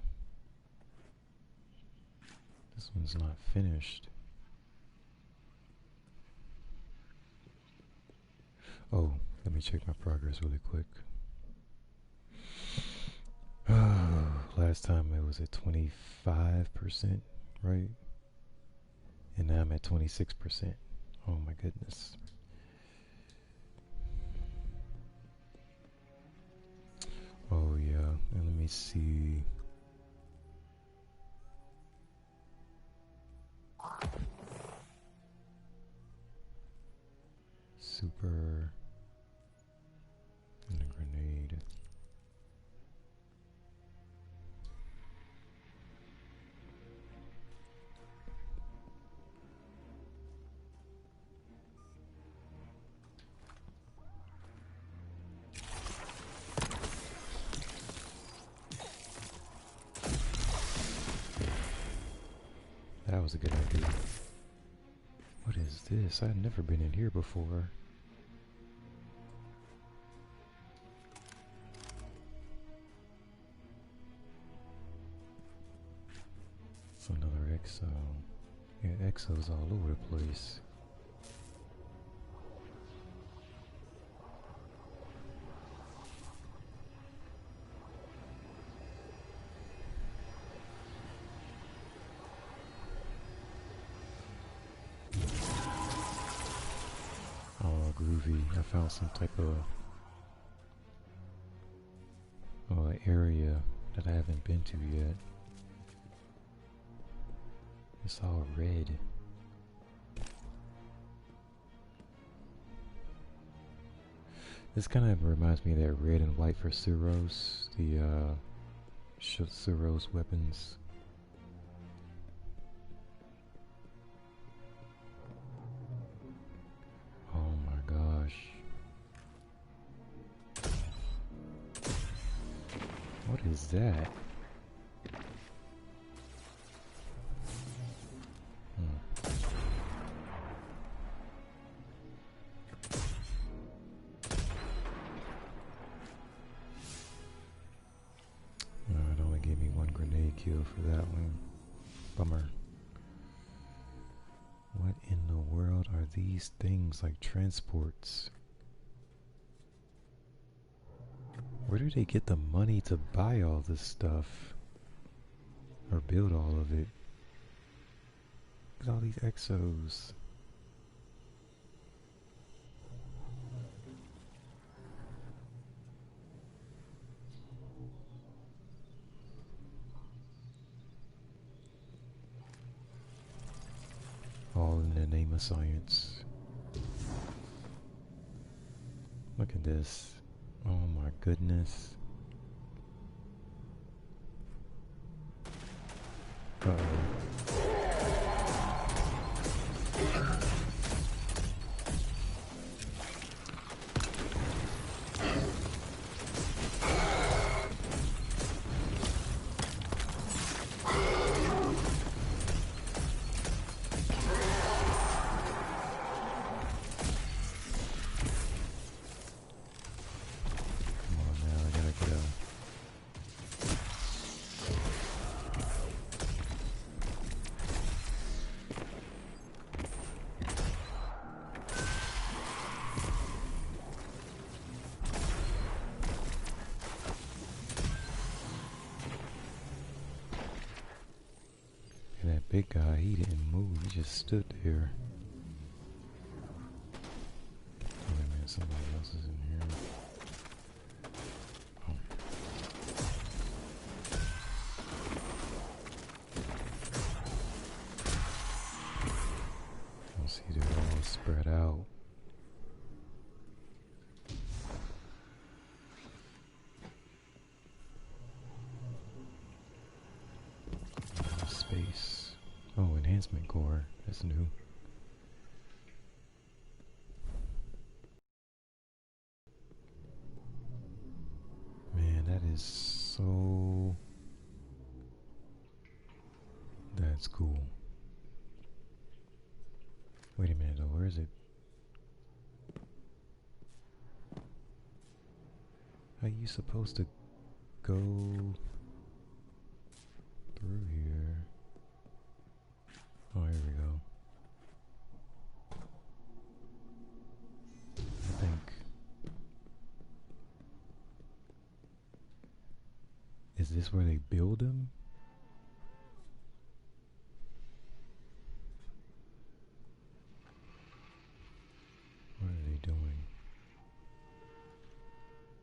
Speaker 1: This one's not finished. Oh, let me check my progress really quick. Last time it was at 25%, right? And now I'm at 26%. Oh my goodness. Oh yeah, and let me see. Super and a grenade. That was a good idea. What is this? I've never been in here before. It's another EXO. Yeah, EXOs all over the place. Oh, groovy. I found some type of area that I haven't been to yet. It's all red. This kind of reminds me of that red and white for Suros, the Suros weapons. Oh my gosh. What is that? It only gave me one grenade kill for that one. Bummer. What in the world are these things, like transports? Where do they get the money to buy all this stuff? Or build all of it? Look at all these EXOs. All in the name of science. Look at this. Oh my goodness. Uh-oh. Big guy, he didn't move, he just stood there. Oh wait a minute, somebody else is in here. Oh. I see they're all spread out. Space. Oh, enhancement core. That's new. Man, that is so... That's cool. Wait a minute though, where is it? How are you supposed to go through here? Oh, here we go. I think. Is this where they build them? What are they doing?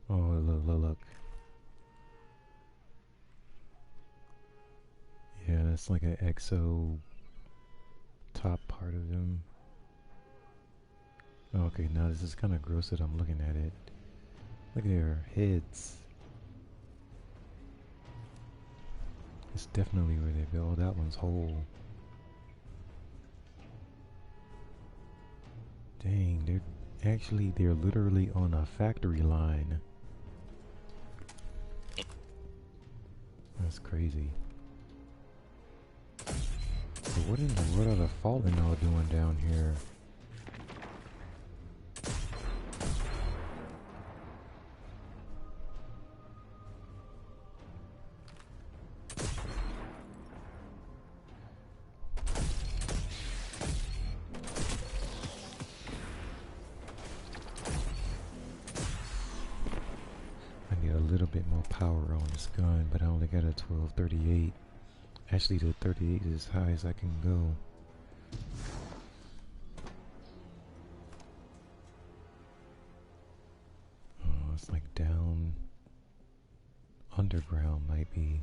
Speaker 1: Oh, look. Yeah, that's like an EXO top part of them. Okay, now this is kind of gross that I'm looking at it. Look at their heads. It's definitely where they build. That one's whole. Dang, they're literally on a factory line. That's crazy. So what in the world are the Fallen all doing down here? I need a little bit more power on this gun, but I only got a 1238. Actually, the 38 is as high as I can go. Oh, it's like down underground might be.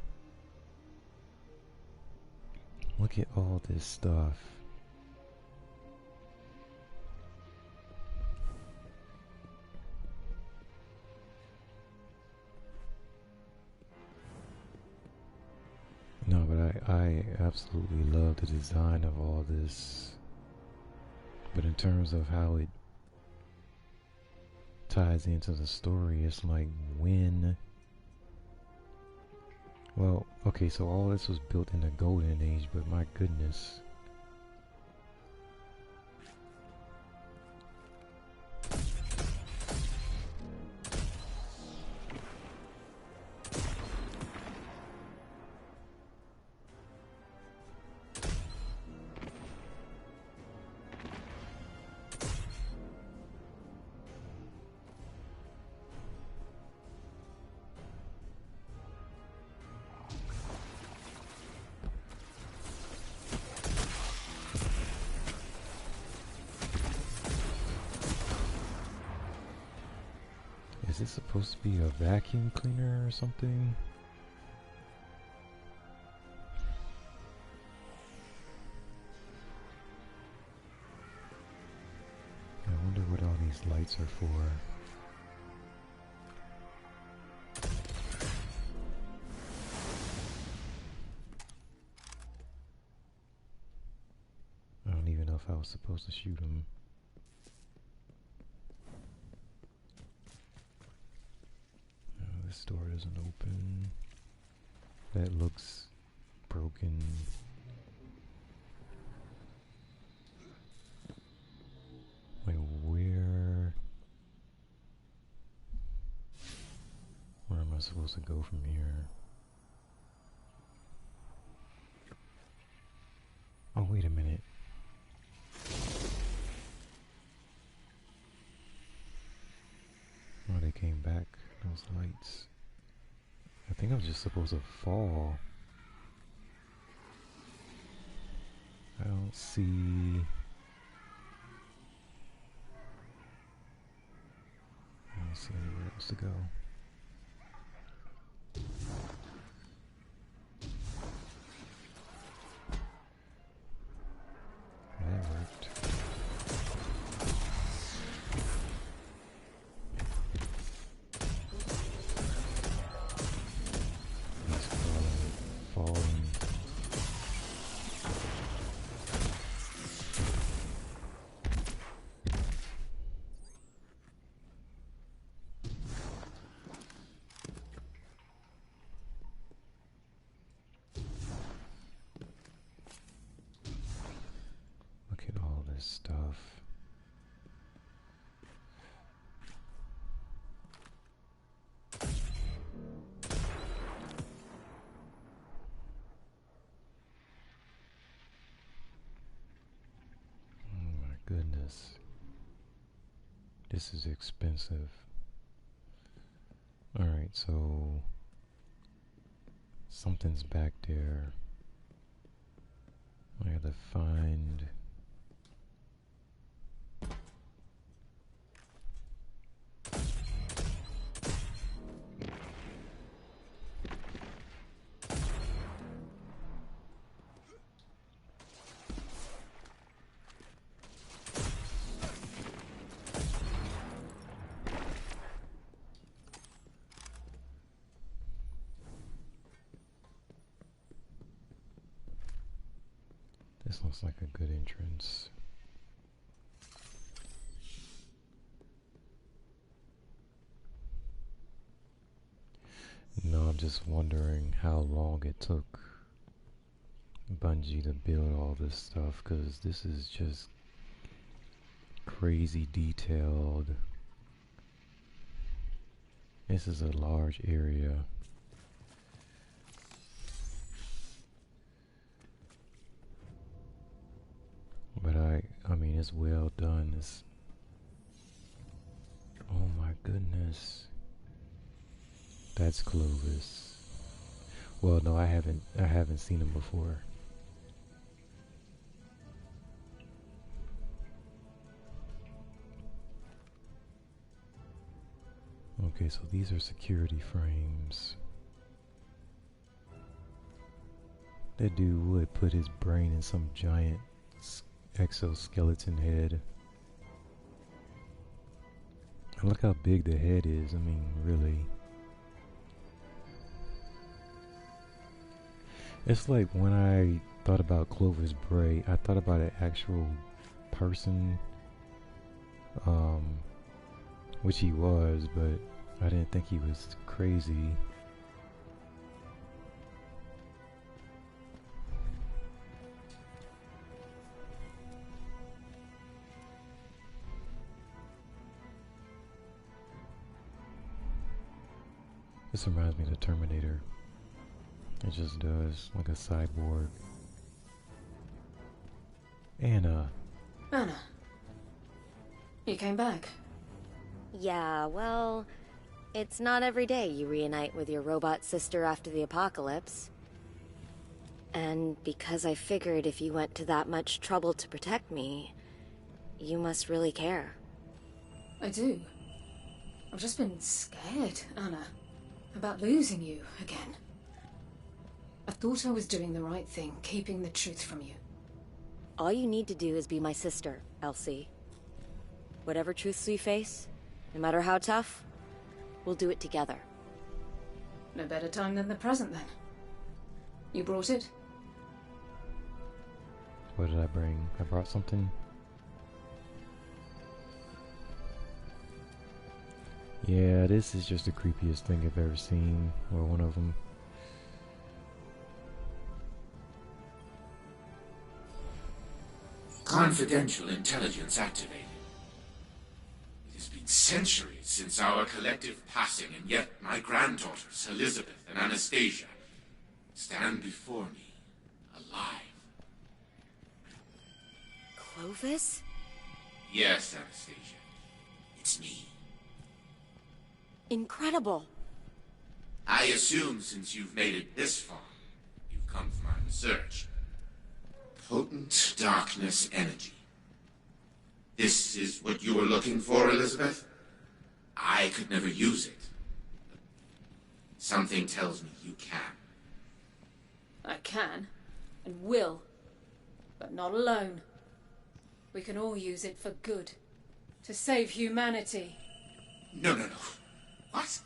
Speaker 1: Look at all this stuff. No, but I absolutely love the design of all this. But in terms of how it ties into the story, it's like when... Well, okay, so all this was built in the Golden Age, but my goodness. Is this supposed to be a vacuum cleaner or something? I wonder what all these lights are for. I don't even know if I was supposed to shoot them. This door doesn't open. That looks broken. Wait, where am I supposed to go from here? Oh, wait a minute. Oh, they came back. Those lights. I think I was just supposed to fall. I don't see... I don't see anywhere else to go. That worked. He's falling. Look at all this stuff. Oh my goodness. This is expensive. Alright, so something's back there. I gotta find... This looks like a good entrance. No, I'm just wondering how long it took Bungie to build all this stuff, because this is just crazy detailed. This is a large area. But I mean, it's well done. Oh my goodness. That's Clovis. Well, no, I haven't seen him before. Okay, so these are security frames. That dude would put his brain in some giant exoskeleton head. And look how big the head is. I mean, really. It's like when I thought about Clovis Bray, I thought about an actual person, which he was, but I didn't think he was crazy. This reminds me of the Terminator. It just does, like a cyborg. Anna.
Speaker 11: Anna. You came back.
Speaker 12: Yeah, well, it's not every day you reunite with your robot sister after the apocalypse. And because I figured if you went to that much trouble to protect me, you must really care.
Speaker 11: I do. I've just been scared, Anna, about losing you again. I thought I was doing the right thing, keeping the truth from you.
Speaker 12: All you need to do is be my sister, Elsie. Whatever truths we face, no matter how tough, we'll do it together.
Speaker 11: No better time than the present, then. You brought it?
Speaker 1: What did I bring? I brought something. Yeah, this is just the creepiest thing I've ever seen, or one of them.
Speaker 10: Confidential intelligence activated. It has been centuries since our collective passing, and yet my granddaughters, Elizabeth and Anastasia, stand before me, alive.
Speaker 12: Clovis?
Speaker 10: Yes, Anastasia. It's me.
Speaker 12: Incredible.
Speaker 10: I assume since you've made it this far, you've come for my research. Potent darkness energy. This is what you were looking for, Elizabeth? I could never use it. Something tells me you can.
Speaker 11: I can, and will, but not alone. We can all use it for good, to save humanity.
Speaker 10: No. What?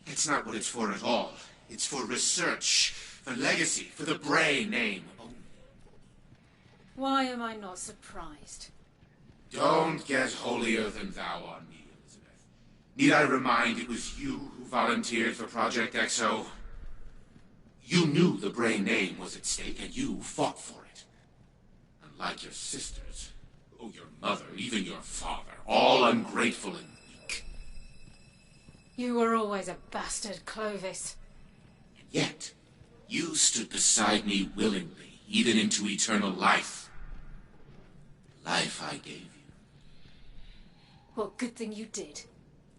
Speaker 10: That's not what it's for at all. It's for research, for legacy, for the Bray name only.
Speaker 11: Why am I not surprised?
Speaker 10: Don't get holier than thou on me, Elizabeth. Need I remind it was you who volunteered for Project EXO? You knew the Bray name was at stake, and you fought for it. Unlike your sisters, your mother, even your father, all ungrateful and weak.
Speaker 11: You were always a bastard, Clovis.
Speaker 10: And yet, you stood beside me willingly, even into eternal life. Life I gave you.
Speaker 11: Well, good thing you did.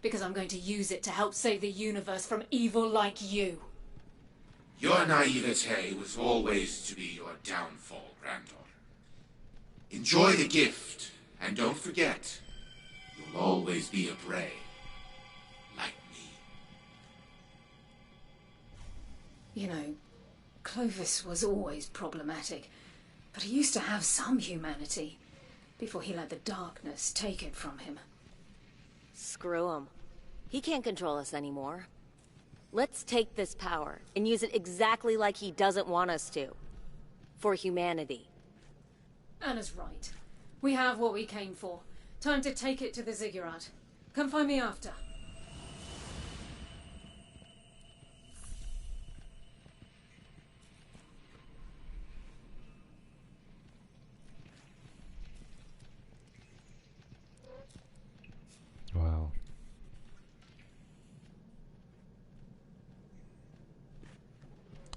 Speaker 11: Because I'm going to use it to help save the universe from evil like you.
Speaker 10: Your naivete was always to be your downfall, granddaughter. Enjoy the gift, and don't forget, you'll always be a Bray. Like me.
Speaker 11: You know, Clovis was always problematic, but he used to have some humanity before he let the darkness take it from him.
Speaker 12: Screw him. He can't control us anymore. Let's take this power and use it exactly like he doesn't want us to. For humanity.
Speaker 11: Anna's right. We have what we came for. Time to take it to the ziggurat. Come find me after.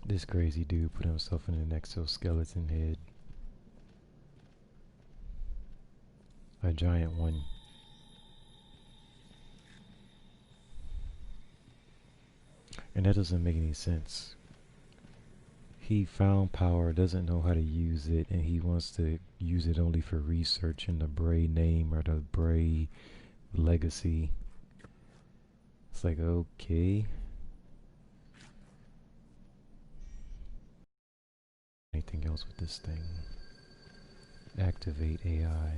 Speaker 1: This crazy dude put himself in an exoskeleton head. A giant one. And that doesn't make any sense. He found power, doesn't know how to use it, and he wants to use it only for research in the Bray name or the Bray legacy. It's like, okay. Anything else with this thing? Activate AI.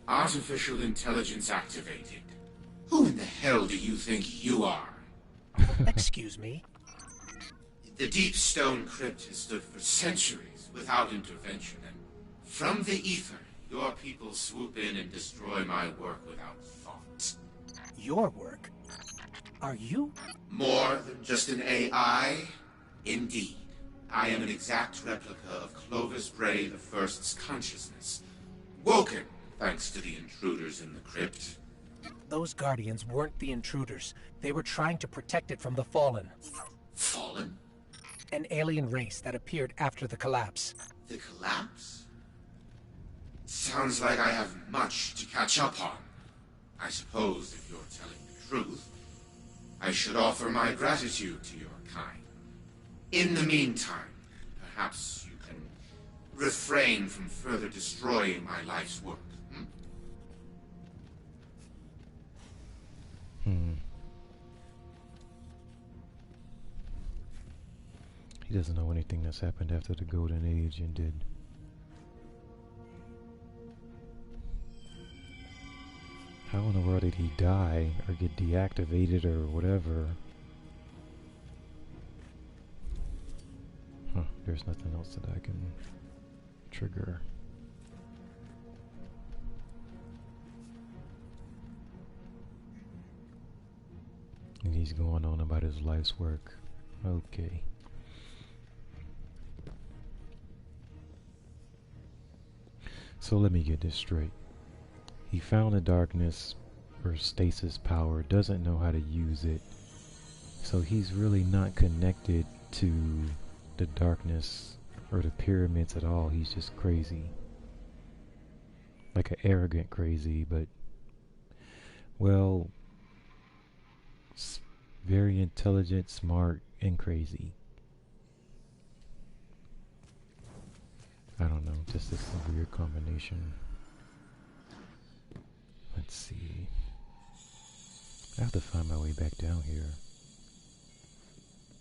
Speaker 10: Artificial intelligence activated. Who in the hell do you think you are?
Speaker 9: Excuse me?
Speaker 10: The Deep Stone Crypt has stood for centuries without intervention, and from the ether, your people swoop in and destroy my work without thought.
Speaker 9: Your work? Are you?
Speaker 10: More than just an AI? Indeed. I am an exact replica of Clovis Bray the First's consciousness. Woken, thanks to the intruders in the crypt.
Speaker 9: Those Guardians weren't the intruders. They were trying to protect it from the Fallen.
Speaker 10: Fallen?
Speaker 9: An alien race that appeared after the collapse.
Speaker 10: The collapse? Sounds like I have much to catch up on. I suppose if you're telling the truth, I should offer my gratitude to your kind. In the meantime, perhaps you can refrain from further destroying my life's work.
Speaker 1: He doesn't know anything that's happened after the Golden Age ended. How in the world did he die or get deactivated or whatever? Huh, there's nothing else that I can trigger. And he's going on about his life's work. Okay. So let me get this straight. He found the darkness or stasis power, doesn't know how to use it. So he's really not connected to the darkness or the pyramids at all. He's just crazy. Like an arrogant crazy, but well, very intelligent, smart, and crazy. I don't know, just this weird combination. Let's see. I have to find my way back down here.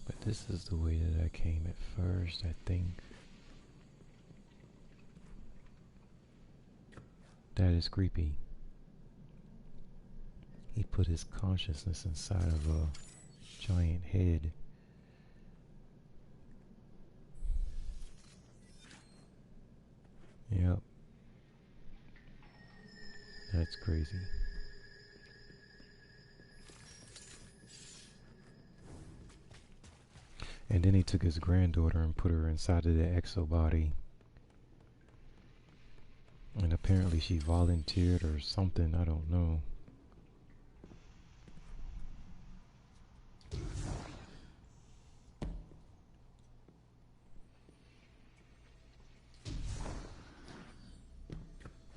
Speaker 1: But this is the way that I came at first, I think. That is creepy. He put his consciousness inside of a giant head. Yep. That's crazy. And then he took his granddaughter and put her inside of the exo body. And apparently she volunteered or something, I don't know.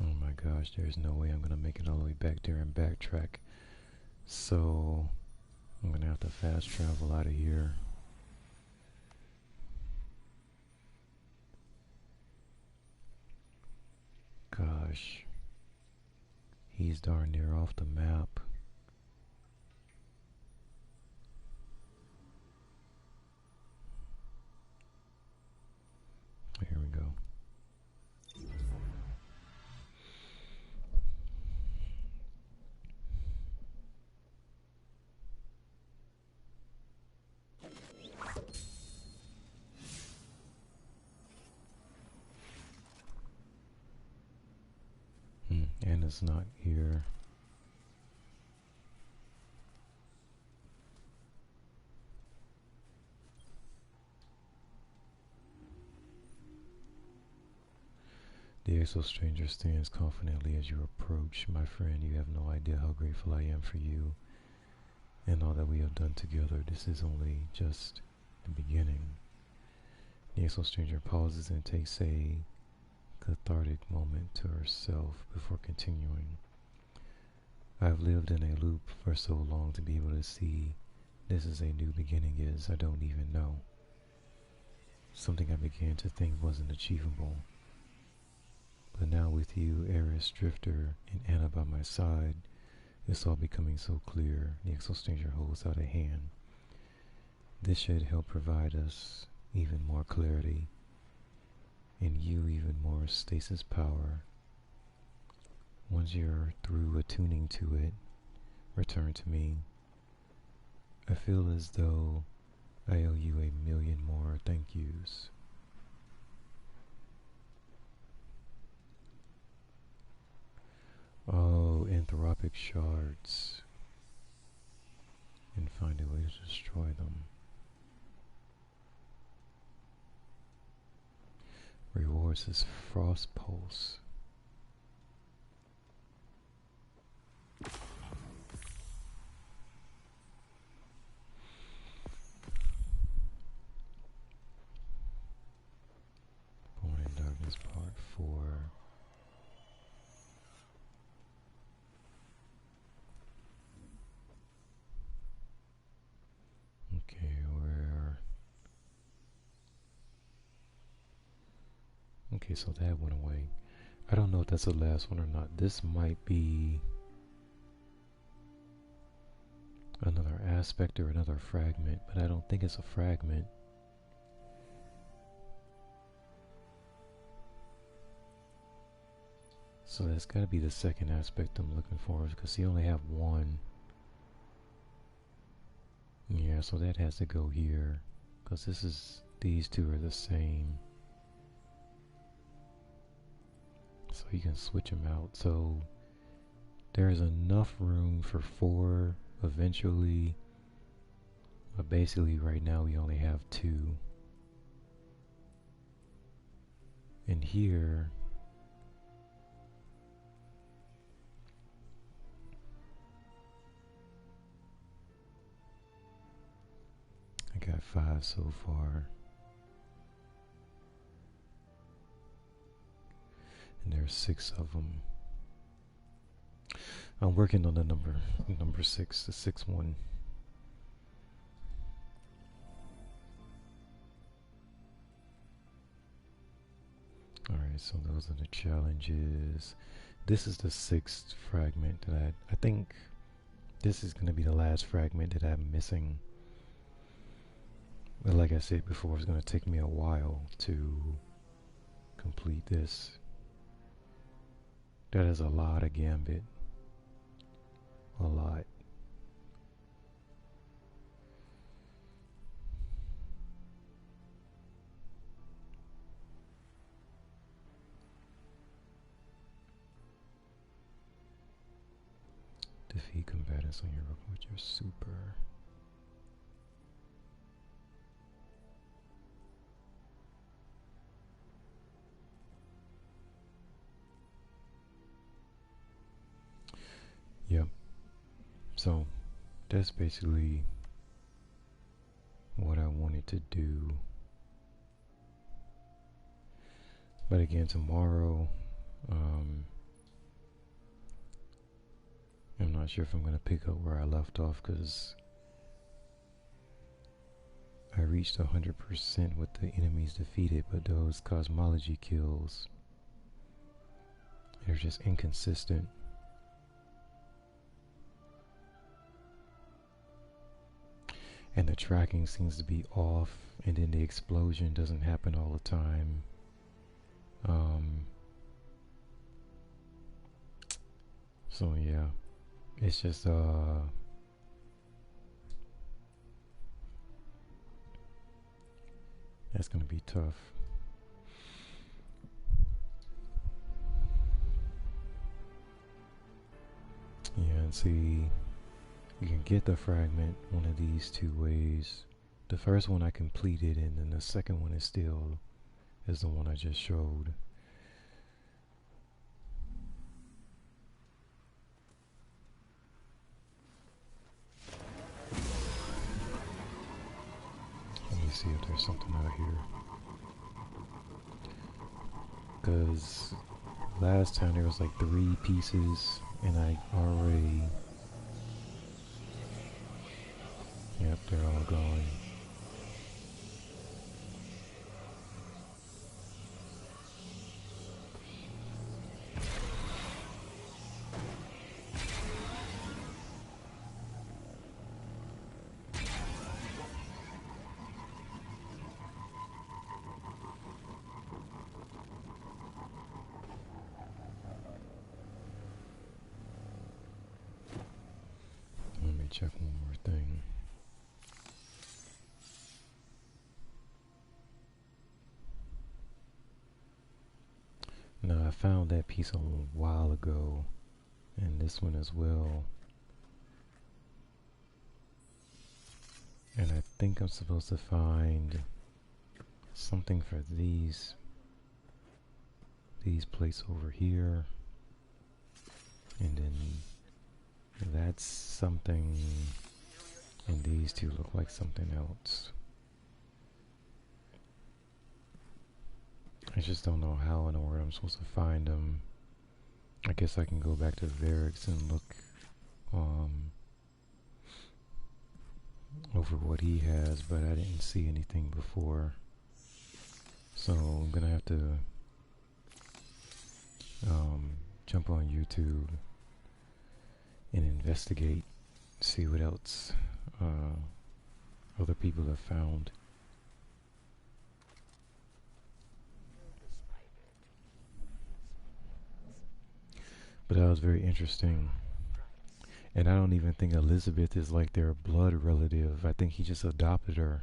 Speaker 1: Oh my gosh, there's no way I'm gonna make it all the way back there and backtrack. So I'm gonna have to fast travel out of here. Gosh, he's darn near off the map. Here we go. And it's not here. The EXO stranger stands confidently as you approach. My friend, you have no idea how grateful I am for you. and all that we have done together. This is only just the beginning. The EXOS stranger pauses and takes a cathartic moment to herself before continuing. I've lived in a loop for so long to be able to see this is a new beginning is I don't even know. Something I began to think wasn't achievable. But now with you, Eris, Drifter, and Anna by my side, it's all becoming so clear. The EXOS stranger holds out a hand. This should help provide us even more clarity, and you even more stasis power. Once you're through attuning to it, return to me. I feel as though I owe you 1,000,000 more thank yous. Oh, anthropic shards. And find a way to destroy them. Rewards is Frost Pulse. Born in Darkness Part 4. Okay, okay, so that went away. I don't know if that's the last one or not. This might be another aspect or another fragment, but I don't think it's a fragment. So that's got to be the second aspect I'm looking for, because you only have one. Yeah, so that has to go here, because these two are the same. So you can switch them out. So there's enough room for 4 eventually, but basically right now we only have 2. And here I got 5 so far. And there's 6 of them. I'm working on the number 6, the 6th one. Alright, so those are the challenges. This is the 6th fragment that I think this is going to be the last fragment that I'm missing. But like I said before, it's going to take me a while to complete this. That is a lot of gambit. A lot. Defeat combatants on your with your super. Yep. So that's basically what I wanted to do. But again, tomorrow, I'm not sure if I'm going to pick up where I left off, because I reached 100% with the enemies defeated, but those cosmology kills, they're just inconsistent. And the tracking seems to be off, and then the explosion doesn't happen all the time. So yeah, it's just that's gonna be tough. Yeah, and see, you can get the fragment one of these 2 ways. The first one I completed, and then the second one is the one I just showed. me see if there's something out here. Because last time there was like 3 pieces, and I already... Yep, they're all gone. Let me check one more thing. Now, I found that piece a little while ago, and this one as well. And I think I'm supposed to find something for these plates over here. And then that's something, and these two look like something else. I just don't know how in the world I'm supposed to find them. I guess I can go back to Varix and look over what he has, but I didn't see anything before. So I'm gonna have to jump on YouTube and investigate, see what else other people have found. But that was very interesting. And I don't even think Elizabeth is like their blood relative. I think he just adopted her.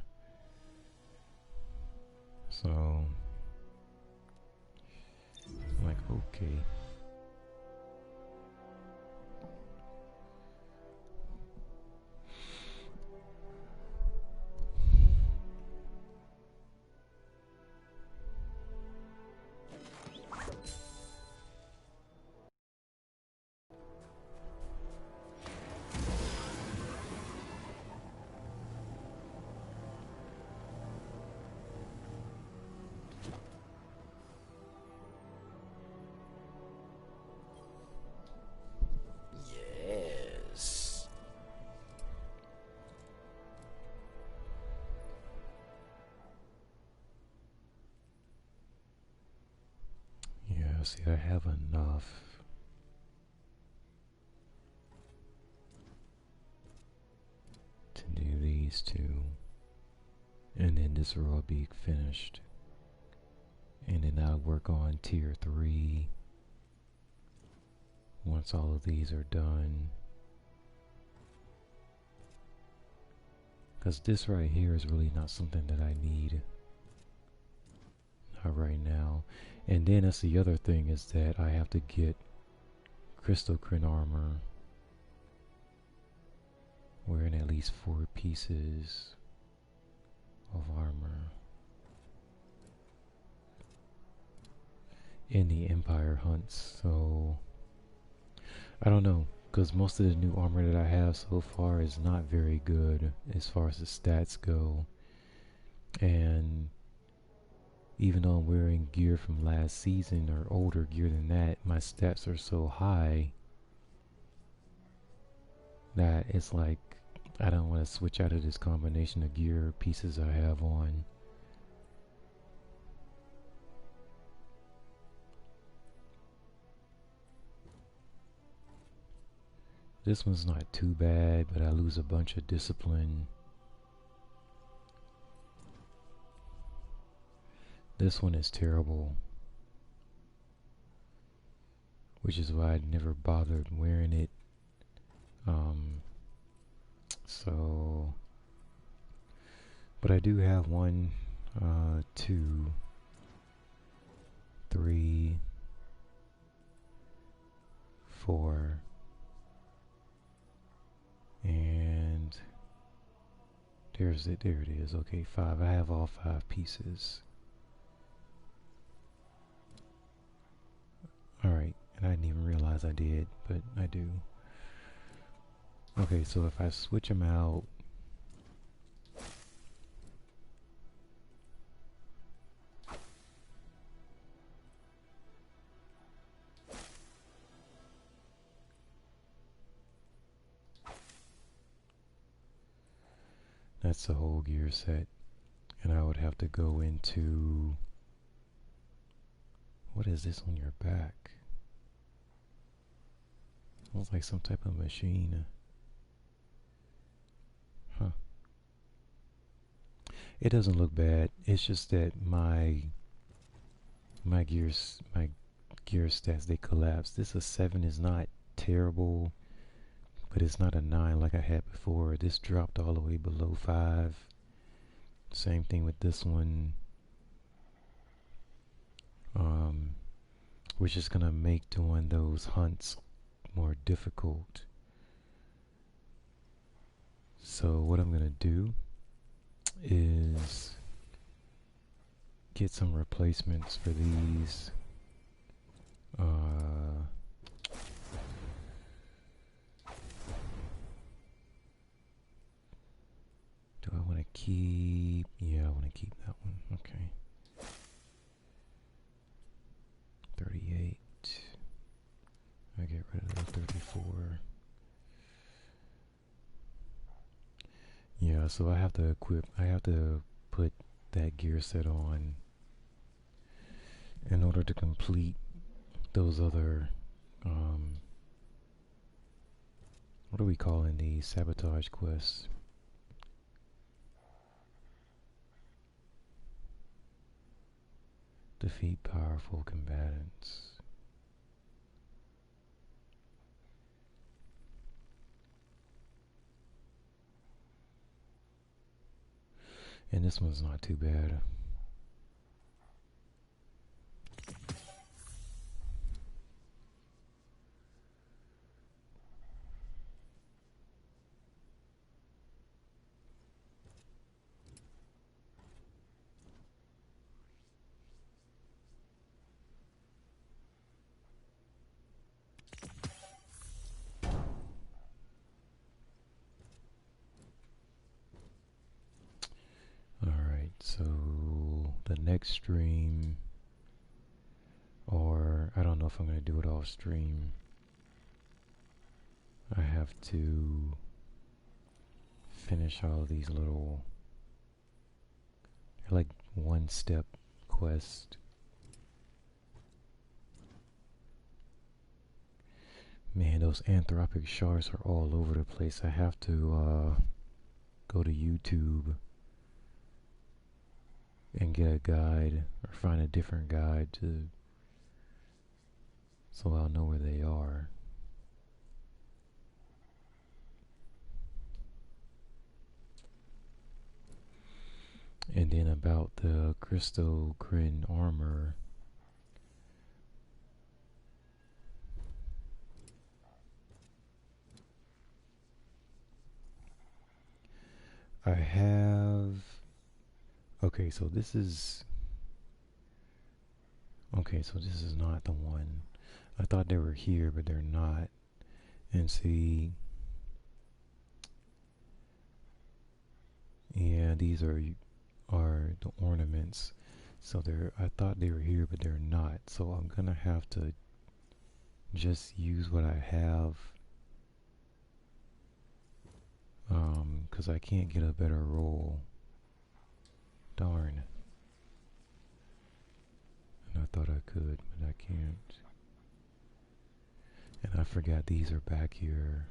Speaker 1: So, I'm like, okay.
Speaker 7: Yes.
Speaker 1: Yeah, see, I have enough to do these two, and then this will all be finished, and then I'll work on tier 3 once all of these are done, because this right here is really not something that I need, not right now. And then that's the other thing, is that I have to get crystal crin armor wearing at least 4 pieces of armor in the Empire hunts. So I don't know, because most of the new armor that I have so far is not very good as far as the stats go. And even though I'm wearing gear from last season or older gear than that, my stats are so high that it's like I don't want to switch out of this combination of gear pieces I have on. This one's not too bad, but I lose a bunch of discipline. This one is terrible, which is why I never bothered wearing it. But I do have 1, 2, 3, 4, and there it is. Okay, 5. I have all 5 pieces. Alright, and I didn't even realize I did, but I do. Okay, so if I switch them out, That's the whole gear set. And I would have to go into... What is this on your back? Looks like some type of machine. Huh. It doesn't look bad. It's just that my gear stats, they collapse. This a 7 is not terrible, but it's not a 9 like I had before. This dropped all the way below 5. Same thing with this one. Which is gonna make doing those hunts more difficult. So what I'm gonna do is get some replacements for these. Do I want to keep? Yeah, I want to keep that one. Okay. 38. I get rid of the 34. Yeah, so I have to put that gear set on in order to complete those other, what are we calling these? Sabotage quests. Defeat powerful combatants. And this one's not too bad. So the next stream, or I don't know if I'm going to do it off stream, I have to finish all these little, like one-step quests. Man, those anthropic shards are all over the place. I have to go to YouTube and get a guide, or find a different guide so I'll know where they are. And then about the crystal grin armor, I have... Okay, so this is... Okay, so this is not the one. I thought they were here, but they're not. And see... Yeah, these are the ornaments. So I thought they were here, but they're not. So I'm gonna have to just use what I have. Because I can't get a better roll. Darn. And I thought I could, but I can't. And I forgot these are back here.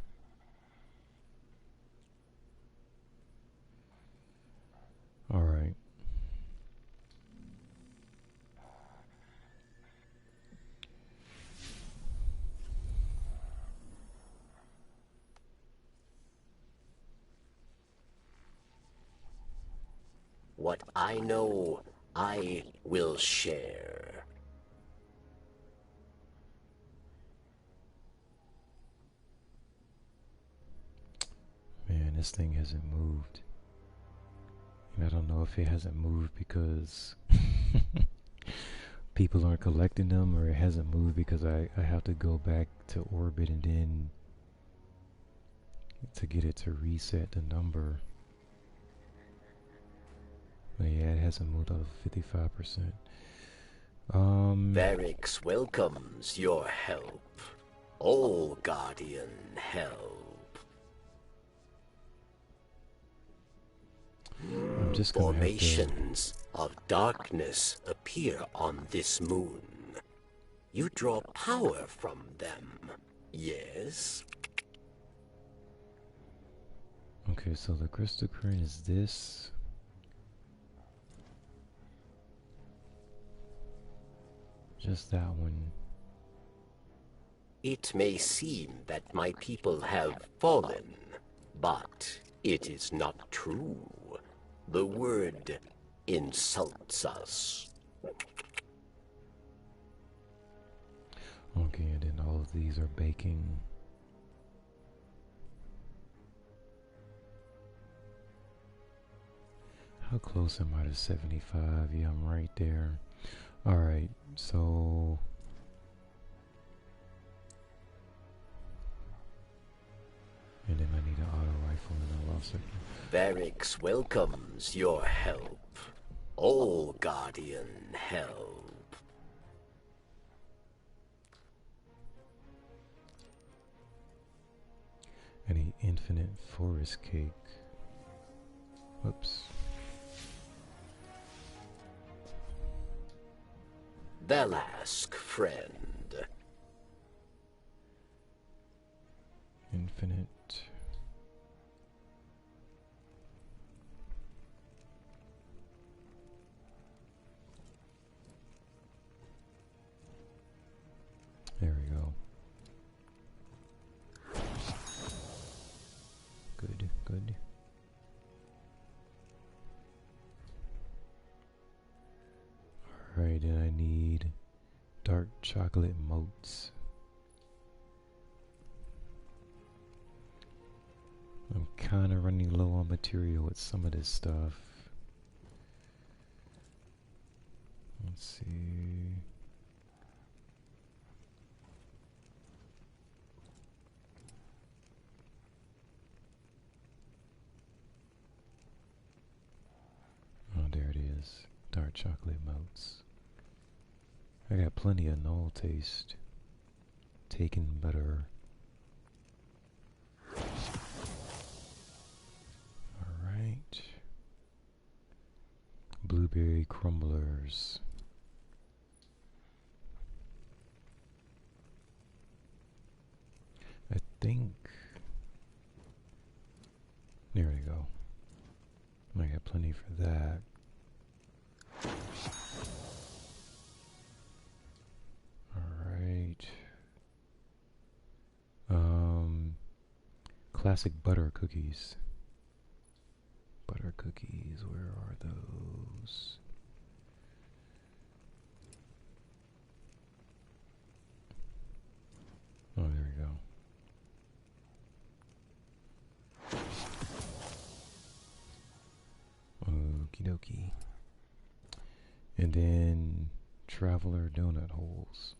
Speaker 1: Alright.
Speaker 8: What I know, I will share.
Speaker 1: Man, this thing hasn't moved. And I don't know if it hasn't moved because people aren't collecting them, or it hasn't moved because I have to go back to orbit and then to get it to reset the number. But yeah, it hasn't moved out of 55%.
Speaker 8: Varix welcomes your help. All Guardian help.
Speaker 1: I'm just gonna have to...
Speaker 8: Formations of darkness appear on this moon. You draw power from them, yes?
Speaker 1: Okay, so the crystal current is this. Just that one.
Speaker 8: It may seem that my people have fallen, but it is not true. The word insults us.
Speaker 1: Okay, and then all of these are baking. How close am I to 75? Yeah, I'm right there. Alright, so... And then I need an auto rifle and I lost it.
Speaker 8: Varix welcomes your help. All Guardian help.
Speaker 1: I need infinite forest cake. Whoops.
Speaker 8: They'll friend.
Speaker 1: Infinite. There we go. Good, good. Alright, and I need dark chocolate motes. I'm kind of running low on material with some of this stuff. Let's see. Oh, there it is. Dark chocolate motes. I got plenty of null taste. Taken butter. Alright. Blueberry crumblers. I think... There we go. I got plenty for that. Alright. Classic butter cookies. Butter cookies, where are those? Oh, there we go. Okie dokie. And then Traveler donut holes.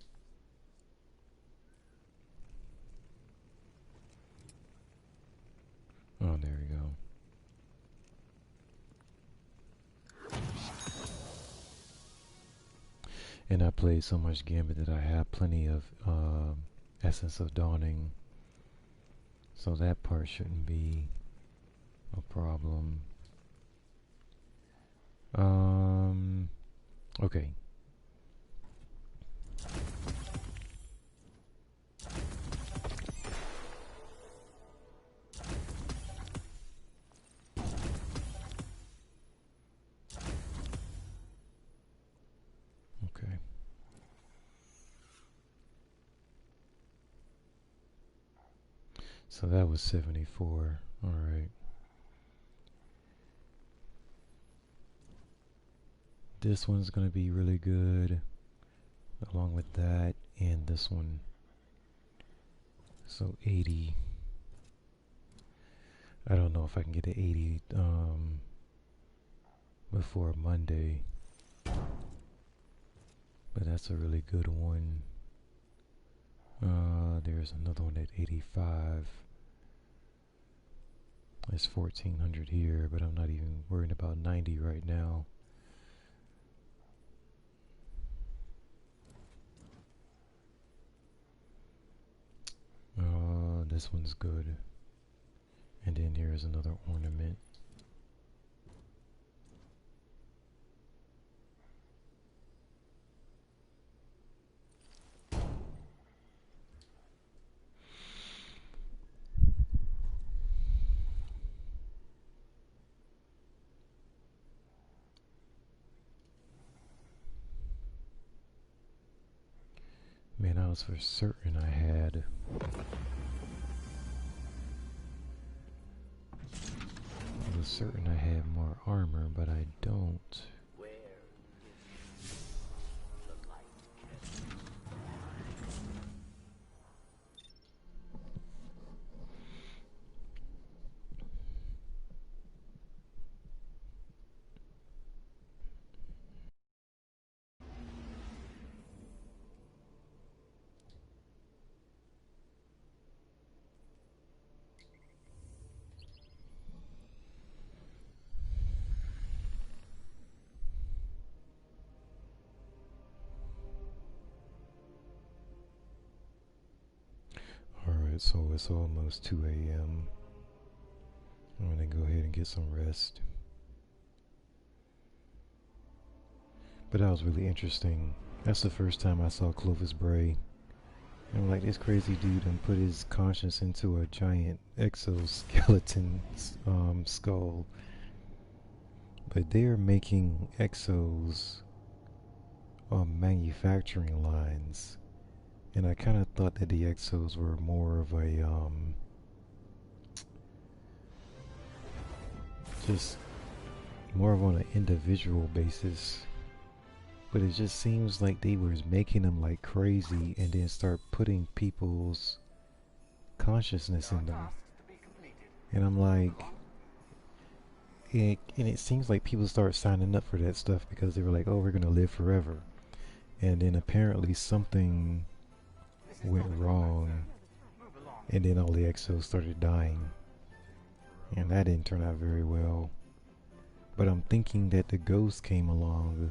Speaker 1: Oh, there we go. And I played so much Gambit that I have plenty of Essence of Dawning. So that part shouldn't be a problem. Okay. Okay. So that was 74. All right. This one's going to be really good along with that and this one. So 80. I don't know if I can get to 80 before Monday. But that's a really good one. There's another one at 85. It's 1400 here, but I'm not even worried about 90 right now. This one's good. And then here's another ornament. was for certain I had. I was certain I had more armor, but I don't. Alright, so it's almost 2 a.m. I'm gonna go ahead and get some rest. But that was really interesting. That's the first time I saw Clovis Bray. I'm like, this crazy dude and put his conscience into a giant exoskeleton skull. But they're making exos on manufacturing lines. And I kind of thought that the exos were more of a, just more of on an individual basis. But it just seems like they was making them like crazy and then start putting people's consciousness in them. And I'm like, and it seems like people start signing up for that stuff because they were like, oh, we're gonna live forever. And then apparently something went wrong, and then all the exos started dying, and that didn't turn out very well. But I'm thinking that the ghost came along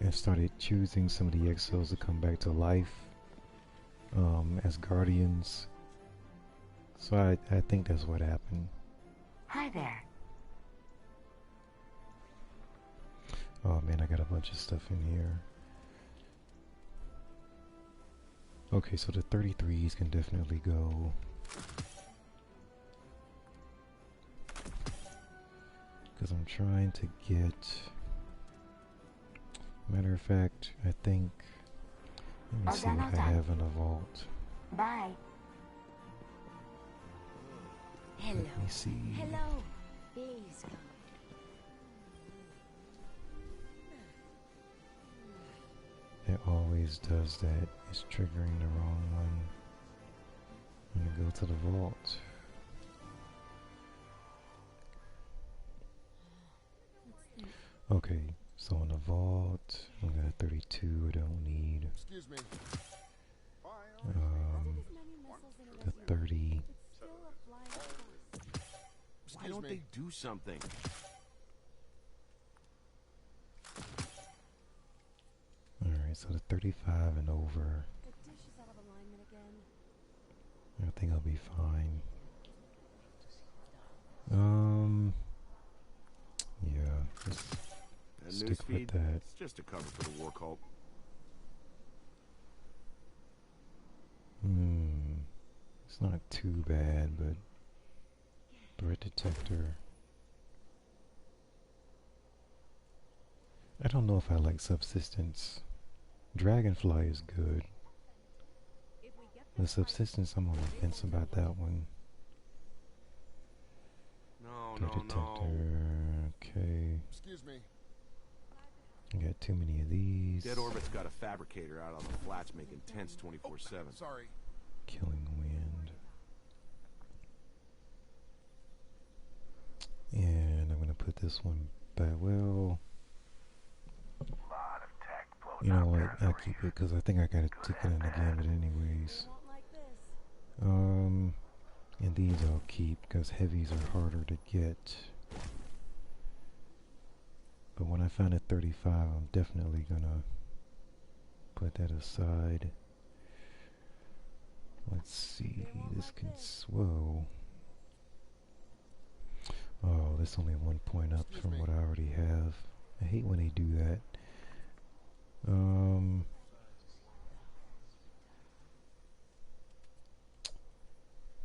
Speaker 1: and started choosing some of the exos to come back to life as guardians. So I think that's what happened.
Speaker 3: Hi there.
Speaker 1: Oh man, I got a bunch of stuff in here. Okay, so the 33s can definitely go. Because I'm trying to get... Matter of fact, I think... Let me see what I have in the vault.
Speaker 3: Bye. Hello.
Speaker 1: Let me see.
Speaker 3: Hello. Please come.
Speaker 1: It always does that. It's triggering the wrong one. I'm gonna go to the vault. Okay, so in the vault, I got 32 I don't need.
Speaker 2: Excuse me.
Speaker 1: The 30.
Speaker 13: Why don't they do something?
Speaker 1: Alright, so the 35 and over. I think I'll be fine. Yeah, just stick with that.
Speaker 13: It's just a cover for the war cult.
Speaker 1: It's not too bad, but threat detector. I don't know if I like subsistence. Dragonfly is good. The subsistence, I'm on the fence about that one. Threat detector, okay.
Speaker 2: Excuse me.
Speaker 1: I got too many of these.
Speaker 13: Dead Orbit's got a fabricator out on the flats making tents 24/7.
Speaker 2: Sorry.
Speaker 1: Killing wind. And I'm gonna put this one back. Well, you know what? I'll keep it because I think I got a ticket in the gambit anyways. And these I'll keep because heavies are harder to get. But when I find a 35, I'm definitely gonna put that aside. Let's see, this can swell. Oh, that's only 1 point up from what I already have. I hate when they do that.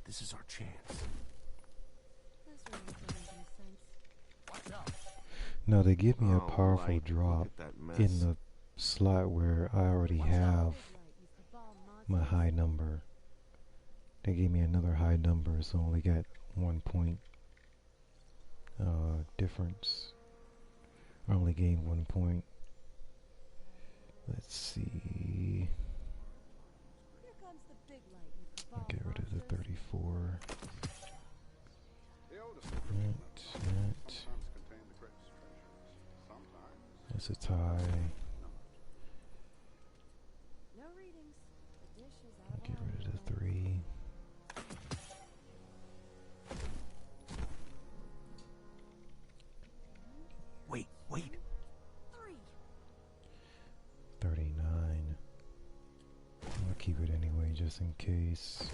Speaker 13: This is our chance.
Speaker 1: No, they give me a powerful drop in the slot where I already have my high number. They gave me another high number, so I only got 1 point difference. I only gained 1 point. Let's see. I'll get rid of the 34. That's a tie. Get rid of the 3.
Speaker 9: Wait.
Speaker 1: 39. I'll keep it anyway, just in case.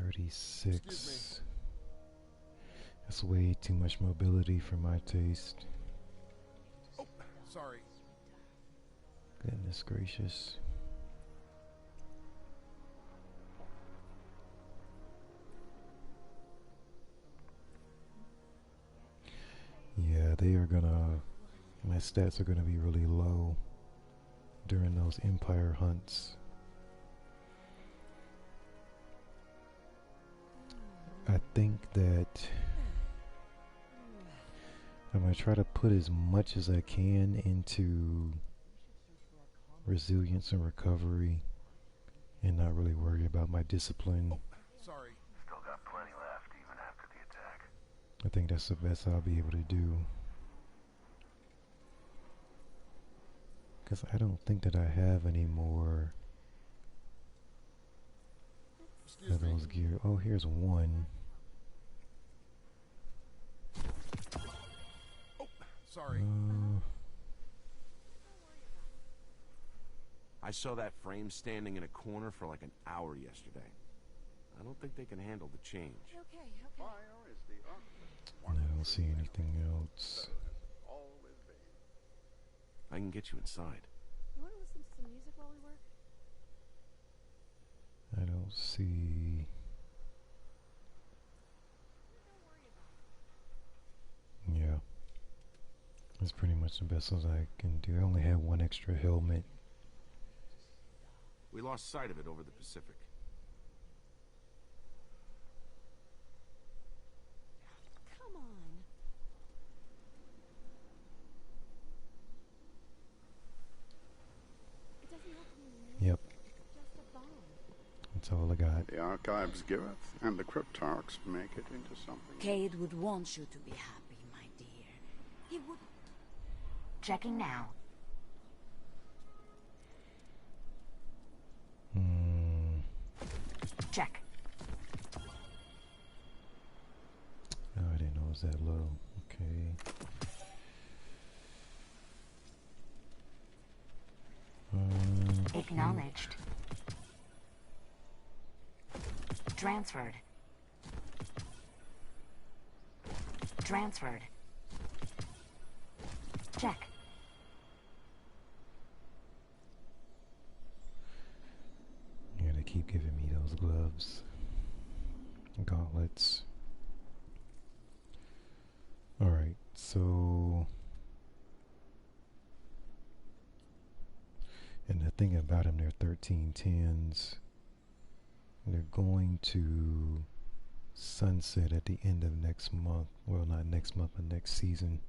Speaker 1: 36. That's way too much mobility for my taste.
Speaker 2: Oh, sorry.
Speaker 1: Goodness gracious. Yeah, they are gonna... My stats are gonna be really low during those Empire hunts. I think that I'm going to try to put as much as I can into resilience and recovery and not really worry about my discipline.
Speaker 2: Sorry.
Speaker 14: Still got plenty left even after the attack.
Speaker 1: I think that's the best I'll be able to do. Because I don't think that I have any more of those gear. Oh, here's one.
Speaker 2: Sorry.
Speaker 13: I saw that frame standing in a corner for like an hour yesterday. I don't think they can handle the change.
Speaker 2: Okay. Fire is the
Speaker 1: I don't see anything else.
Speaker 2: always be.
Speaker 13: I can get you inside.
Speaker 4: You want to listen to some music while we work?
Speaker 1: I don't see... Yeah. That's pretty much the best as I can do. I only have one extra helmet.
Speaker 13: We lost sight of it over the Pacific.
Speaker 4: Come on. It doesn't have to be
Speaker 1: Yep.
Speaker 4: just a bomb.
Speaker 1: That's all I got.
Speaker 2: The archives giveth, and the cryptarchs make it into something.
Speaker 3: Cade would want you to be happy, my dear. He would...
Speaker 15: Checking now. Check.
Speaker 1: Oh, I didn't know it was that low. Okay.
Speaker 15: Acknowledged. Transferred. Transferred. Check.
Speaker 1: Yeah, they keep giving me those gloves. Gauntlets. Alright, so... And the thing about them, they're 1310s. They're going to sunset at the end of next month. Well, not next month, but next season.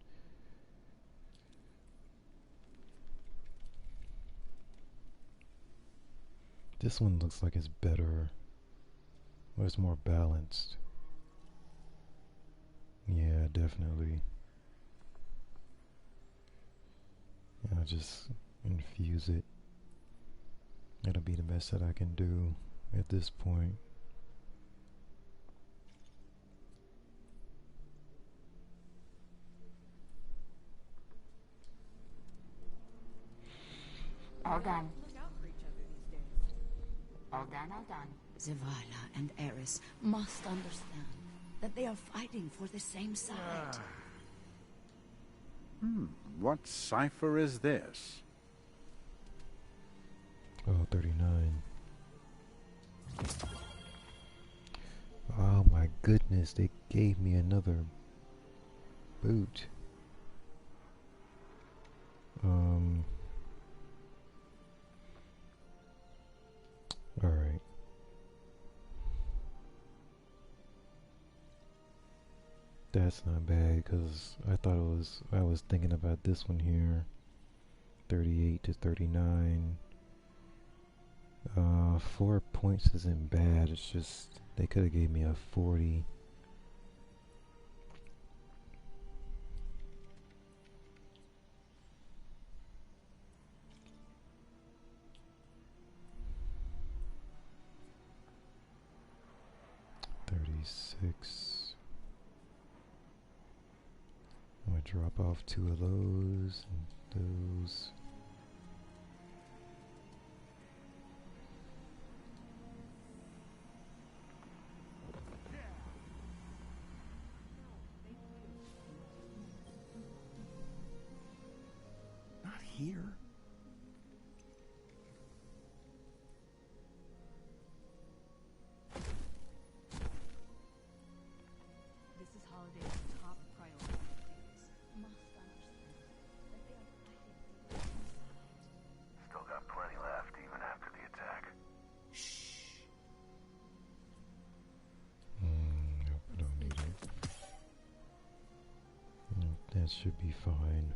Speaker 1: This one looks like it's better. Well, it's more balanced. Yeah, definitely. I'll just infuse it. That'll be the best that I can do at this point.
Speaker 15: All done. All done, all done.
Speaker 3: Zavala and Eris must understand that they are fighting for the same side.
Speaker 2: What cipher is this?
Speaker 1: Oh, 39. Oh my goodness, they gave me another boot. stats not bad because I was thinking about this one here. 38 to 39. 4 points isn't bad. It's just they could have gave me a 40. $36. I'm gonna drop off 2 of those and those.
Speaker 13: Not here.
Speaker 4: This is Holiday's top priority.
Speaker 14: Still got plenty left, even after the attack.
Speaker 1: Nope, I don't need it. Nope, that should be fine.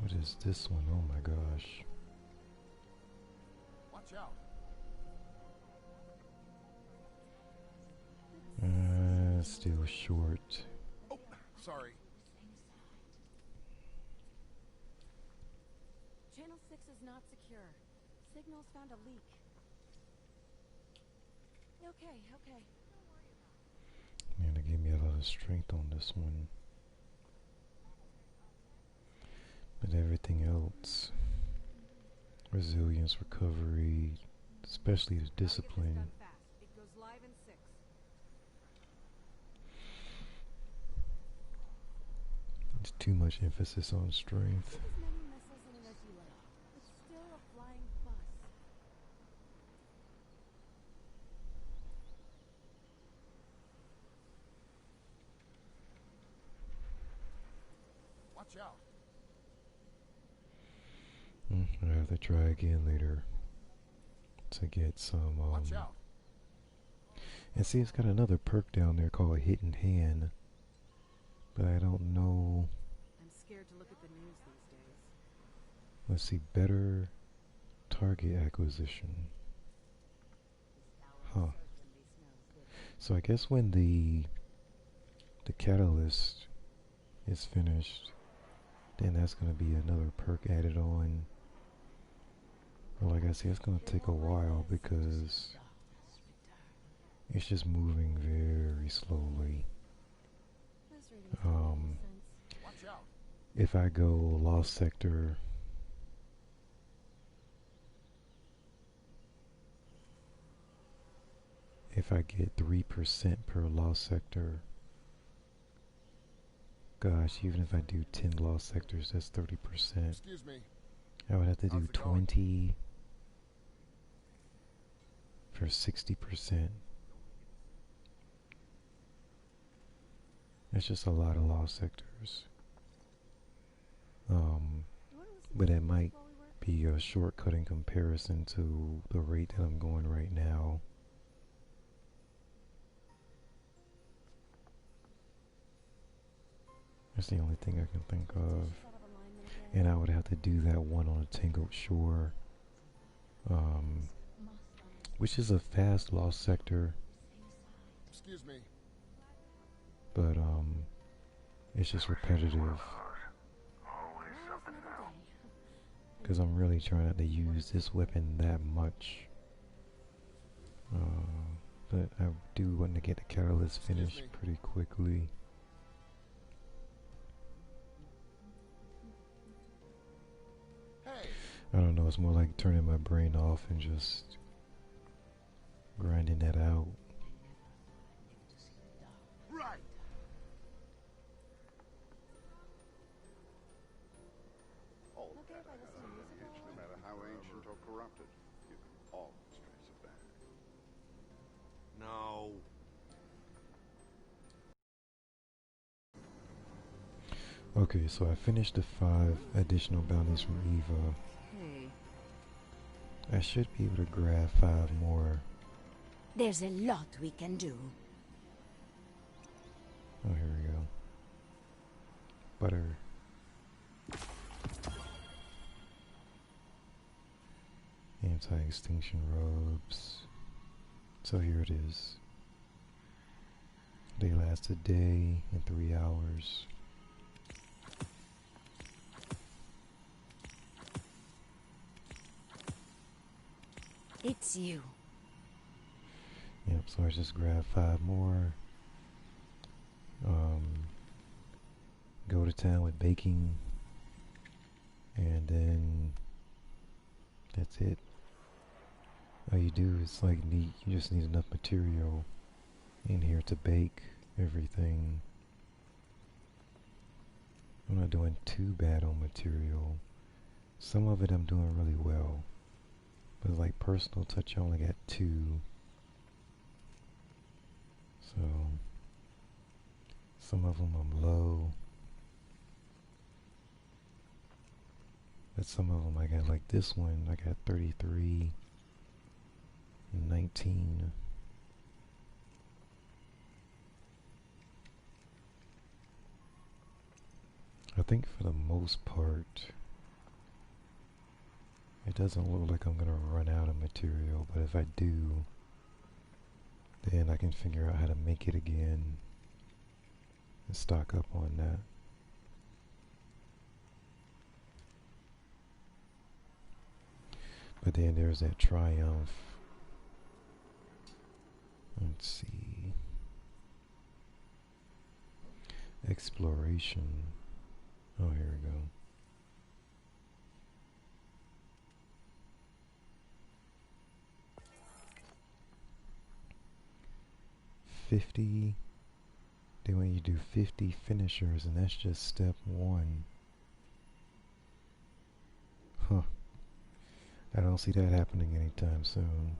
Speaker 1: What is this one? Oh my gosh.
Speaker 2: Watch out.
Speaker 1: Still short.
Speaker 2: Oh, sorry.
Speaker 4: Channel 6 is not secure. Signals found a leak. Okay, okay.
Speaker 1: Man, it gave me a lot of strength on this one. But everything else, resilience, recovery, especially the discipline.
Speaker 4: It goes live in 6.
Speaker 1: It's too much emphasis on strength.
Speaker 4: As many missiles in it as you like. It's still a flying bus.
Speaker 2: Watch out.
Speaker 1: I have to try again later to get some.
Speaker 2: Watch out.
Speaker 1: And see, it's got another perk down there called Hidden Hand, but I don't know.
Speaker 4: I'm scared to look at the news these days.
Speaker 1: Let's see, better target acquisition. Huh. So I guess when the catalyst is finished, then that's going to be another perk added on. But like I said, it's going to take a while because it's just moving very slowly. If I go Lost Sector, if I get 3% per Lost Sector, gosh, even if I do 10 Lost Sectors, that's 30%.
Speaker 2: Excuse me.
Speaker 1: I would have to do 20 for 60%. That's just a lot of Lost Sectors. But it might be a shortcut in comparison to the rate that I'm going right now. That's the only thing I can think of. And I would have to do that one on a Tangled Shore, which is a fast Lost Sector.
Speaker 2: Excuse me.
Speaker 1: But it's just repetitive. Because I'm really trying not to use this weapon that much. But I do want to get the catalyst finished pretty quickly. I don't know, it's more like turning my brain off and just grinding that out.
Speaker 2: Right. All of that has a lineage, no matter how ancient or corrupted. You can always trace it back.
Speaker 13: No.
Speaker 1: Okay, so I finished the 5 additional bounties from Eva.
Speaker 6: Hey.
Speaker 1: I should be able to grab 5 more.
Speaker 3: There's a lot we can do.
Speaker 1: Oh, here we go. Butter. Anti-extinction robes. So here it is. They last a day and 3 hours.
Speaker 3: It's you.
Speaker 1: Yep, so I just grabbed 5 more. Go to town with baking. And then that's it. All you do is like you just need enough material in here to bake everything. I'm not doing too bad on material. Some of it I'm doing really well. But like personal touch I only got 2. So some of them I'm low. But some of them I got, like this one I got 33 and 19. I think for the most part it doesn't look like I'm gonna run out of material, but if I do, then I can figure out how to make it again and stock up on that. But then there's that triumph. Let's see. Exploration. Oh, here we go. Then when you do 50 finishers, and that's just step 1. Huh. I don't see that happening anytime soon.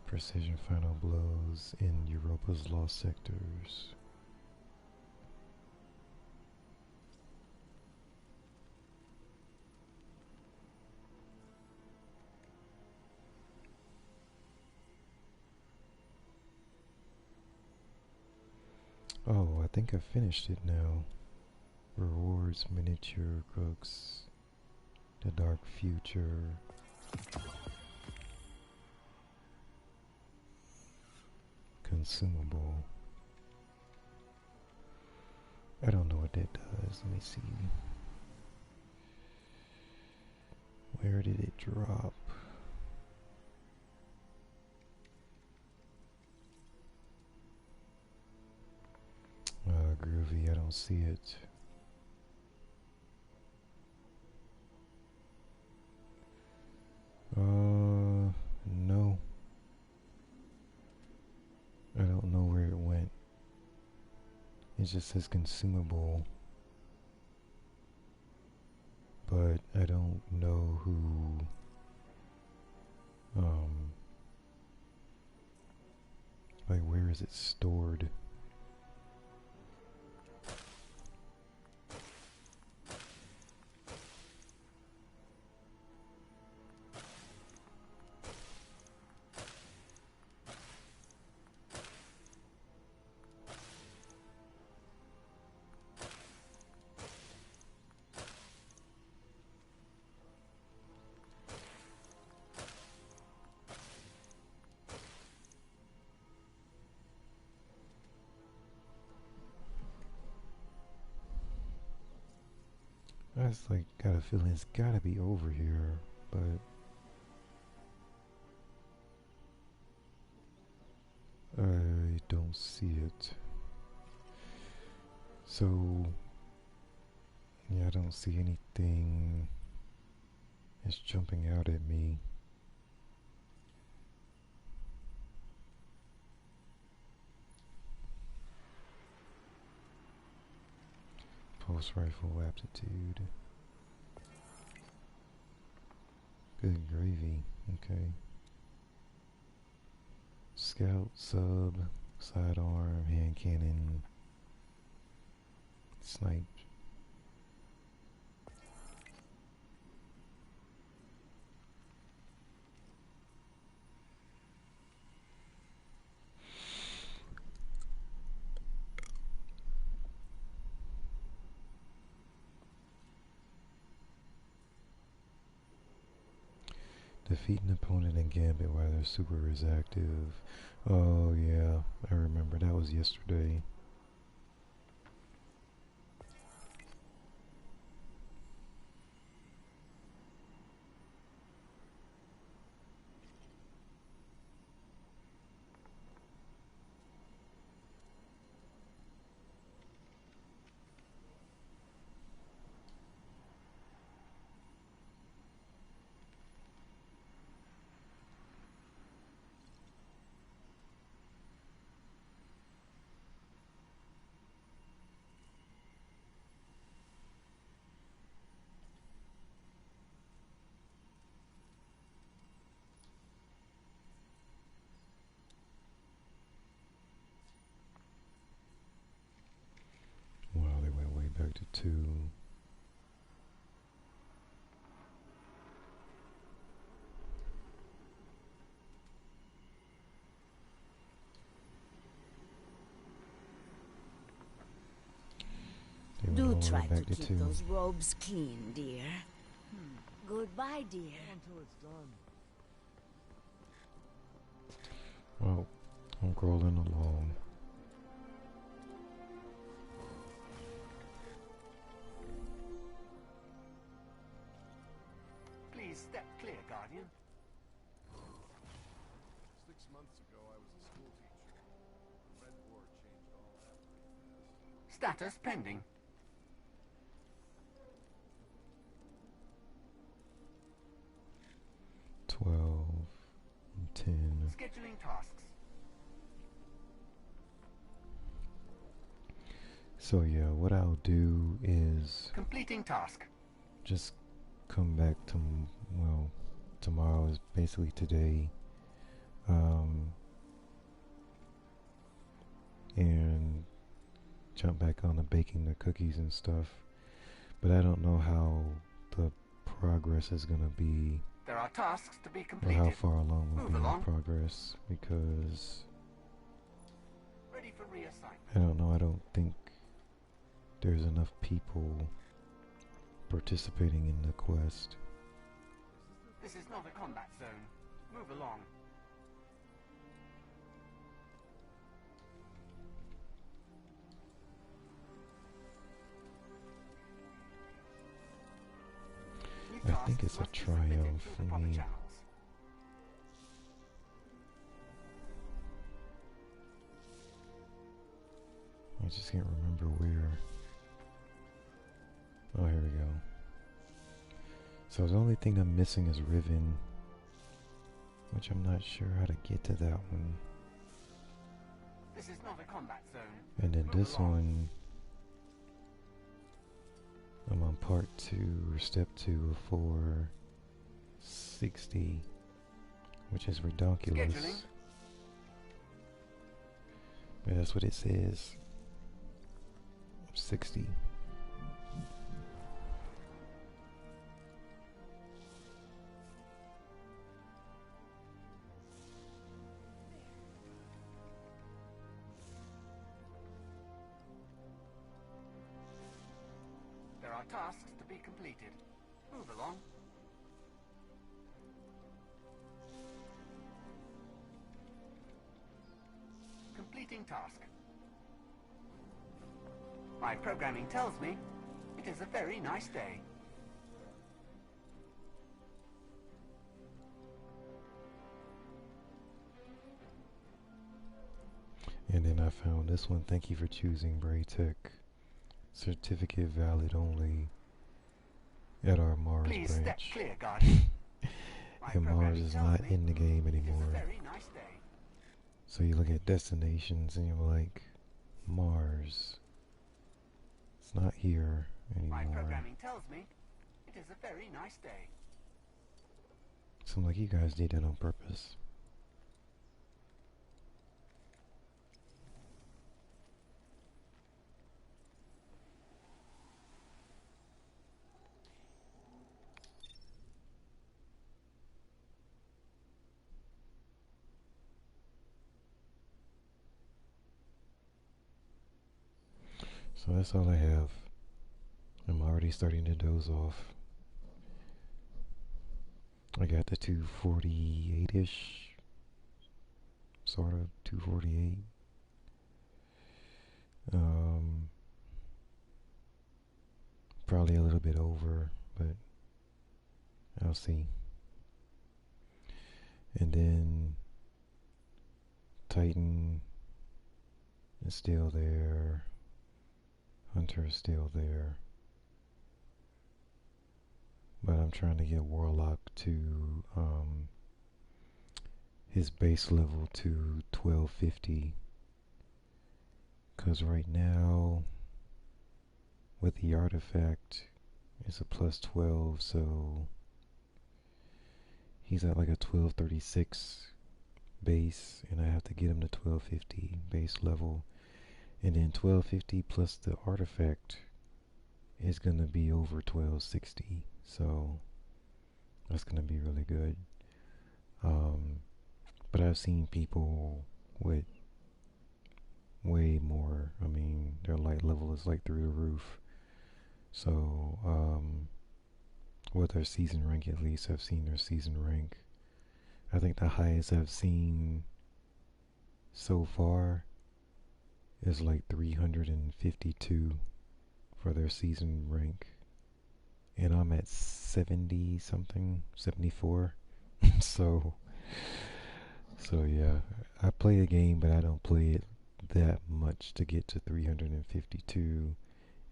Speaker 1: Precision final blows in Europa's lost sectors. Oh, I think I finished it now. Rewards, miniature crooks, the dark future. Consumable. I don't know what that does. Let me see. Where did it drop? Groovy, I don't see it. No. I don't know where it went. It just says consumable. But I don't know who, like where is it stored? I just like got a feeling it's gotta be over here, but I don't see it. So yeah, I don't see anything that's jumping out at me. Pulse rifle aptitude. Good gravy. Okay. Scout, sub, sidearm, hand cannon, snipe. Defeat an opponent in Gambit while their super is active. Oh yeah, I remember. That was yesterday. Wow, they went way back to 2.
Speaker 3: Do try to keep those robes clean, dear. Goodbye, dear.
Speaker 2: Until it's done.
Speaker 1: Well, I'm crawling along.
Speaker 9: Please step clear, Guardian.
Speaker 2: 6 months ago, I was a school teacher. The Red War changed all that pretty fast.
Speaker 9: Status pending.
Speaker 1: And 10.
Speaker 9: Scheduling tasks.
Speaker 1: So yeah, what I'll do is
Speaker 9: Completing task.
Speaker 1: just come back to, well, tomorrow is basically today, and jump back on the baking the cookies and stuff. But I don't know how the progress is gonna be,
Speaker 9: There are tasks to be
Speaker 1: or
Speaker 9: completed.
Speaker 1: how far along we'll
Speaker 9: Move
Speaker 1: be in
Speaker 9: along.
Speaker 1: progress, because
Speaker 9: Ready for reassignment.
Speaker 1: I don't know, I don't think there's enough people participating in the quest.
Speaker 9: This is not a combat zone. Move along.
Speaker 1: I think it's a triumph. Let me, I just can't remember where. Oh, here we go. So the only thing I'm missing is Riven, which I'm not sure how to get to that one.
Speaker 9: This is not a combat zone.
Speaker 1: And then
Speaker 9: Move
Speaker 1: this
Speaker 9: along.
Speaker 1: one, I'm on part 2 or step 2 of 460, which is redonkulous.
Speaker 9: Scheduling.
Speaker 1: But that's what it says. 60.
Speaker 9: There are tasks to be completed. Move along. Completing task. My programming tells me it is a very nice day.
Speaker 1: And then I found this one. Thank you for choosing Braytech. Certificate valid only at our Mars
Speaker 9: Please step
Speaker 1: branch.
Speaker 9: clear, Guardian.
Speaker 1: And Mars is not in the game
Speaker 9: It is a
Speaker 1: anymore.
Speaker 9: very nice day.
Speaker 1: So you look at destinations and you're like, Mars. It's not here
Speaker 9: My
Speaker 1: anymore.
Speaker 9: programming tells me it is a very nice day.
Speaker 1: So I'm like, you guys did that on purpose. So that's all I have. I'm already starting to doze off. I got the 248-ish, sort of 248. Probably a little bit over, but I'll see. And then Titan is still there. Hunter is still there. But I'm trying to get Warlock to his base level to 1250. Because right now, with the artifact, it's a plus 12, so he's at like a 1236 base, and I have to get him to 1250 base level. And then 1250 plus the artifact is going to be over 1260, so that's going to be really good. But I've seen people with way more. I mean, their light level is like through the roof. So, with their season rank at least, I've seen their season rank. I think the highest I've seen so far is like 352 for their season rank. And I'm at 70 something, 74. So yeah, I play the game, but I don't play it that much to get to 352.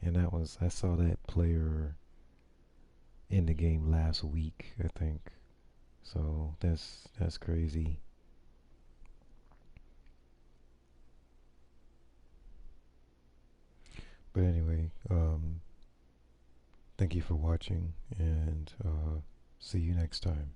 Speaker 1: And I saw that player in the game last week, I think. So that's crazy. But anyway, thank you for watching, and see you next time.